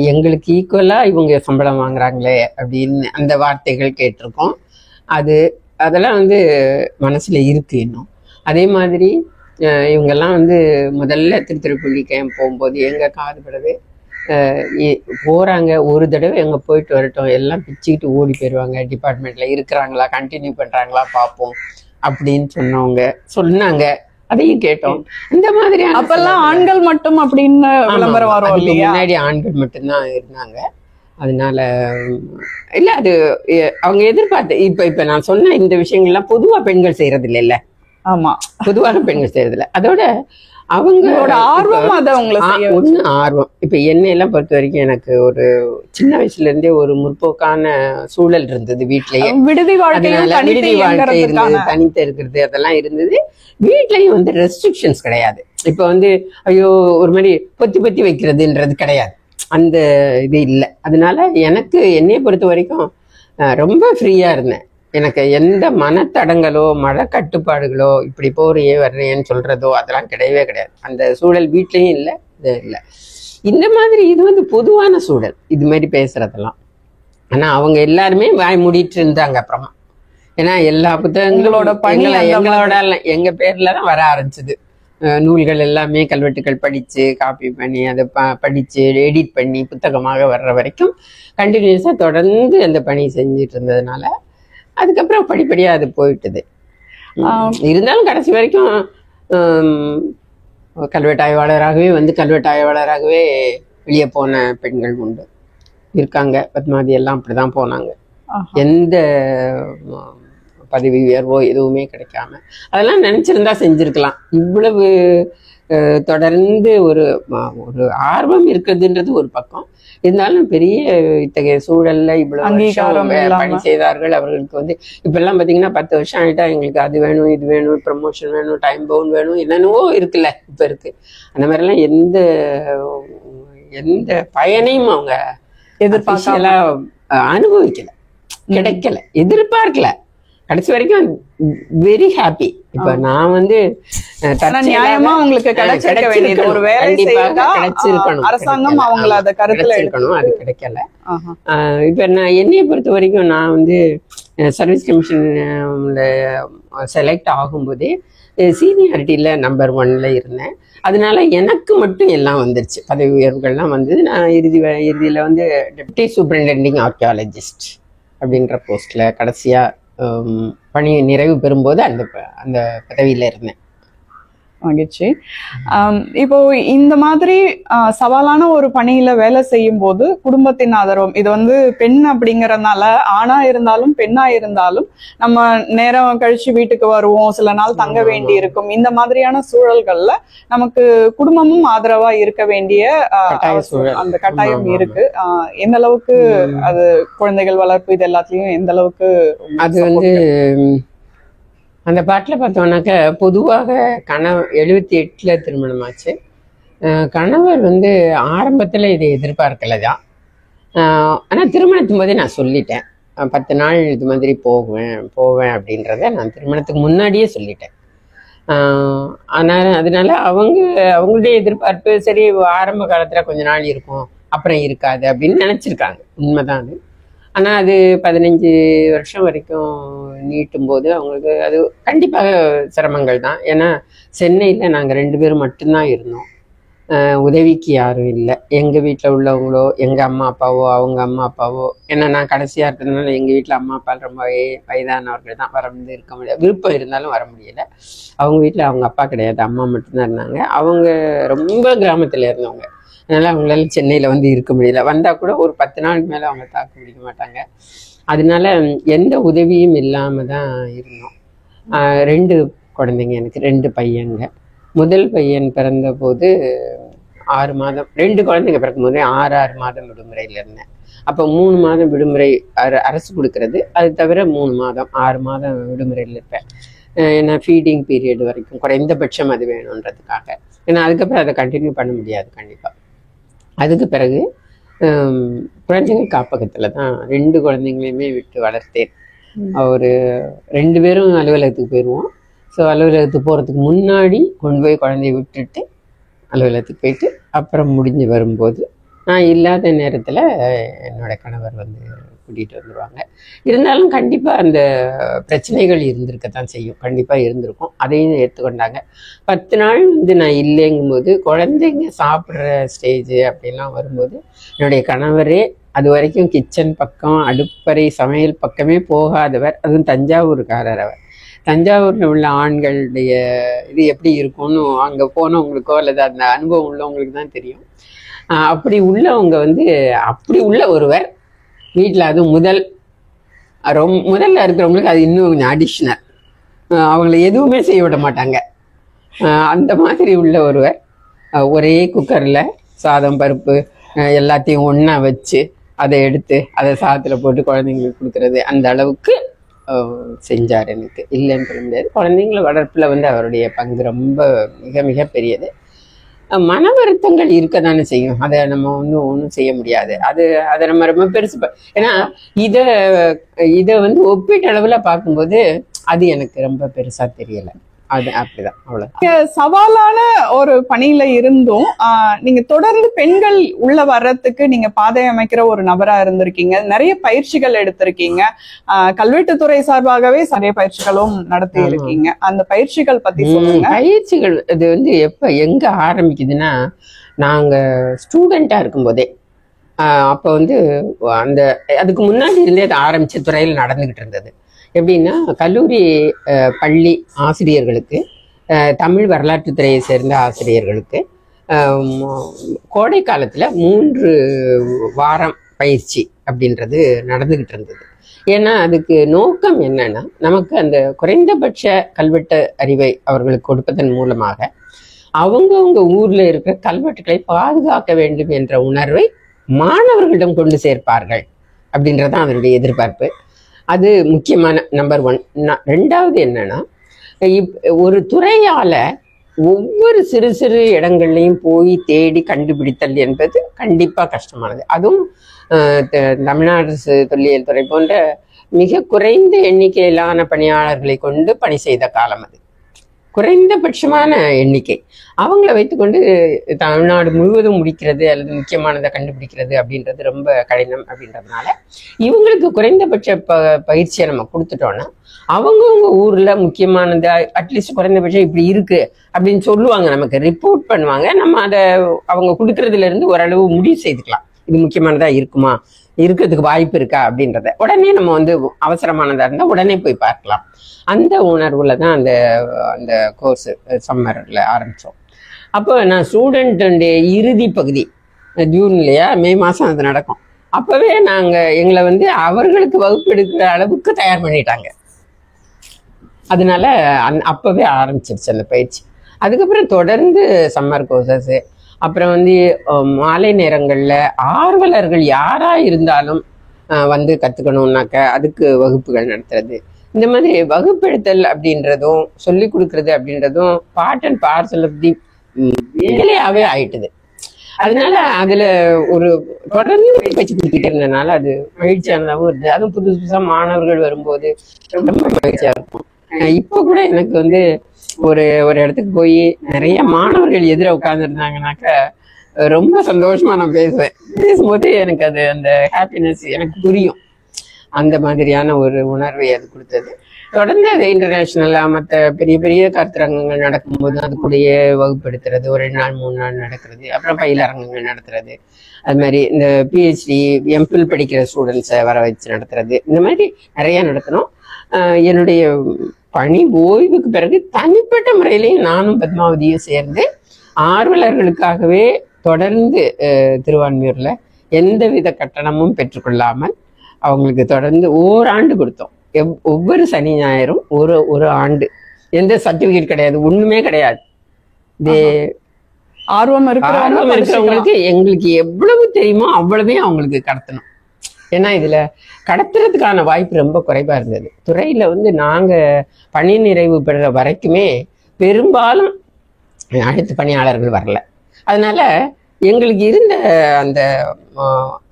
எங்களுக்கு ஈக்குவலாக இவங்க சம்பளம் வாங்குறாங்களே அப்படின்னு அந்த வார்த்தைகள் கேட்டிருக்கோம். அதெல்லாம் வந்து மனசில் இருக்கு இன்னும். அதே மாதிரி இவங்கெல்லாம் வந்து முதல்ல திருத்துறைப்பூண்டி கேம்ப் போகும்போது எங்கள் காதுபடவே போகிறாங்க. ஒரு தடவை எங்கே போயிட்டு வரட்டும், எல்லாம் பிச்சுக்கிட்டு ஓடி போயிடுவாங்க. டிபார்ட்மெண்ட்டில் இருக்கிறாங்களா, கண்டினியூ பண்ணுறாங்களா பார்ப்போம் அப்படின்னு சொன்னாங்க. அதையும் கேட்டோம். இந்த மாதிரி அப்பெல்லாம் ஆண்கள் மட்டும் அப்படின்னு விளம்பரம் வரும் இல்லையா? முன்னாடி ஆண்கள் மட்டும்தான் இருந்தாங்க. அதனால இல்ல, அது அவங்க எதிர்பார்த்து இப்ப நான் சொன்ன இந்த விஷயங்கள்லாம் பொதுவா பெண்கள் செய்யறது இல்லைல்ல. ஆமா, பொதுவான பெண்கள் செய்யறது இல்லை. அதோட அவங்களோட ஆர்வம், அதை ஒண்ணு ஆர்வம். இப்ப என்னையெல்லாம் பொறுத்த வரைக்கும் எனக்கு ஒரு சின்ன வயசுல இருந்தே ஒரு முற்போக்கான சூழல் இருந்தது வீட்லயே. விடுதி வாழ்க்கை இருந்தது, தனித்து இருக்கிறது அதெல்லாம் இருந்தது. வீட்லயும் வந்து ரெஸ்ட்ரிக்ஷன்ஸ் கிடையாது. இப்ப வந்து ஐயோ ஒரு மாதிரி பொத்தி வைக்கிறதுன்றது கிடையாது, அந்த இது இல்லை. அதனால எனக்கு என்னைய பொறுத்த வரைக்கும் ரொம்ப ஃப்ரீயா இருந்தேன். எனக்கு எந்த மனத்தடங்களோ மன கட்டுப்பாடுகளோ இப்படி போறியே வர்றேன்னு சொல்றதோ அதெல்லாம் கிடையவே கிடையாது. அந்த சூழல் வீட்லயும் இல்லை, இது இல்லை. இந்த மாதிரி இது வந்து பொதுவான சூழல், இது மாதிரி பேசுறதெல்லாம். ஆனா அவங்க எல்லாருமே வாய் மூடிட்டு இருந்தாங்க அப்புறமா. ஏன்னா எல்லா புத்தகங்களோட எங்க பேர்ல தான் வர ஆரம்பிச்சது. நூல்கள் எல்லாமே கல்வெட்டுகள் படிச்சு காப்பி பண்ணி அதை படிச்சு எடிட் பண்ணி புத்தகமாக வர்ற வரைக்கும் கண்டினியூஸா தொடர்ந்து அந்த பணி செஞ்சுட்டு இருந்ததுனால அதுக்கப்புறம் படிப்படியா அது போயிட்டுது. இருந்தாலும் கடைசி வரைக்கும் கல்வெட்டு ஆய்வாளராகவே கல்வெட்டு ஆய்வாளராகவே வெளியே போன பெண்கள் உண்டு இருக்காங்க. பத்மாவதி எல்லாம் அப்படிதான் போனாங்க. எந்த பதவி உயர்வோ எதுவுமே கிடைக்காம. அதெல்லாம் நினைச்சிருந்தா செஞ்சிருக்கலாம். இவ்வளவு தொடர்ந்து ஒரு ஆர்வம் இருக்குதுன்றது ஒரு பக்கம். இருந்தாலும் பெரிய இத்தகைய சூழல்ல இவ்வளவு பணி செய்தார்கள். அவர்களுக்கு இப்ப எல்லாம் பாத்தீங்கன்னா 10 வருஷம் ஆயிட்டா எங்களுக்கு அது வேணும் இது வேணும் ப்ரமோஷன் வேணும் டைம் பவுன் வேணும் என்னென்னவோ இருக்குல்ல இப்ப இருக்கு. அந்த மாதிரி எல்லாம் எந்த பயனையும் அவங்க எதிர்பார்க்கலாம் அனுபவிக்கல, கிடைக்கல, எதிர்பார்க்கல. கடைசி வரைக்கும் வெரி ஹாப்பி. இப்ப நான் நியாயமா உங்களுக்கு கிடைச்சிருக்க வேண்டியது ஒரு வேலை கிடைச்சிருக்கணும், அரசாங்கம் அவங்கள அதை கருத்துல எடுக்கணும். அது கிடைக்கல. இப்ப நான் என்னைய பொறுத்த வரைக்கும் நான் சர்வீஸ் கமிஷன்ல செலக்ட் ஆகும்போதே சீனியாரிட்டியில நம்பர் 1ல இருந்தேன். அதனால எனக்கு மட்டும் எல்லாம் வந்துருச்சு, பதவி உயர்வுகள்லாம் வந்தது. நான் இறுதியில டெப்டி சூப்பரிண்டெண்டிங் ஆர்கியாலஜிஸ்ட் அப்படின்ற போஸ்ட்ல கடைசியா பணி நிறைவு பெறும்போது அந்த பதவியில இருந்தேன். மகிழ்ச்சி. இப்போ இந்த மாதிரி சவாலான ஒரு பணியில வேலை செய்யும் போது குடும்பத்தின் ஆதரவும், இது பெண் அப்படிங்கறதுனால ஆணா இருந்தாலும் பெண்ணா இருந்தாலும் நம்ம நேரம் கழிச்சு வீட்டுக்கு வருவோம், சில நாள் தங்க வேண்டி இருக்கும். இந்த மாதிரியான சூழல்கள்ல நமக்கு குடும்பமும் ஆதரவா இருக்க வேண்டிய அந்த கட்டாயம் இருக்கு. எந்த அளவுக்கு அது குழந்தைகள் வளர்ப்பு இது எல்லாத்துலயும் எந்த அளவுக்கு அது அந்த பாட்டில் பார்த்தோம்னாக்க பொதுவாக 78ல் திருமணமாச்சு. கணவர் ஆரம்பத்தில் இதை எதிர்பார்க்கல தான். ஆனால் திருமணத்தின் போதே நான் சொல்லிட்டேன், 10 நாள் இது மாதிரி போவேன் அப்படின்றத நான் திருமணத்துக்கு முன்னாடியே சொல்லிட்டேன். அதனால அவங்களுடைய எதிர்பார்ப்பு சரி ஆரம்ப காலத்தில் கொஞ்ச நாள் இருக்கும் அப்புறம் இருக்காது அப்படின்னு நினச்சிருக்காங்க. உண்மைதான் அது. ஆனால் அது 15 வருஷம் வரைக்கும் நீட்டும் போது அவங்களுக்கு அது கண்டிப்பாக சிரமங்கள் தான். ஏன்னா சென்னையில் நாங்கள் 2 பேரும் மட்டும்தான் இருந்தோம், உதவிக்கு யாரும் இல்லை. எங்கள் வீட்டில் உள்ளவங்களோ எங்கள் அம்மா அப்பாவோ அவங்க அம்மா அப்பாவோ, ஏன்னா நான் கடைசியாக இருக்கிறதுனால எங்கள் வீட்டில் அம்மா அப்பா ரொம்ப வயதானவர்கள் தான், இருக்க முடியாது, விருப்பம் இருந்தாலும் வர முடியலை. அவங்க வீட்டில் அவங்க அப்பா கிடையாது, அம்மா மட்டும்தான் இருந்தாங்க. அவங்க ரொம்ப கிராமத்தில் இருந்தவங்க, அதனால அவங்களால சென்னையில் இருக்க முடியல. வந்தால் கூட ஒரு 10 நாளுக்கு மேலே அவங்க தாக்கு பிடிக்க மாட்டாங்க. அதனால எந்த உதவியும் இல்லாமல் தான் இருந்தோம். 2 குழந்தைங்க, எனக்கு 2 பையங்க. முதல் பையன் பிறந்த போது 6 மாதம், 2 குழந்தைங்க பிறக்கும் போது 6 மாதம் விடுமுறையில் இருந்தேன். அப்போ 3 மாதம் விடுமுறை அரசு கொடுக்கறது, அது தவிர 3 மாதம் 6 மாதம் விடுமுறையில் இருப்பேன். ஏன்னா ஃபீடிங் பீரியட் வரைக்கும் குறைந்தபட்சம் அது வேணுன்றதுக்காக. ஏன்னா அதுக்கப்புறம் அதை கண்டினியூ பண்ண முடியாது கண்டிப்பாக. அதுக்கு பிறகு குழந்தைகள் காப்பகத்தில் தான் 2 குழந்தைங்களையுமே விட்டு வளர்த்தேன். ஒரு 2 பேரும் அலுவலகத்துக்கு போயிடுவோம். ஸோ அலுவலகத்துக்கு போகிறதுக்கு முன்னாடி கொண்டு போய் குழந்தைய விட்டுட்டு அலுவலகத்துக்கு போயிட்டு அப்புறம் முடிஞ்சு வரும்போது நான் இல்லாத நேரத்தில் என்னோட கணவர் கூட்டிகிட்டு வந்துடுவாங்க. இருந்தாலும் கண்டிப்பாக அந்த பிரச்சனைகள் இருந்திருக்கத்தான் செய்யும், கண்டிப்பாக இருந்திருக்கும். அதையும் எடுத்துக்கொண்டாங்க. 10 நாள் நான் இல்லைங்கும்போது குழந்தைங்க சாப்பிட்ற ஸ்டேஜ் அப்படிலாம் வரும்போது என்னுடைய கணவரே அது வரைக்கும் கிச்சன் பக்கம் அடுப்பறை சமையல் பக்கமே போகாதவர். அதுவும் தஞ்சாவூருக்காரர் அவர். தஞ்சாவூரில் உள்ள ஆண்களுடைய இது எப்படி இருக்கும்னு அங்கே போனவங்களுக்கோ அல்லது அந்த அனுபவம் உள்ளவங்களுக்கு தான் தெரியும். அப்படி உள்ளவங்க அப்படி உள்ள ஒருவர் வீட்டில், அதுவும் முதல்ல இருக்கிறவங்களுக்கு அது இன்னும் கொஞ்சம் அடிஷ்னல். அவங்கள எதுவுமே செய்ய விட மாட்டாங்க. அந்த மாதிரி உள்ள ஒருவர் ஒரே குக்கரில் சாதம் பருப்பு எல்லாத்தையும் ஒன்றா வச்சு அதை எடுத்து அதை சாதத்தில் போட்டு குழந்தைங்களுக்கு கொடுக்கறது, அந்த அளவுக்கு செஞ்சார். எனக்கு இல்லைன்னு சொல்ல முடியாது. குழந்தைங்கள வளர்ப்பில் அவருடைய பங்கு ரொம்ப மிக மிக பெரியது. மன வருத்தங்கள் இருக்க தானே செய்யும், அதை நம்ம ஒன்றும் செய்ய முடியாது. அதை நம்ம ரொம்ப பெருசு ஏன்னா இதை ஒப்பீட்டு அளவில் பார்க்கும்போது அது எனக்கு ரொம்ப பெருசாக தெரியலை. அது அப்படிதான், அவ்வளவு. சவாலான ஒரு பணியில இருந்தும் நீங்க தொடர்ந்து பெண்கள் உள்ள வர்றதுக்கு நீங்க பாதை அமைக்கிற ஒரு நபரா இருந்திருக்கீங்க. நிறைய பயிற்சிகள் எடுத்திருக்கீங்க. கல்வெட்டுத்துறை சார்பாகவே நிறைய பயிற்சிகளும் நடத்தி இருக்கீங்க. அந்த பயிற்சிகள் பத்தி சொல்லுங்க. பயிற்சிகள் அது வந்து எப்ப எங்க ஆரம்பிக்குதுன்னா, நாங்க ஸ்டூடெண்டா இருக்கும்போதே, அப்ப வந்து அந்த அதுக்கு முன்னாடி இருந்தே அது ஆரம்பிச்ச துறையில் நடந்துகிட்டு இருந்தது. எப்படின்னா, கல்லூரி பள்ளி ஆசிரியர்களுக்கு, தமிழ் வரலாற்று துறையை சேர்ந்த ஆசிரியர்களுக்கு கோடை காலத்துல 3 வாரம் பயிற்சி அப்படின்றது நடந்துகிட்டு இருந்தது. ஏன்னா அதுக்கு நோக்கம் என்னன்னா, நமக்கு அந்த குறைந்தபட்ச கல்வெட்டு அறிவை அவர்களுக்கு கொடுப்பதன் மூலமாக அவங்கவுங்க ஊர்ல இருக்கிற கல்வெட்டுகளை பாதுகாக்க வேண்டும் என்ற உணர்வை மாணவர்களிடம் கொண்டு சேர்ப்பார்கள் அப்படின்றதான் அதனுடைய எதிர்பார்ப்பு. அது முக்கியமான நம்பர் 1. 2வது என்னன்னா, ஒரு துறையால ஒவ்வொரு சிறு சிறு இடங்கள்லையும் போய் தேடி கண்டுபிடித்தல் என்பது கண்டிப்பா கஷ்டமானது. அதுவும் தமிழ்நாடு அரசு தொல்லியல் துறை போன்ற மிக குறைந்த எண்ணிக்கையிலான பணியாளர்களை கொண்டு பணி செய்த காலம் அது. குறைந்தபட்சமான எண்ணிக்கை, அவங்கள வைத்துக்கொண்டு தமிழ்நாடு முழுவதும் முடிக்கிறது அல்லது முக்கியமானதை கண்டுபிடிக்கிறது அப்படின்றது ரொம்ப கடினம். அப்படின்றதுனால இவங்களுக்கு குறைந்தபட்ச பயிற்சியை நம்ம கொடுத்துட்டோம்னா, அவங்கவுங்க ஊர்ல முக்கியமானது அட்லீஸ்ட் குறைந்தபட்சம் இப்படி இருக்கு அப்படின்னு சொல்லுவாங்க, நமக்கு ரிப்போர்ட் பண்ணுவாங்க. நம்ம அதை அவங்க கொடுக்கறதுல இருந்து ஓரளவு முடிவு செய்துக்கலாம், இது முக்கியமானதா இருக்குமா, இருக்கிறதுக்கு வாய்ப்பு இருக்கா அப்படின்றத. உடனே நம்ம வந்து அவசரமானதா இருந்தா உடனே போய் பார்க்கலாம். அந்த உணர்வுல தான் அந்த கோர்ஸ் சம்மர்ல ஆரம்பிச்சோம். அப்போ நான் ஸ்டூடெண்ட் இறுதி பகுதி, ஜூன் இல்லையா, மே மாசம் அது நடக்கும். அப்பவே எங்களை வந்து அவர்களுக்கு வகுப்பு எடுக்கிற அளவுக்கு தயார் பண்ணிட்டாங்க. அதனால அப்பவே ஆரம்பிச்சிருச்சு அந்த பயிற்சி. அதுக்கப்புறம் தொடர்ந்து சம்மர் கோர்சஸ், அப்புறம் வந்து மாலை நேரங்கள்ல ஆர்வலர்கள் யாரா இருந்தாலும் வந்து கத்துக்கணும்னாக்க அதுக்கு வகுப்புகள் நடத்துறது. இந்த மாதிரி வகுப்பெடுத்தல் அப்படின்றதும் சொல்லி கொடுக்கறது அப்படின்றதும் part and parcel of the வேலையாவே ஆயிட்டுது. அதனால அதுல ஒரு தொடர்ந்து பயிற்சி கொடுத்துட்டே இருந்ததுனால அது மகிழ்ச்சியானதாகவும் இருந்தது. அதுவும் புதுசு புதுசா மாணவர்கள் வரும்போது ரொம்ப மகிழ்ச்சியா இருக்கும். இப்ப கூட எனக்கு வந்து ஒரு இடத்துக்கு போய் நிறைய மாணவர்கள் எதிர உட்கார்ந்து இருந்தாங்கன்னாக்க ரொம்ப சந்தோஷமா நான் பேசும்போது எனக்கு அது அந்த ஹாப்பினஸ் எனக்கு புரியும். அந்த மாதிரியான ஒரு உணர்வை அது கொடுத்தது. தொடர்ந்து அது இன்டர்நேஷனலா மற்ற பெரிய பெரிய கருத்தரங்கங்கள் நடக்கும்போது அது கூடயே வகுப்படுத்துறது, ஒரு 2 நாள் 3 நாள் நடக்கிறது. அப்புறம் பயிலரங்கங்கள் நடத்துறது, அது மாதிரி இந்த PhD MPhil படிக்கிற ஸ்டூடெண்ட்ஸை வர வச்சு நடத்துறது, இந்த மாதிரி நிறைய நடத்தணும். என்னுடைய பணி ஓய்வுக்கு பிறகு தனிப்பட்ட முறையிலையும் நானும் பத்மாவதியும் சேர்ந்து ஆர்வலர்களுக்காகவே தொடர்ந்து திருவான்மியூர்ல எந்தவித கட்டணமும் பெற்றுக்கொள்ளாமல் அவங்களுக்கு தொடர்ந்து ஓராண்டு கொடுத்தோம். ஒவ்வொரு சனி ஞாயிறும் ஒரு ஆண்டு. எந்த சர்டிபிகேட் கிடையாது, ஒண்ணுமே கிடையாது. ஆர்வம் இருக்கிறவங்களுக்கு எங்களுக்கு எவ்வளவு தெரியுமோ அவ்வளவே அவங்களுக்கு கடத்தணும். ஏன்னா இதுல கடத்துறதுக்கான வாய்ப்பு ரொம்ப குறைவா இருந்தது. துறையில வந்து நாங்க பணி நிறைவு பெற வரைக்குமே பெரும்பாலும் அனைத்து பணியாளர்கள் வரல. அதனால எங்களுக்கு இருந்த அந்த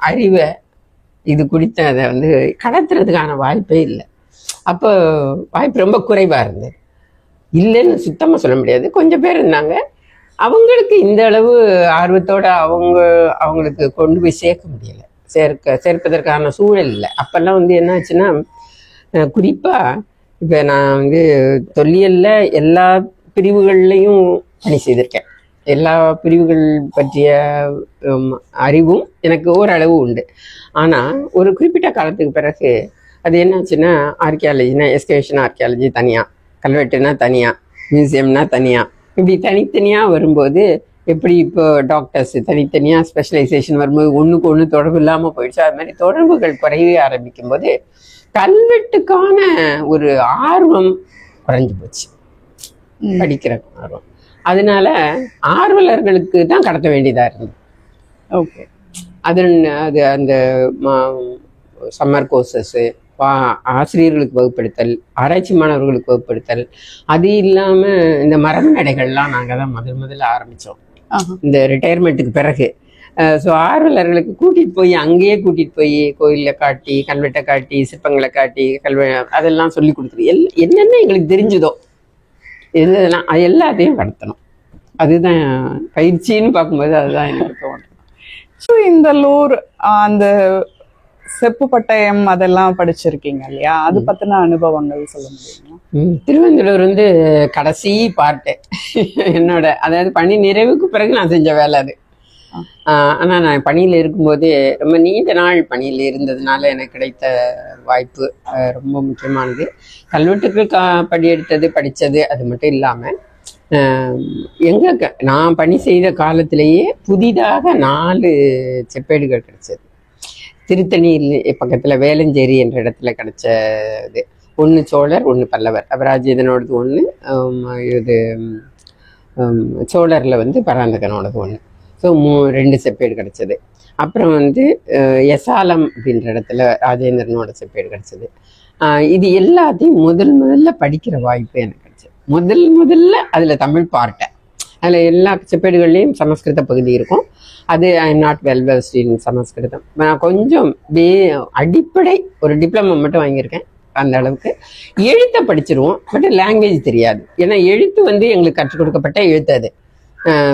அறிவை இது குறித்த அதை வந்து கடத்துறதுக்கான வாய்ப்பே இல்லை. அப்போ வாய்ப்பு ரொம்ப குறைவா இருந்தது. இல்லைன்னு சுத்தமா சொல்ல முடியாது. கொஞ்சம் பேர் இருந்தாங்க, அவங்களுக்கு இந்த அளவு ஆர்வத்தோட அவங்களுக்கு கொண்டு போய் சேர்க்க முடியல, சேர்ப்பதற்கான சூழல் இல்லை. அப்பெல்லாம் வந்து என்ன ஆச்சுன்னா, குறிப்பா இப்ப நான் வந்து தொல்லியல்ல எல்லா பிரிவுகள்லையும் பணி செய்திருக்கேன். எல்லா பிரிவுகள் பற்றிய அறிவும் எனக்கு ஓரளவு உண்டு. ஆனா ஒரு குறிப்பிட்ட காலத்துக்கு பிறகு அது என்னாச்சுன்னா, ஆர்கியாலஜினா எஸ்கவேஷன் ஆர்கியாலஜி தனியா, கல்வெட்டுனா தனியா, மியூசியம்னா தனியா, இப்படி தனித்தனியா வரும்போது எப்படி இப்போ டாக்டர்ஸ் தனித்தனியா ஸ்பெஷலைசேஷன் வரும்போது ஒண்ணுக்கு ஒண்ணு தொடர்பு இல்லாம போயிடுச்சு. அது மாதிரி தொடர்புகள் குறைய ஆரம்பிக்கும் போது கல்வெட்டுக்கான ஒரு ஆர்வம் குறைஞ்சு போச்சு, படிக்கிற ஆர்வம். அதனால ஆர்வலர்களுக்கு தான் கடத்த வேண்டியதா இருந்தது. ஓகே, அது அந்த சம்மர் கோர்சஸ், ஆசிரியர்களுக்கு வகுப்படுத்தல், ஆராய்ச்சி மாணவர்களுக்கு வகுப்படுத்தல், அது இல்லாம இந்த மரபு நடைகள்லாம் நாங்க தான் முதல்ல ஆரம்பிச்சோம் இந்த ரிட்டையர்மெண்ட்டுக்கு பிறகு. ஸோ ஆர்வலர்களுக்கு அங்கேயே கூட்டிட்டு போய் கோயில்ல காட்டி, கல்வெட்டை காட்டி, சிற்பங்களை காட்டி, அதெல்லாம் சொல்லி கொடுத்துரு. என்னென்ன எங்களுக்கு தெரிஞ்சதோ இருந்ததுன்னா அது எல்லாத்தையும் கடத்தணும். அதுதான் பயிற்சின்னு பார்க்கும்போது அதுதான் எனக்கு தோணும். ஸோ இந்த லூர் அந்த செப்பு பட்டயம் அதெல்லாம் படிச்சிருக்கீங்க இல்லையா, அது பத்தின அனுபவங்கள் சொல்ல முடியுமா? திருவெந்தலூர் வந்து கடைசி பார்ட்டு என்னோட, அதாவது பணி நிறைவுக்கு பிறகு நான் செஞ்ச வேலை அது. ஆனா நான் பணியில இருக்கும்போது ரொம்ப நீண்ட நாள் பணியில் இருந்ததுனால எனக்கு கிடைத்த வாய்ப்பு ரொம்ப முக்கியமானது. கல்வெட்டுக்கள் படியெடுத்தது படித்தது அது மட்டும் இல்லாமல் நான் பணி செய்த காலத்திலேயே புதிதாக 4 செப்பேடுகள் கிடைச்சது. திருத்தணி பக்கத்தில் வேலஞ்சேரி என்ற இடத்துல கிடைச்சது. 1 சோழர் 1 பல்லவர், அபராஜிதனோடது 1, இது சோழரில் வந்து பராந்தகனோடது 1. ஸோ 2 செப்பேடு கிடைச்சது. அப்புறம் வந்து எசாலம் அப்படின்ற இடத்துல ராஜேந்திரனோட செப்பேடு கிடைச்சது. இது எல்லாத்தையும் முதல்ல படிக்கிற வாய்ப்பு எனக்கு கிடைச்சது. முதல்ல அதில் தமிழ் பார்த்தேன். அதில் எல்லா செப்பேடுகள்லேயும் சமஸ்கிருத பகுதி இருக்கும். அது I am not well versed in Sanskrit. நான் கொஞ்சம் அடிப்படை ஒரு டிப்ளமோ மட்டும் வாங்கியிருக்கேன். அந்த அளவுக்கு எழுத்தை படிச்சிருவோம், பட் லாங்குவேஜ் தெரியாது. ஏன்னா எழுத்து வந்து எங்களுக்கு கற்றுக் கொடுக்கப்பட்ட எழுத்து. அது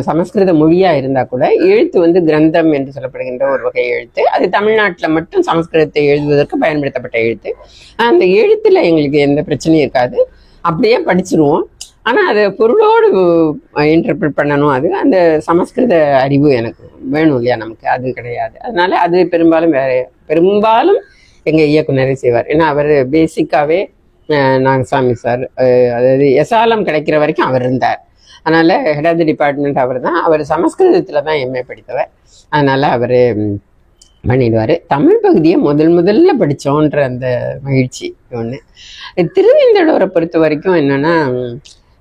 சமஸ்கிருத மொழியா இருந்தா கூட எழுத்து வந்து கிரந்தம் என்று சொல்லப்படுகின்ற ஒரு வகை எழுத்து. அது தமிழ்நாட்டில் மட்டும் சமஸ்கிருதத்தை எழுதுவதற்கு பயன்படுத்தப்பட்ட எழுத்து. அந்த எழுத்துல எங்களுக்கு எந்த பிரச்சனையும் இருக்காது, அப்படியே படிச்சிருவோம். ஆனால் அதை பொருளோடு இன்டர்பிரட் பண்ணணும். அது அந்த சமஸ்கிருத அறிவு எனக்கு வேணும் இல்லையா, நமக்கு அது கிடையாது. அதனால அது பெரும்பாலும் எங்கள் இயக்குனரே செய்வார். ஏன்னா அவர் பேசிக்காகவே நாகசாமி சார், அதாவது எசாலம் கிடைக்கிற வரைக்கும் அவர் இருந்தார். அதனால ஹெட் ஆஃப் தி டிபார்ட்மெண்ட் அவர் தான். அவர் சமஸ்கிருதத்தில் தான் எம்ஏ படித்தவர். அதனால அவர் பண்ணிடுவார். தமிழ் பகுதியை முதல்ல படித்தோன்ற அந்த மகிழ்ச்சி ஒன்று. திருவேந்தலூரை பொறுத்த வரைக்கும் என்னன்னா,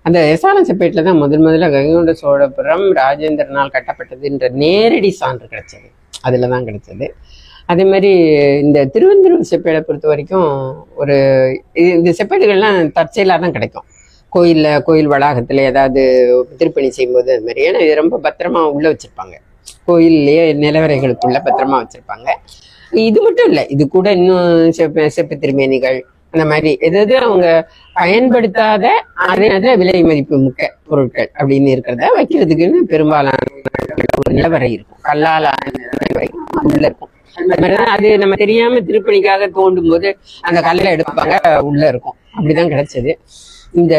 அந்த எசாலம் செப்பேட்டில் தான் முதல்ல கங்கைகொண்ட சோழபுரம் ராஜேந்திரனால் கட்டப்பட்டதுன்ற நேரடி சான்று கிடைச்சது. அதில் தான் கிடைச்சது. அதே மாதிரி இந்த திருவெந்தலூர் செப்பேடை பொறுத்த வரைக்கும் இந்த செப்பேடுகள்லாம் தற்செயலாக தான் கிடைக்கும். கோயில் வளாகத்தில் ஏதாவது திருப்பணி செய்யும்போது அது மாதிரி. ஏன்னா இது ரொம்ப பத்திரமா உள்ள வச்சிருப்பாங்க, கோயில்லையே நிலவரைகளுக்குள்ள பத்திரமா வச்சிருப்பாங்க. இது மட்டும் இல்லை, இது கூட இன்னும் செப்பு திருமேனிகள் அந்த மாதிரி எதாவது அவங்க பயன்படுத்தாத அதே விலை மதிப்பு மிக்க பொருட்கள் அப்படின்னு இருக்கிறத வைக்கிறதுக்குன்னு பெரும்பாலான ஒரு நிலவரை இருக்கும், கல்லால் நிலவரை உள்ள இருக்கும். அது மாதிரிதான் அது நம்ம தெரியாம திருப்பணிக்காக தோண்டும் போது அந்த கல்லை எடுப்பாங்க, உள்ள இருக்கும். அப்படிதான் கிடைச்சது. இந்த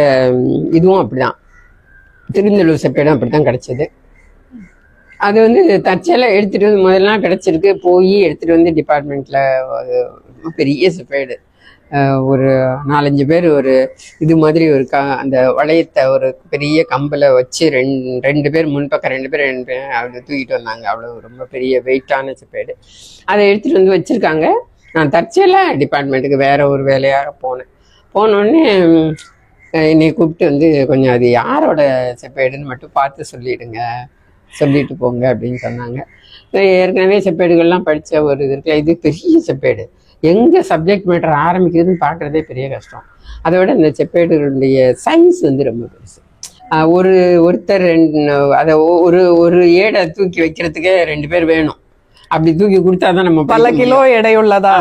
இதுவும் அப்படிதான், திருநெல்லூர் செப்பேடும் அப்படித்தான் கிடைச்சது. அது வந்து தற்செயலா எடுத்துட்டு வந்து முதல் நாள் கிடைச்சிருக்கு, போய் எடுத்துட்டு வந்து டிபார்ட்மெண்ட்ல பெரிய செப்பேடு, ஒரு 4-5 பேர் ஒரு இது மாதிரி ஒரு அந்த வளையத்தை ஒரு பெரிய கம்பில் வச்சு 2 பேர் முன்பக்கம் 2 பேர் அப்படி தூக்கிட்டு வந்தாங்க. அவ்வளோ ரொம்ப பெரிய வெயிட்டான செப்பேடு. அதை எடுத்துகிட்டு வந்து வச்சுருக்காங்க. நான் தற்செயலாக டிபார்ட்மெண்ட்டுக்கு வேற ஒரு வேலையாக போனோடனே என்னை கூப்பிட்டு வந்து கொஞ்சம் அது யாரோட செப்பேடுன்னு மட்டும் பார்த்து சொல்லிட்டு போங்க அப்படின்னு சொன்னாங்க. ஏற்கனவே செப்பேடுகள்லாம் படித்த ஒரு இது இருக்குல்ல, இது பெரிய செப்பேடு, எங்கே சப்ஜெக்ட் மேட்டர் ஆரம்பிக்கிறதுன்னு பார்க்குறதே பெரிய கஷ்டம். அதை விட இந்த செப்பேடுகளுடைய சைஸ் வந்து ரொம்ப பெருசு. ஒருத்தர் அதை ஒரு ஏடை தூக்கி வைக்கிறதுக்கே 2 பேர் வேணும். அப்படி தூக்கி கொடுத்தாதான் நம்ம பல கிலோ எடையுள்ளதா.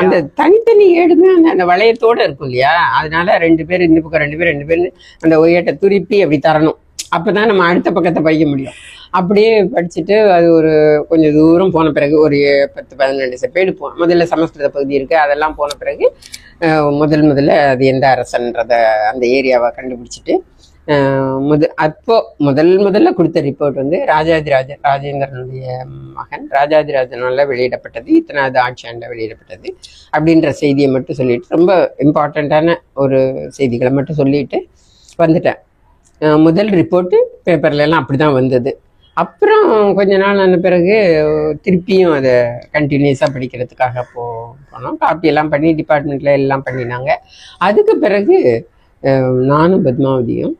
அந்த தனித்தனி ஏடுமே அந்த வளையத்தோட இருக்கும் இல்லையா, அதனால 2 பேர் இந்த பக்கம் 2 பேர் அந்த ஒரு ஏட்டை துருப்பி அப்படி தரணும். அப்பதான் நம்ம அடுத்த பக்கத்தை படிக்க முடியும். அப்படியே படிச்சுட்டு அது கொஞ்சம் தூரம் போன பிறகு ஒரு 10-12 செப்பேடு முதல்ல சமஸ்கிருத பகுதி இருக்கு, அதெல்லாம் போன பிறகு முதல்ல அது எந்த அரசன்றத அந்த ஏரியாவை கண்டுபிடிச்சிட்டு அப்போ முதல்ல கொடுத்த ரிப்போர்ட் வந்து ராஜேந்திரனுடைய மகன் ராஜாதிராஜனால வெளியிடப்பட்டது, இத்தனாவது ஆட்சியாண்ட வெளியிடப்பட்டது அப்படின்ற செய்தியை மட்டும் சொல்லிட்டு, ரொம்ப இம்பார்ட்டண்ட்டான ஒரு செய்திகளை மட்டும் சொல்லிட்டு வந்துட்டேன். முதல் ரிப்போர்ட்டு பேப்பர்ல எல்லாம் அப்படிதான் வந்தது. அப்புறம் கொஞ்ச நாள் ஆன பிறகு திருப்பியும் அதை கண்டினியூஸாக படிக்கிறதுக்காக போனோம். காப்பியெல்லாம் பண்ணி டிபார்ட்மெண்ட்ல எல்லாம் பண்ணினாங்க. அதுக்கு பிறகு நானும் பத்மாவதியும்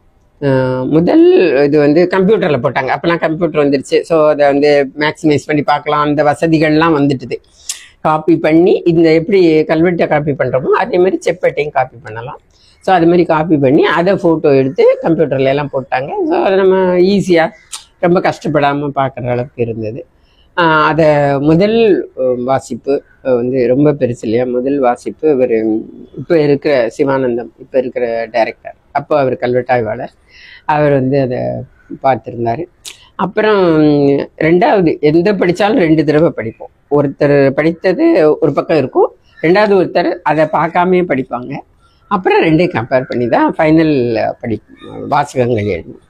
முதல் இது வந்து கம்ப்யூட்டரில் போட்டாங்க. அப்போலாம் கம்ப்யூட்டர் வந்துருச்சு. ஸோ அதை வந்து மேக்ஸிமைஸ் பண்ணி பார்க்கலாம், அந்த வசதிகள்லாம் வந்துட்டுது. காப்பி பண்ணி இந்த எப்படி கல்வெட்டை காப்பி பண்ணுறோமோ அதே மாதிரி செப்பேட்டையும் காப்பி பண்ணலாம். ஸோ அது மாதிரி காப்பி பண்ணி அதை ஃபோட்டோ எடுத்து கம்ப்யூட்டர்ல எல்லாம் போட்டாங்க. ஸோ அதை நம்ம ஈஸியாக ரொம்ப கஷ்டப்படாமல் பார்க்குற அளவுக்கு இருந்தது. அதை முதல் வாசிப்பு வந்து ரொம்ப பெருசு இல்லையா, முதல் வாசிப்பு இவர் இப்போ இருக்கிற சிவானந்தம், இப்போ இருக்கிற டைரக்டர் அப்போ அவர் கல்வெட்டாய்வாளர். அவர் வந்து அதை பார்த்துருந்தாரு. அப்புறம் ரெண்டாவது எந்த படித்தாலும் 2 தடவை படிப்போம். ஒருத்தர் படித்தது ஒரு பக்கம் இருக்கும், ரெண்டாவது ஒருத்தர் அதை பார்க்காமே படிப்பாங்க. அப்புறம் 2ஐயும் கம்பேர் பண்ணி தான் ஃபைனல் வாசகங்கள் எழுதணும்.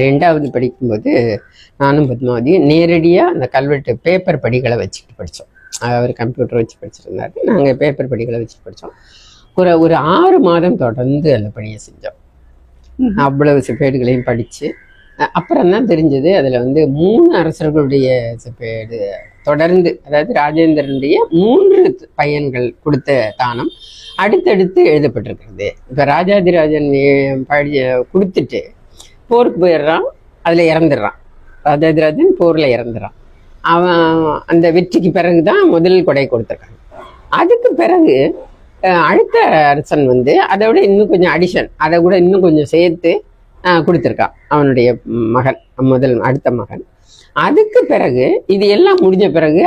ரெண்டாவது படிக்கும்போது நானும் பத்மாவதியும் நேரடியாக அந்த கல்வெட்டு பேப்பர் படிகளை வச்சுக்கிட்டு படித்தோம். அவர் கம்ப்யூட்டர் வச்சு படிச்சிருந்தாரு, நாங்கள் பேப்பர் படிகளை வச்சு படித்தோம். ஒரு 6 மாதம் தொடர்ந்து அந்த பணியை செஞ்சோம். அவ்வளவு செப்பேடுகளையும் படித்து அப்புறம் தான் தெரிஞ்சது அதில் வந்து 3 அரசர்களுடைய செப்பேடு தொடர்ந்து, அதாவது ராஜேந்திரனுடைய 3 பையன்கள் கொடுத்த தானம் அடுத்தடுத்து எழுதப்பட்டிருக்கிறது. இப்போ ராஜாதிராஜன் கொடுத்துட்டு போருக்கு போயிடுறான், அதில் இறந்துடுறான். ராஜாதிராஜன் போரில் இறந்துடுறான். அவன் அந்த வெற்றிக்கு பிறகு தான் முதல் கொடை கொடுத்துருக்காங்க. அதுக்கு பிறகு அடுத்த அரசன் வந்து அதை விட இன்னும் கொஞ்சம் அடிஷன், அதை கூட இன்னும் கொஞ்சம் சேர்த்து கொடுத்துருக்கான் அவனுடைய மகன், அடுத்த மகன். அதுக்கு பிறகு இது எல்லாம் முடிஞ்ச பிறகு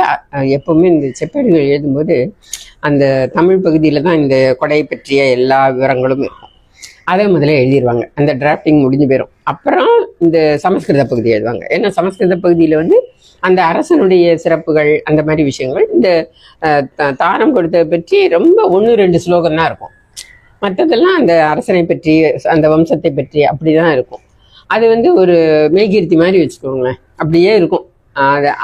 எப்பவுமே இந்த செப்பேடுகள் எழுதும்போது அந்த தமிழ் பகுதியில் தான் இந்த கொடை பற்றிய எல்லா விவரங்களும் இருக்கும். அதை முதல்ல எழுதிடுவாங்க, அந்த டிராஃப்டிங் முடிஞ்சு போயிடும். அப்புறம் இந்த சமஸ்கிருத பகுதி எழுதுவாங்க. ஏன்னா சமஸ்கிருத பகுதியில் வந்து அந்த அரசனுடைய சிறப்புகள் அந்த மாதிரி விஷயங்கள், இந்த தானம் கொடுத்ததை பற்றி ரொம்ப 1-2 ஸ்லோகம் தான் இருக்கும். மற்றதெல்லாம் அந்த அரசனை பற்றி, அந்த வம்சத்தை பற்றி அப்படிதான் இருக்கும். அது வந்து ஒரு மெய்கீர்த்தி மாதிரி வச்சுக்கோங்களேன், அப்படியே இருக்கும்.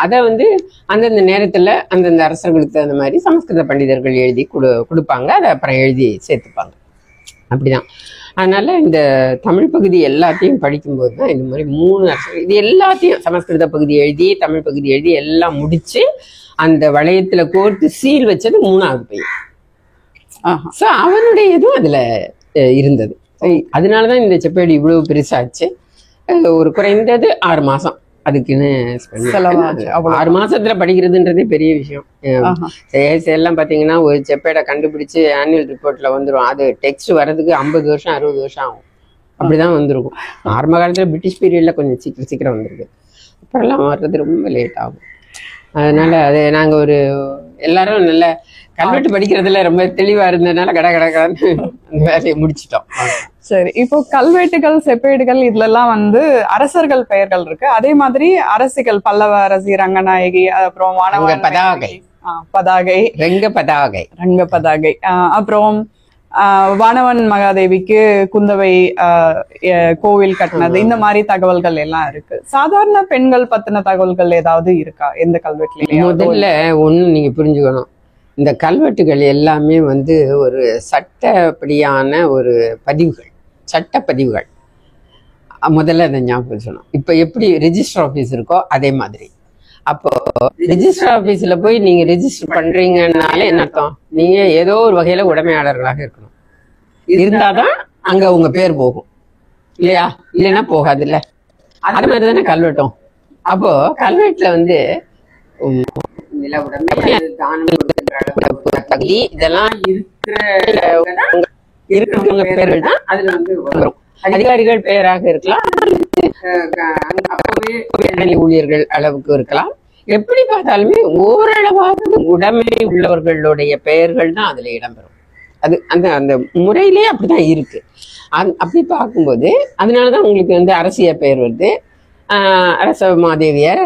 அதை வந்து அந்தந்த நேரத்தில் அந்தந்த அரசர்களுக்கு தகுந்த மாதிரி சமஸ்கிருத பண்டிதர்கள் எழுதி கொடுப்பாங்க. அதை அப்புறம் எழுதி சேர்த்துப்பாங்க. அப்படிதான். அதனால இந்த தமிழ் பகுதி எல்லாத்தையும் படிக்கும்போது தான் இந்த மாதிரி 3 அரசர்கள் இது எல்லாத்தையும் சமஸ்கிருத பகுதி எழுதி தமிழ் பகுதி எழுதி எல்லாம் முடிச்சு அந்த வளையத்துல கோர்த்து சீல் வச்சது 3ஆவது பையன். ஸோ அவனுடைய இதுவும் அதுல இருந்தது. அதனாலதான் இந்த செப்பேடு இவ்வளவு பெருசாச்சு. ஒரு குறைந்தது 6 மாசம் அதுக்குன்னு செலவாச்சு. 6 மாசத்துல படிக்கிறதுன்றதே பெரிய விஷயம். எல்லாம் பாத்தீங்கன்னா ஒரு செப்பேடை கண்டுபிடிச்சு ஆனுவல் ரிப்போர்ட்ல வந்துடும். அது டெக்ஸ்ட் வர்றதுக்கு 50 வருஷம் 60 வருஷம் ஆகும். அப்படிதான் வந்திருக்கும். ஆரம்ப காலத்துல பிரிட்டிஷ் பீரியட்ல கொஞ்சம் சீக்கிரம் வந்திருக்கு. அப்புறம்லாம் வர்றது ரொம்ப லேட் ஆகும். அதனால அது நாங்க எல்லாரும் நல்ல கல்வெட்டு படிக்கிறதுல ரொம்ப தெளிவா இருந்ததுனால கடன்னு அந்த வேலையை முடிச்சிட்டோம். சரி, இப்போ கல்வெட்டுகள் செப்பேடுகள் இதுல எல்லாம் வந்து அரசர்கள் பெயர்கள் இருக்கு. அதே மாதிரி அரசிகள், பல்லவ அரசி, ரங்கநாயகி, அப்புறம் பதாகை, ரங்க பதாகை, அப்புறம் வானவன் மகாதேவிக்கு குந்தவை கோவில் கட்டினது, இந்த மாதிரி தகவல்கள் எல்லாம் இருக்கு. சாதாரண பெண்கள் பத்தின தகவல்கள் ஏதாவது இருக்கா எந்த கல்வெட்டுலயும்? முதல்ல ஒண்ணு நீங்க புரிஞ்சுக்கணும், இந்த கல்வெட்டுகள் எல்லாமே வந்து ஒரு சட்டப்படியான ஒரு பதிவுகள், சட்டப்பதிவுகள். முதல்ல அதை ஞாபகம் சொல்லணும். இப்ப எப்படி ரெஜிஸ்டர் ஆஃபீஸ் இருக்கோ அதே மாதிரி. அப்போ ரெஜிஸ்டர் ஆஃபீஸ்ல போய் நீங்க ரெஜிஸ்டர் பண்றீங்கன்னாலே என்ன அர்த்தம்? நீங்க ஏதோ ஒரு வகையில உடைமையாளர்களாக இருக்கணும். இருந்தாதான் அங்க உங்க பேர் போகும், இல்லையா? இல்லைன்னா போகாது. இல்ல அது மாதிரி தானே கல்வெட்டும். அப்போ கல்வெட்டுல வந்து நில உடைமை, தானம் கொடுக்கிற தகுதி, இதெல்லாம் இருக்கிறவங்க பேர்கள் தான் அதுல வந்து வரும். அதிகாரிகள் பெயராக இருக்கலாம், அப்பவே ஊழியர்கள் அளவுக்கு இருக்கலாம். எப்படி பார்த்தாலுமே ஓரளவாக உடைமை உள்ளவர்களுடைய பெயர்கள் தான் அதுல இடம்பெறும். அது அந்த அந்த முறையிலேயே அப்படிதான் இருக்கு. அப்படி பார்க்கும்போது அதனாலதான் உங்களுக்கு வந்து அரசியர் பெயர் வருது, அரச மாதேவியார்,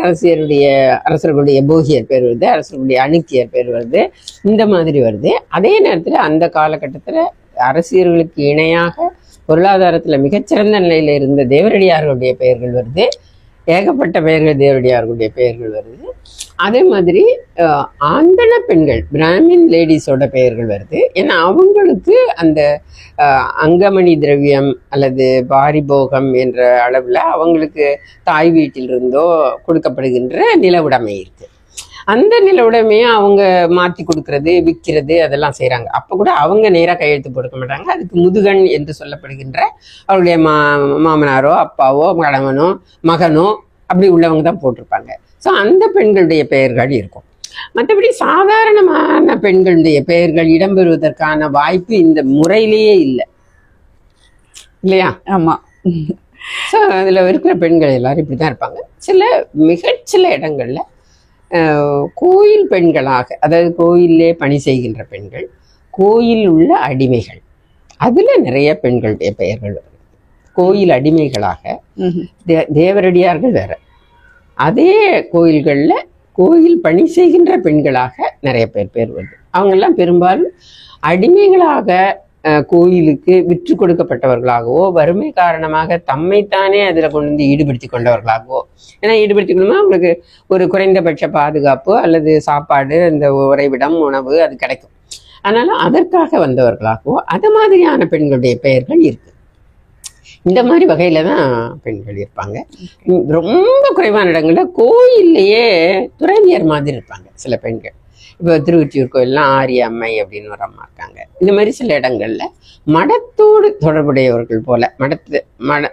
அரசர்களுடைய போகியர் பேர் வருது, அரசர்களுடைய அணுக்கியர் பேர் வருது, இந்த மாதிரி வருது. அதே நேரத்துல அந்த காலகட்டத்துல அரசியர்களுக்கு இணையாக பொருளாதாரத்துல மிகச்சிறந்த நிலையில இருந்த தேவரடியார்களுடைய பெயர்கள் வருது, ஏகப்பட்ட பெயர்கள் தேவரடியார்களுடைய பெயர்கள் வருது. அதே மாதிரி ஆந்தன பெண்கள், பிராமின் லேடிஸோட பெயர்கள் வருது. ஏன்னா அவங்களுக்கு அந்த அங்கமணி திரவியம் அல்லது பாரிபோகம் என்ற அளவுல அவங்களுக்கு தாய் வீட்டிலிருந்தோ கொடுக்கப்படுகின்ற நில உடைமை இருக்கு. அந்த நில உடைமையை அவங்க மாற்றி கொடுக்கறது, விற்கிறது, அதெல்லாம் செய்யறாங்க. அப்ப கூட அவங்க நேராக கையெழுத்து போடுக்க மாட்டாங்க. அதுக்கு முதுகன் என்று சொல்லப்படுகின்ற அவருடைய மாமனாரோ அப்பாவோ கணவனோ மகனோ அப்படி உள்ளவங்க தான் போட்டிருப்பாங்க. ஸோ அந்த பெண்களுடைய பெயர்கள் இருக்கும். மற்றபடி சாதாரணமான பெண்களுடைய பெயர்கள் இடம்பெறுவதற்கான வாய்ப்பு இந்த முறையிலேயே இல்லை, இல்லையா? ஆமா. ஸோ அதுல இருக்கிற பெண்கள் எல்லாரும் இப்படிதான் இருப்பாங்க. மிகச்சில இடங்கள்ல கோயில் பெண்களாக, அதாவது கோயிலே பணி செய்கின்ற பெண்கள், கோயில் உள்ள அடிமைகள், அதுல நிறைய பெண்களுடைய பெயர்கள் வருது. கோயில் அடிமைகளாக தேவரடியார்கள் வேற, அதே கோயில்கள்ல கோயில் பணி செய்கின்ற பெண்களாக நிறைய பேர் வருது. அவங்கெல்லாம் பெரும்பாலும் அடிமைகளாக கோயிலுக்கு விற்று கொடுக்கப்பட்டவர்களாகவோ, வறுமை காரணமாக தம்மைத்தானே அதுல கொண்டு வந்து ஈடுபடுத்தி கொண்டவர்களாகவோ, ஏன்னா ஈடுபடுத்தி கொள்ளணுமா அவங்களுக்கு ஒரு குறைந்தபட்ச பாதுகாப்பு அல்லது சாப்பாடு, இந்த உறைவிடம், உணவு அது கிடைக்கும். அதனால அதற்காக வந்தவர்களாகவோ அது மாதிரியான பெண்களுடைய பெயர்கள் இருக்கு. இந்த மாதிரி வகையில தான் பெண்கள் இருப்பாங்க. ரொம்ப குறைவான இடங்கள்ல கோயில்லையே துறவியர் மாதிரி இருப்பாங்க சில பெண்கள். இப்போ திருவொற்றியூர் கோயில்லாம் ஆரிய அம்மை அப்படின்னு ஒரு அம்மா இருக்காங்க. இந்த மாதிரி சில இடங்கள்ல மடத்தோடு தொடர்புடையவர்கள் போல,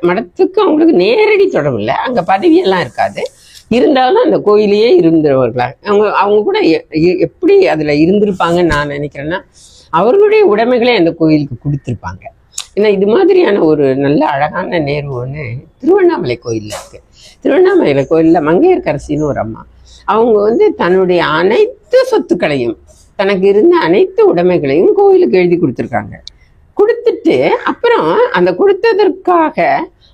மடத்துக்கு அவங்களுக்கு நேரடி தொடர்பு இல்லை, அங்க பதவியெல்லாம் இருக்காது, இருந்தாலும் அந்த கோயிலையே இருந்தவர்களாக அவங்க கூட எப்படி அதுல இருந்திருப்பாங்கன்னு நான் நினைக்கிறேன்னா, அவர்களுடைய உடைமைகளே அந்த கோயிலுக்கு கொடுத்துருப்பாங்க. ஏன்னா இது மாதிரியான ஒரு நல்ல அழகான நேர்வு ஒன்று திருவண்ணாமலை கோயில்ல இருக்கு. திருவண்ணாமலை கோயில்ல மங்கையர்க்கரசின்னு ஒரு அம்மா, அவங்க தன்னுடைய அனைத்து சொத்துக்களையும், தனக்கு இருந்த அனைத்து உடைமைகளையும் கோயிலுக்கு எழுதி கொடுத்துருக்காங்க. கொடுத்துட்டு அப்புறம் அந்த கொடுத்ததற்காக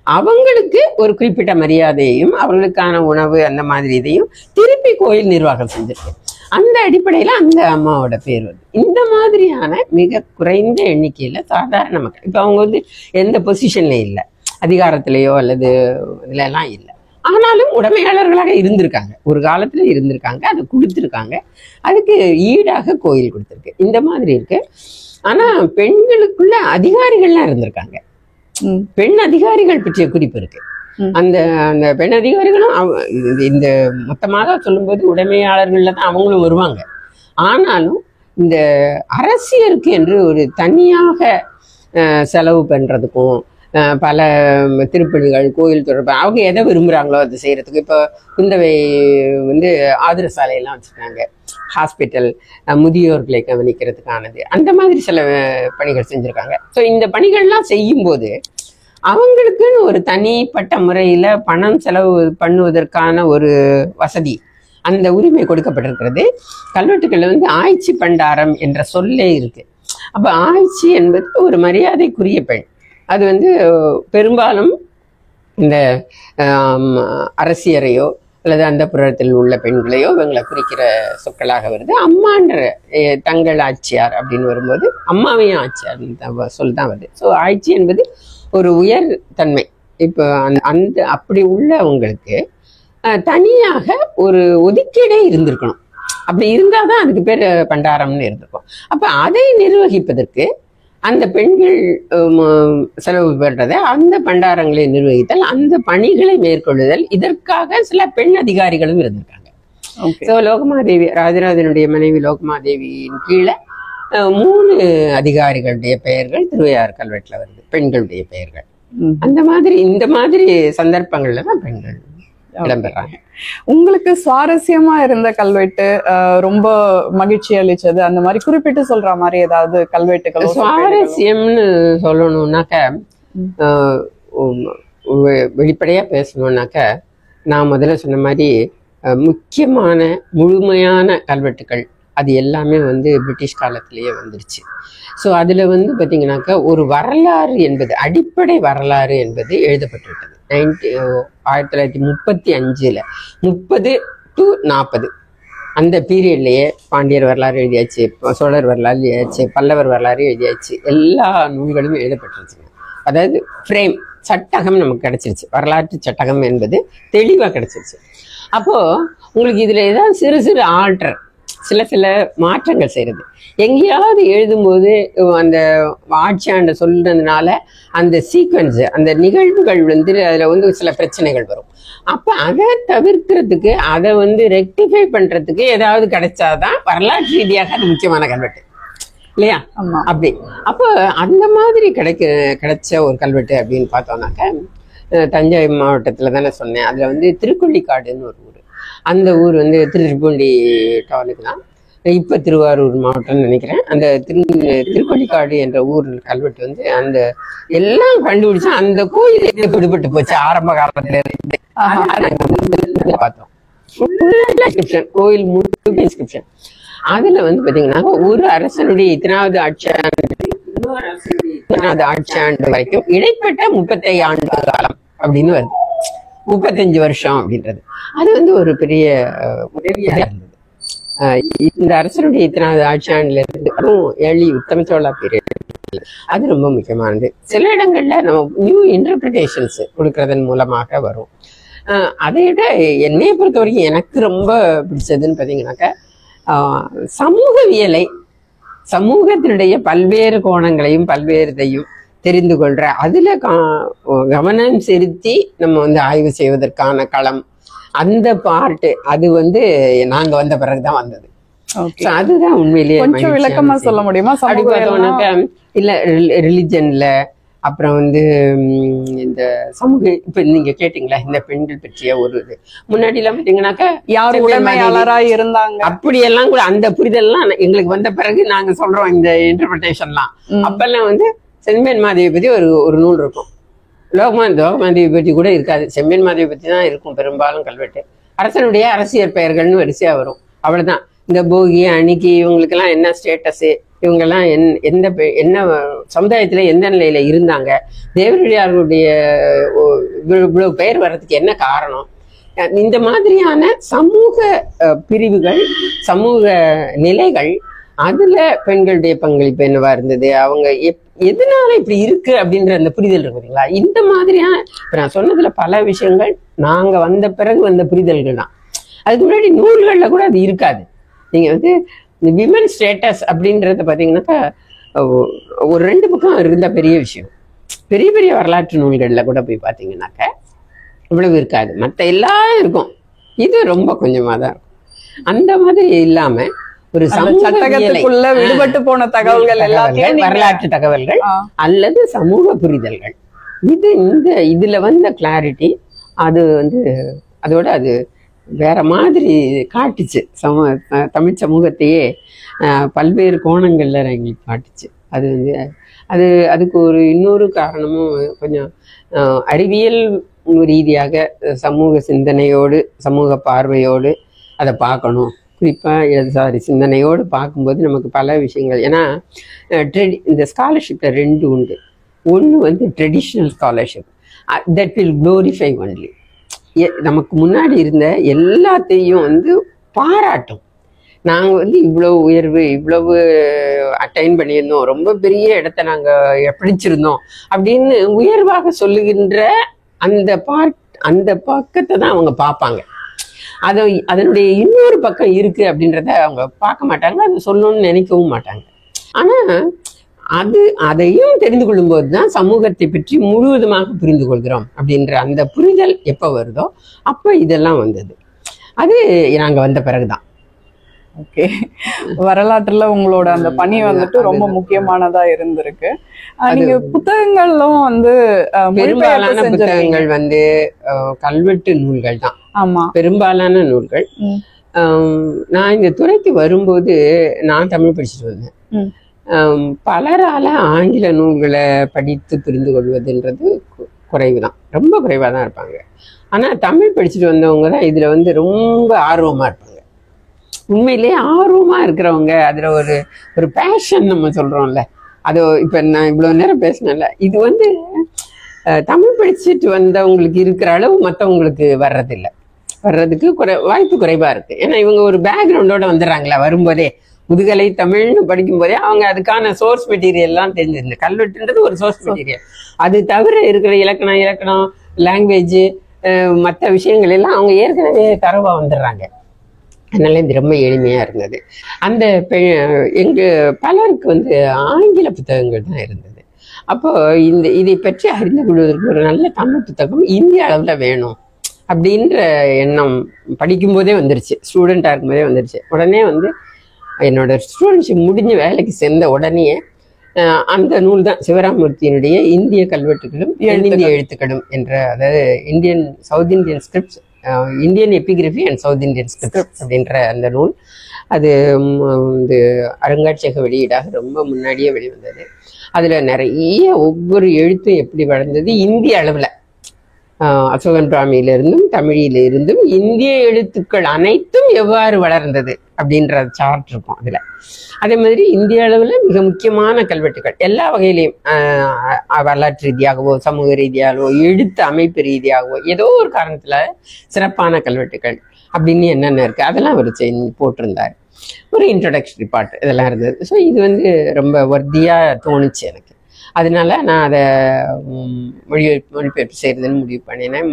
அவங்களுக்கு ஒரு குறிப்பிட்ட மரியாதையையும் அவர்களுக்கான உணவு அந்த மாதிரி இதையும் திருப்பி கோயில் நிர்வாகம் செஞ்சிருக்கு. அந்த அடிப்படையில அந்த அம்மாவோட பேர் வருது. இந்த மாதிரியான மிக குறைந்த எண்ணிக்கையில சாதாரண மக்கள், இப்ப அவங்க எந்த பொசிஷன்ல இல்லை, அதிகாரத்திலேயோ அல்லது இதுல எல்லாம் இல்லை, ஆனாலும் உடைமையாளர்களாக இருந்திருக்காங்க, ஒரு காலத்துல இருந்திருக்காங்க, அதை கொடுத்துருக்காங்க, அதுக்கு ஈடாக கோயில் கொடுத்துருக்கு. இந்த மாதிரி இருக்கு. ஆனா பெண்களுக்குள்ள அதிகாரிகள்லாம் இருந்திருக்காங்க. பெண் அதிகாரிகள் பற்றிய குறிப்பு இருக்கு. அந்த அந்த பெண் அதிகாரிகளும் இந்த மொத்தமாக சொல்லும்போது உடைமையாளர்கள்ல தான் அவங்களும் வருவாங்க. ஆனாலும் இந்த அரசியலுக்கு என்று ஒரு தனியாக செலவு பண்றதுக்கும், பல திருப்பணிகள், கோயில் தொடர்பு, அவங்க எதை விரும்புறாங்களோ அதை செய்யறதுக்கு, இப்போ குந்தவை ஆதர சாலையெல்லாம் வச்சுருக்காங்க, ஹாஸ்பிட்டல், முதியோர்களை கவனிக்கிறதுக்கானது, அந்த மாதிரி சில பணிகள் செஞ்சுருக்காங்க. ஸோ இந்த பணிகள்லாம் செய்யும்போது அவங்களுக்குன்னு ஒரு தனிப்பட்ட முறையில் பணம் செலவு பண்ணுவதற்கான ஒரு வசதி, அந்த உரிமை கொடுக்கப்பட்டிருக்கிறது. கல்வெட்டுகளில் ஆய்ச்சி பண்டாரம் என்ற சொல்லே இருக்கு. அப்போ ஆய்ச்சி என்பது ஒரு மரியாதைக்குரிய பெண். அது பெரும்பாலும் இந்த அரசியரையோ அல்லது அந்த புறத்தில் உள்ள பெண்களையோ இவங்களை குறிக்கிற சொற்களாக வருது. அம்மான்ற தங்கள் ஆட்சியார் அப்படின்னு வரும்போது அம்மாவையும் ஆட்சியார் சொல் தான் வருது. ஸோ ஆட்சி என்பது ஒரு உயர் தன்மை. இப்போ அந்த அப்படி உள்ளவங்களுக்கு தனியாக ஒரு ஒதுக்கீடே இருந்திருக்கணும். அப்படி இருந்தாதான் அதுக்கு பேர் பண்டாரம்னு இருந்திருக்கும். அப்போ அதை நிர்வகிப்பதற்கு அந்த பெண்கள் செலவு பெற்றதை, அந்த பண்டாரங்களை நிர்வகித்தல், அந்த பணிகளை மேற்கொள்ளுதல், இதற்காக சில பெண் அதிகாரிகளும் இருந்திருக்காங்க. ஸோ லோகமாதேவி, ராஜராஜனுடைய மனைவி லோகமாதேவியின் கீழே 3 அதிகாரிகளுடைய பெயர்கள் திருவையாறு கல்வெட்டுல வருது, பெண்களுடைய பெயர்கள். அந்த மாதிரி இந்த மாதிரி சந்தர்ப்பங்கள்ல தான் பெண்கள் இடம்பெறாங்க. உங்களுக்கு சுவாரஸ்யமா இருந்த கல்வெட்டு, ரொம்ப மகிழ்ச்சி அளிச்சது, அந்த மாதிரி குறிப்பிட்டு சொல்ற மாதிரி ஏதாவது கல்வெட்டுகள்? சுவாரஸ்யம்னு சொல்லணும்னாக்க, வெளிப்படையா பேசணும்னாக்க, நான் முதல்ல சொன்ன மாதிரி முக்கியமான முழுமையான கல்வெட்டுகள் அது எல்லாமே பிரிட்டிஷ் காலத்திலேயே வந்துருச்சு. ஸோ அதில் பார்த்தீங்கன்னாக்கா ஒரு வரலாறு என்பது, அடிப்படை வரலாறு என்பது எழுதப்பட்டுவிட்டது. 1935 30 to 40 அந்த பீரியட்லேயே பாண்டியர் வரலாறு எழுதியாச்சு, சோழர் வரலாறு எழுதியாச்சு, பல்லவர் வரலாறு எழுதியாச்சு, எல்லா நூல்களும் எழுதப்பட்டுருச்சுங்க. அதாவது ஃப்ரேம், சட்டகம் நமக்கு கிடைச்சிருச்சு, வரலாற்று சட்டகம் என்பது தெளிவாக கிடைச்சிருச்சு. அப்போது உங்களுக்கு இதில் ஏதாவது சிறு சிறு ஆல்டர், சில மாற்றங்கள் செய்கிறது, எங்கேயாவது எழுதும்போது அந்த ஆட்சியாண்ட சொல்றதுனால அந்த சீக்வன்ஸ், அந்த நிகழ்வுகள் அதில் சில பிரச்சனைகள் வரும். அப்போ அதை தவிர்க்கிறதுக்கு, அதை ரெக்டிஃபை பண்றதுக்கு ஏதாவது கிடைச்சாதான் வரலாற்று ரீதியாக அது முக்கியமான கல்வெட்டு இல்லையா? அப்படி அப்போ அந்த மாதிரி கிடைச்ச ஒரு கல்வெட்டு அப்படின்னு பார்த்தோம்னாக்க, தஞ்சை மாவட்டத்துல தானே சொன்னேன், அதுல திருக்கொள்ளிக்காடுன்னு ஒரு ஊர். அந்த ஊர் திருப்பூண்டி டவுனுக்கு தான், இப்போ திருவாரூர் மாவட்டம்னு நினைக்கிறேன். அந்த திருக்கொள்ளிக்காடு என்ற ஊர் கல்வெட்டு அந்த எல்லாம் கண்டுபிடிச்சா அந்த கோயில் விடுபட்டு போச்சு ஆரம்ப காலத்துல இருந்து. பார்த்தோம் கோயில் முழு இன்ஸ்கிரிப்ஷன். அதுல பாத்தீங்கன்னா ஒரு அரசனுடைய இத்தனாவது ஆட்சியாளர், இன்னொரு அரசனுடைய அது ஆட்சி ஆண்டு வரைக்கும் இடைப்பட்ட 35 ஆண்டு காலம் அப்படின்னு வருது. 35 வருஷம் அப்படின்றது அது வந்து ஒரு பெரிய உதவியாக இருந்தது. இந்த அரசனுடைய இத்தனாவது ஆட்சி ஆண்டுல இருந்து அதுவும் ஏழி உத்தம சோழா பீரியட் அது ரொம்ப முக்கியமானது. சில இடங்கள்ல நம்ம நியூ இன்டர்பிரிட்டேஷன்ஸ் கொடுக்கறதன் மூலமாக வரும். அதை விட என்னைய பொறுத்த வரைக்கும் எனக்கு ரொம்ப பிடிச்சதுன்னு பார்த்தீங்கன்னாக்கா சமூகவியலை, சமூகத்தினுடைய பல்வேறு கோணங்களையும் பல்வேறு இதையும் தெரிந்து கொள்ற அதுல கவனம் செலுத்தி நம்ம வந்து ஆய்வு செய்வதற்கான களம் அந்த பார்ட் அது வந்து நாங்க வந்த பிறகுதான் வந்தது. அதுதான் உண்மையிலேயே கொஞ்சம் விளக்கமா சொல்ல முடியுமா? இல்ல ரிலிஜன்ல அப்புறம் வந்து இந்த சமூக இப்ப நீங்க கேட்டீங்களா இந்த பெண்கள் பற்றிய ஒரு இது முன்னாடி எல்லாம் பாத்தீங்கன்னாக்கா யார் உடைமையாளரா இருந்தாங்க அப்படியெல்லாம் கூட அந்த புரிதல் எல்லாம் எங்களுக்கு வந்த பிறகு நாங்க சொல்றோம் இந்த இன்டர்பிரிட்டேஷன்லாம். அப்பெல்லாம் வந்து செம்பியன் மாதேவி பத்தி ஒரு நூல் இருக்கும். லோகமாதேவி பத்தி கூட இருக்காது, செம்பியன் மாதேவி பத்தி தான் இருக்கும் பெரும்பாலும் கல்வெட்டு. அரசனுடைய அரசியல் பெயர்கள்னு வரிசையா வரும், அவ்வளவுதான். இந்த போகி அன்னைக்கு இவங்களுக்கெல்லாம் என்ன ஸ்டேட்டஸ், இவங்கெல்லாம் என்ன சமுதாயத்துல எந்த நிலையில இருந்தாங்க, தேவரடியார்களுடைய இவ்வளவு பெயர் வர்றதுக்கு என்ன காரணம், இந்த மாதிரியான சமூக பிரிவுகள் சமூக நிலைகள் அதுல பெண்களுடைய பங்களிப்பு என்னவா இருந்தது, அவங்க எதனால இப்படி இருக்கு அப்படின்ற அந்த புரிதல் இருக்கு பார்த்தீங்களா. இந்த மாதிரியான இப்ப நான் சொன்னதுல பல விஷயங்கள் நாங்க வந்த பிறகு வந்த புரிதல்கள் தான். அதுக்கு முன்னாடி நூல்கள்ல கூட அது இருக்காது. நீங்க வந்து இந்த விமன் ஸ்டேட்டஸ் அப்படின்றத பாத்தீங்கன்னாக்கா ஒரு 2 பக்கம் இருந்த பெரிய விஷயம். பெரிய பெரிய வரலாற்று நூல்கள்ல கூட போய் பாத்தீங்கன்னாக்கா இவ்வளவு இருக்காது, மற்ற எல்லாரும் இருக்கும், இது ரொம்ப கொஞ்சமா தான் இருக்கும். அந்த மாதிரி இல்லாம ஒரு சட்டகத்துக்குள்ள விடுபட்டு போன தகவல்கள் எல்லாத்தையும் வரலாற்று தகவல்கள் அல்லது சமூக புரிதல்கள் இதுல வந்த கிளாரிட்டி அது வந்து அதோட அது வேற மாதிரி காட்டுச்சு. தமிழ் சமூகத்தையே பல்வேறு கோணங்கள்ல எங்களுக்கு காட்டுச்சு. அது வந்து அதுக்கு ஒரு இன்னொரு காரணமும் கொஞ்சம் அறிவியல் ரீதியாக சமூக சிந்தனையோடு சமூக பார்வையோடு அதை பார்க்கணும். குறிப்பாக இடதுசாரி சிந்தனையோடு பார்க்கும்போது நமக்கு பல விஷயங்கள், ஏன்னா இந்த ஸ்காலர்ஷிப்ல 2 உண்டு. ஒன்று வந்து traditional scholarship, that will glorify only, நமக்கு முன்னாடி இருந்த எல்லாத்தையும் வந்து பாராட்டும். நாங்கள் வந்து இவ்வளவு உயர்வு இவ்வளவு அட்டைன் பண்ணியிருந்தோம், ரொம்ப பெரிய இடத்த நாங்கள் பிடிச்சிருந்தோம் அப்படின்னு உயர்வாக சொல்லுகின்ற அந்த பக்கத்தை தான் அவங்க பார்ப்பாங்க. அதனுடைய இன்னொரு பக்கம் இருக்கு அப்படின்றத அவங்க பார்க்க மாட்டாங்க, அது சொல்லணும்னு நினைக்கவும் மாட்டாங்க. ஆனா அதையும் தெரிந்து கொள்ளும் போதுதான் சமூகத்தை பற்றி முழுவதுமாக புரிந்து கொள்கிறோம் அப்படின்ற அந்த புரிதல் எப்ப வருதோ அப்ப இதெல்லாம் வந்தது. அது நாங்க வந்த பிறகுதான். ஓகே, வரலாற்றுல உங்களோட அந்த பணி வந்துட்டு ரொம்ப முக்கியமானதா இருந்திருக்கு. நீங்க புத்தகங்களும் வந்து பெரும்பாலான புத்தகங்கள் வந்து கல்வெட்டு நூல்கள் தான். ஆமா, பெரும்பாலான நூல்கள். நான் இந்த துறைக்கு வரும்போது நான் தமிழ் படிச்சுட்டு வந்தேன். பலரால ஆங்கில நூல்களை படித்து புரிந்து கொள்வதுன்றது குறைவுதான், ரொம்ப குறைவா தான் இருப்பாங்க. ஆனா தமிழ் படிச்சுட்டு வந்தவங்க தான் இதுல வந்து ரொம்ப ஆர்வமா இருப்பாங்க. உண்மையிலேயே ஆர்வமா இருக்கிறவங்க, அதுல ஒரு பேஷன் நம்ம சொல்றோம்ல, அது இப்ப நான் இவ்வளவு நேரம் பேசினேன்ல, இது வந்து தமிழ் படிச்சுட்டு வந்தவங்களுக்கு இருக்கிற அளவு மற்றவங்களுக்கு வர்றதுக்கு வாய்ப்பு குறைவா இருக்கு. ஏன்னா இவங்க ஒரு பேக்ரவுண்டோட வந்துடுறாங்களா, வரும்போதே முதுகலை தமிழ்னு படிக்கும் போதே அவங்க அதுக்கான சோர்ஸ் மெட்டீரியல் எல்லாம் தெரிஞ்சிருந்து, கல்வெட்டுன்றது ஒரு சோர்ஸ் மெட்டீரியல், அது தவிர இருக்கிற இலக்கணம் லாங்குவேஜ் மற்ற விஷயங்கள் எல்லாம் அவங்க ஏற்கனவே தரவா வந்துடுறாங்க. அதனால இது ரொம்ப எளிமையா இருந்தது. எங்க பலருக்கு வந்து ஆங்கில புத்தகங்கள் தான் இருந்தது. அப்போ இதை பற்றி அறிந்து கொள்வதற்கு ஒரு நல்ல தமிழ் புத்தகம் இந்திய அளவுல வேணும் அப்படின்ற எண்ணம் படிக்கும் போதே வந்துருச்சு, ஸ்டூடெண்டா இருக்கும் போதே வந்துருச்சு. உடனே வந்து என்னோட ஸ்டூடெண்ட்ஷிப் முடிஞ்ச வேலைக்கு சேர்ந்த உடனே அந்த நூல் தான் சிவராமூர்த்தியினுடைய இந்திய கல்வெட்டுகளும் தென்னிந்திய எழுத்துக்களும் என்ற, அதாவது south Indian scripts, Indian epigraphy and south Indian scripts அப்படின்ற அந்த நூல். அது அருங்காட்சியக வெளியீடாக ரொம்ப முன்னாடியே வெளிவந்தது. அதுல நிறைய ஒவ்வொரு எழுத்தும் எப்படி வளர்ந்தது, இந்திய அளவுல அசோகன் பிராமியிலிருந்தும் தமிழிலிருந்தும் இந்திய எழுத்துக்கள் அனைத்தும் எவ்வாறு வளர்ந்தது அப்படின்ற சார்ட் இருக்கும் அதுல. அதே மாதிரி இந்திய அளவில் மிக முக்கியமான கல்வெட்டுகள் எல்லா வகையிலையும் வரலாற்று ரீதியாகவோ சமூக ரீதியாகவோ எழுத்து அமைப்பு ரீதியாகவோ ஏதோ ஒரு காரணத்துல சிறப்பான கல்வெட்டுகள் அப்படின்னு என்னென்ன இருக்கு அதெல்லாம் அவர் போட்டிருந்தார். ஒரு இன்ட்ரோடக்ஷனரி பார்ட் இதெல்லாம் இருந்தது. ஸோ இது வந்து ரொம்ப வர்த்தியா தோணுச்சு எனக்கு. அதனால நான் அதை மொழிபெயர்ப்பு செய்யறதுன்னு முடிவு பண்ணினேன்.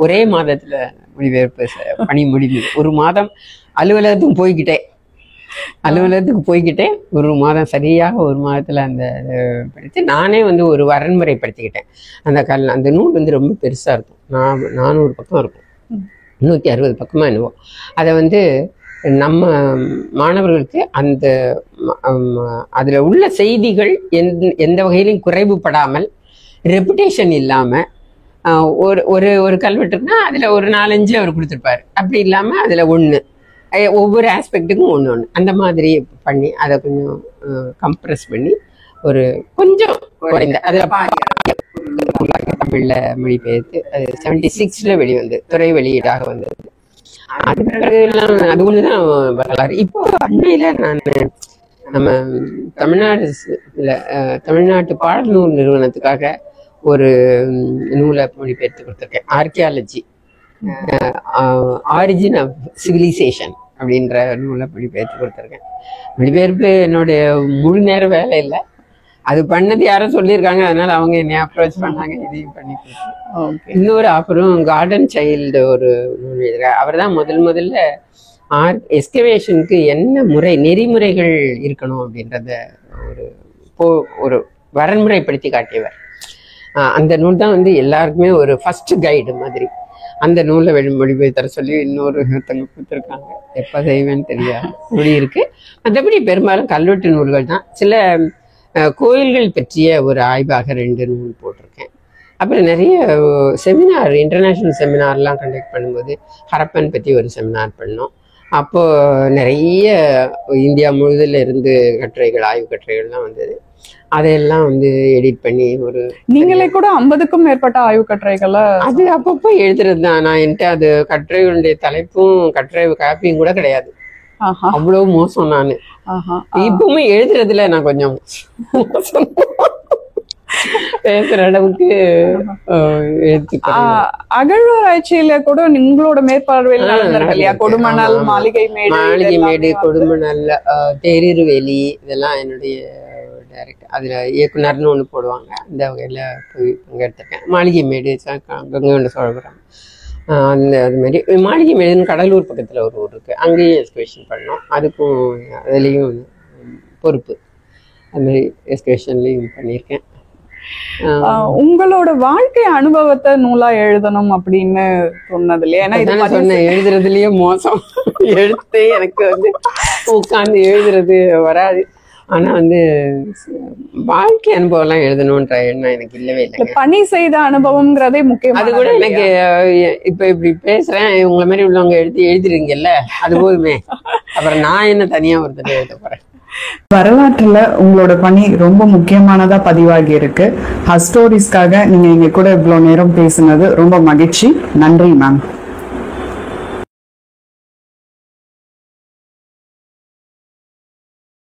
ஒரே மாதத்துல மொழிபெயர்ப்பு பணி முடிந்தது. ஒரு மாதம் அலுவலகத்துக்கு போய்கிட்டே ஒரு மாதம் சரியாக ஒரு மாதத்துல அந்த படித்து நானே வந்து ஒரு வரன்முறைப்படுத்திக்கிட்டேன். அந்த நூல் வந்து ரொம்ப பெருசா இருக்கும். 400 பக்கம் இருக்கும், 160 பக்கமா என்னவோ. அதை வந்து நம்ம மாணவர்களுக்கு அந்த அதுல உள்ள செய்திகள் எந்த வகையிலும் குறைவுபடாமல் ரெப்புடேஷன் இல்லாம ஒரு ஒரு கல்வெட்டுனா அதுல ஒரு 4-5 அவர் கொடுத்துருப்பாரு. அப்படி இல்லாம அதுல ஒவ்வொரு ஆஸ்பெக்டுக்கும் ஒன்று அந்த மாதிரி பண்ணி அதை கொஞ்சம் கம்ப்ரெஸ் பண்ணி ஒரு கொஞ்சம் குறைந்த அதில் தமிழ்ல மொழிபெயர்த்து அது 76ல வெளிவந்து துறை வெளியீடாக வந்தது. அது பிறகு எல்லாம் அது ஒண்ணுதான் வரலாறு. இப்போ அண்மையில நான் நம்ம தமிழ்நாட்டு பாடநூல் நிறுவனத்துக்காக ஒரு நூலை மொழிபெயர்த்து கொடுத்துருக்கேன். ஆர்கியாலஜி ஆரிஜின் ஆஃப் சிவிலைசேஷன் அப்படின்ற நூலை மொழிபெயர்த்து கொடுத்துருக்கேன். மொழிபெயர்ப்பு என்னுடைய முழு நேர வேலை இல்லை, அது பண்ணது யாரும் சொல்லியிருக்காங்க, அதனால அவங்க என்னை அப்ரோச் பண்ணாங்க, இதையும் பண்ணி கொடுத்தேன். இன்னொரு அப்புறம் கார்டன் சைல்டு ஒரு நூல் எழுதுறாரு. அவர் தான் முதல்ல எஸ்கவேஷனுக்கு என்ன நெறிமுறைகள் இருக்கணும் அப்படின்றத ஒரு வரன்முறைப்படுத்தி காட்டியவர். அந்த நூல் தான் வந்து எல்லாருக்குமே ஒரு ஃபர்ஸ்ட் கைடு மாதிரி. அந்த நூலை மொழிபெயர்த்து தர சொல்லி ஒருத்தங்க கொடுத்துருக்காங்க. எப்போ செய்வேன்னு தெரியாது, அப்படி இருக்கு. மற்றபடி பெரும்பாலும் கல்வெட்டு நூல்கள் தான். சில கோயில்கள் பற்றிய ஒரு ஆய்வாக 2 நூல் போட்டிருக்கேன். அப்புறம் நிறைய செமினார், இன்டர்நேஷ்னல் செமினார்லாம் கண்டக்ட் பண்ணும்போது ஹரப்பன் பற்றி ஒரு செமினார் பண்ணோம். அப்போ நிறைய இந்தியா முழுதில் இருந்து கட்டுரைகள், ஆய்வு கட்டுரைகள்லாம் வந்தது. அதையெல்லாம் வந்து எடிட் பண்ணி நீங்களே கூட 50க்கும் மேற்பட்ட ஆய்வு கட்டுரைகளை அது அப்பப்போ எழுதுறது தான். நான் என்கிட்ட அது கட்டுரைகளுடைய தலைப்பும் கட்டுரை காப்பியும் கூட கிடையாது. அவ்வளவு மோசம் நானு. இப்பவுமே எழுதுறதுல நான் கொஞ்சம் பேசுற அளவுக்கு அகழ்வாராய்ச்சியில கூட உங்களோட மேற்பார்வையில் நடந்திருக்கு இல்லையா? கொடுமணல், மாளிகை மேடு, கொடுமணல், தேரிருவேலி, இதெல்லாம் என்னுடைய டைரக்ட் அதுல இயக்குனர்னு ஒண்ணு போடுவாங்க. அந்த வகையில போய் பங்கெடுத்திருக்கேன். மாளிகை மேடு, கங்கை சோழபுரம், அது மாதிரி மாளிகை மேடுன்னு கடலூர் பக்கத்துல ஒரு ஊர் இருக்கு, அங்கேயும் எக்ஸ்கவேஷன் பண்ணோம். அதுக்கும் அதுலேயும் பொறுப்பு, அது மாதிரி எக்ஸ்கவேஷன்லையும் பண்ணியிருக்கேன். உங்களோட வாழ்க்கை அனுபவத்தை நூலா எழுதணும் அப்படின்னு சொன்னது இல்லையா? ஏன்னா சொன்ன எழுதுறதுலயே மோசம். எழுத்து எனக்கு வந்து உட்காந்து எழுதுறது வராது. ஆனா வந்து வாழ்க்கை அனுபவம் எல்லாம் எழுதணும்ன்ற எண்ணம் எனக்கு இல்லவே இல்லை. பணி செய்த அனுபவம்ங்கிறதே முக்கியம். அது கூட எனக்கு இப்ப இப்படி பேசுறேன், உங்களை மாதிரி உள்ளவங்க எழுதிருங்கல்ல, அது போதுமே. அப்புறம் நான் என்ன தனியா ஒருத்தர் எழுத போறேன். வரலாற்றுல உங்களோட பணி ரொம்ப முக்கியமானதா பதிவாகி இருக்கு. ஹஸ்டோரிஸ்க்காக நீங்க எங்க கூட இவ்வளவு நேரம் பேசுனது ரொம்ப மகிழ்ச்சி. நன்றி மேம்.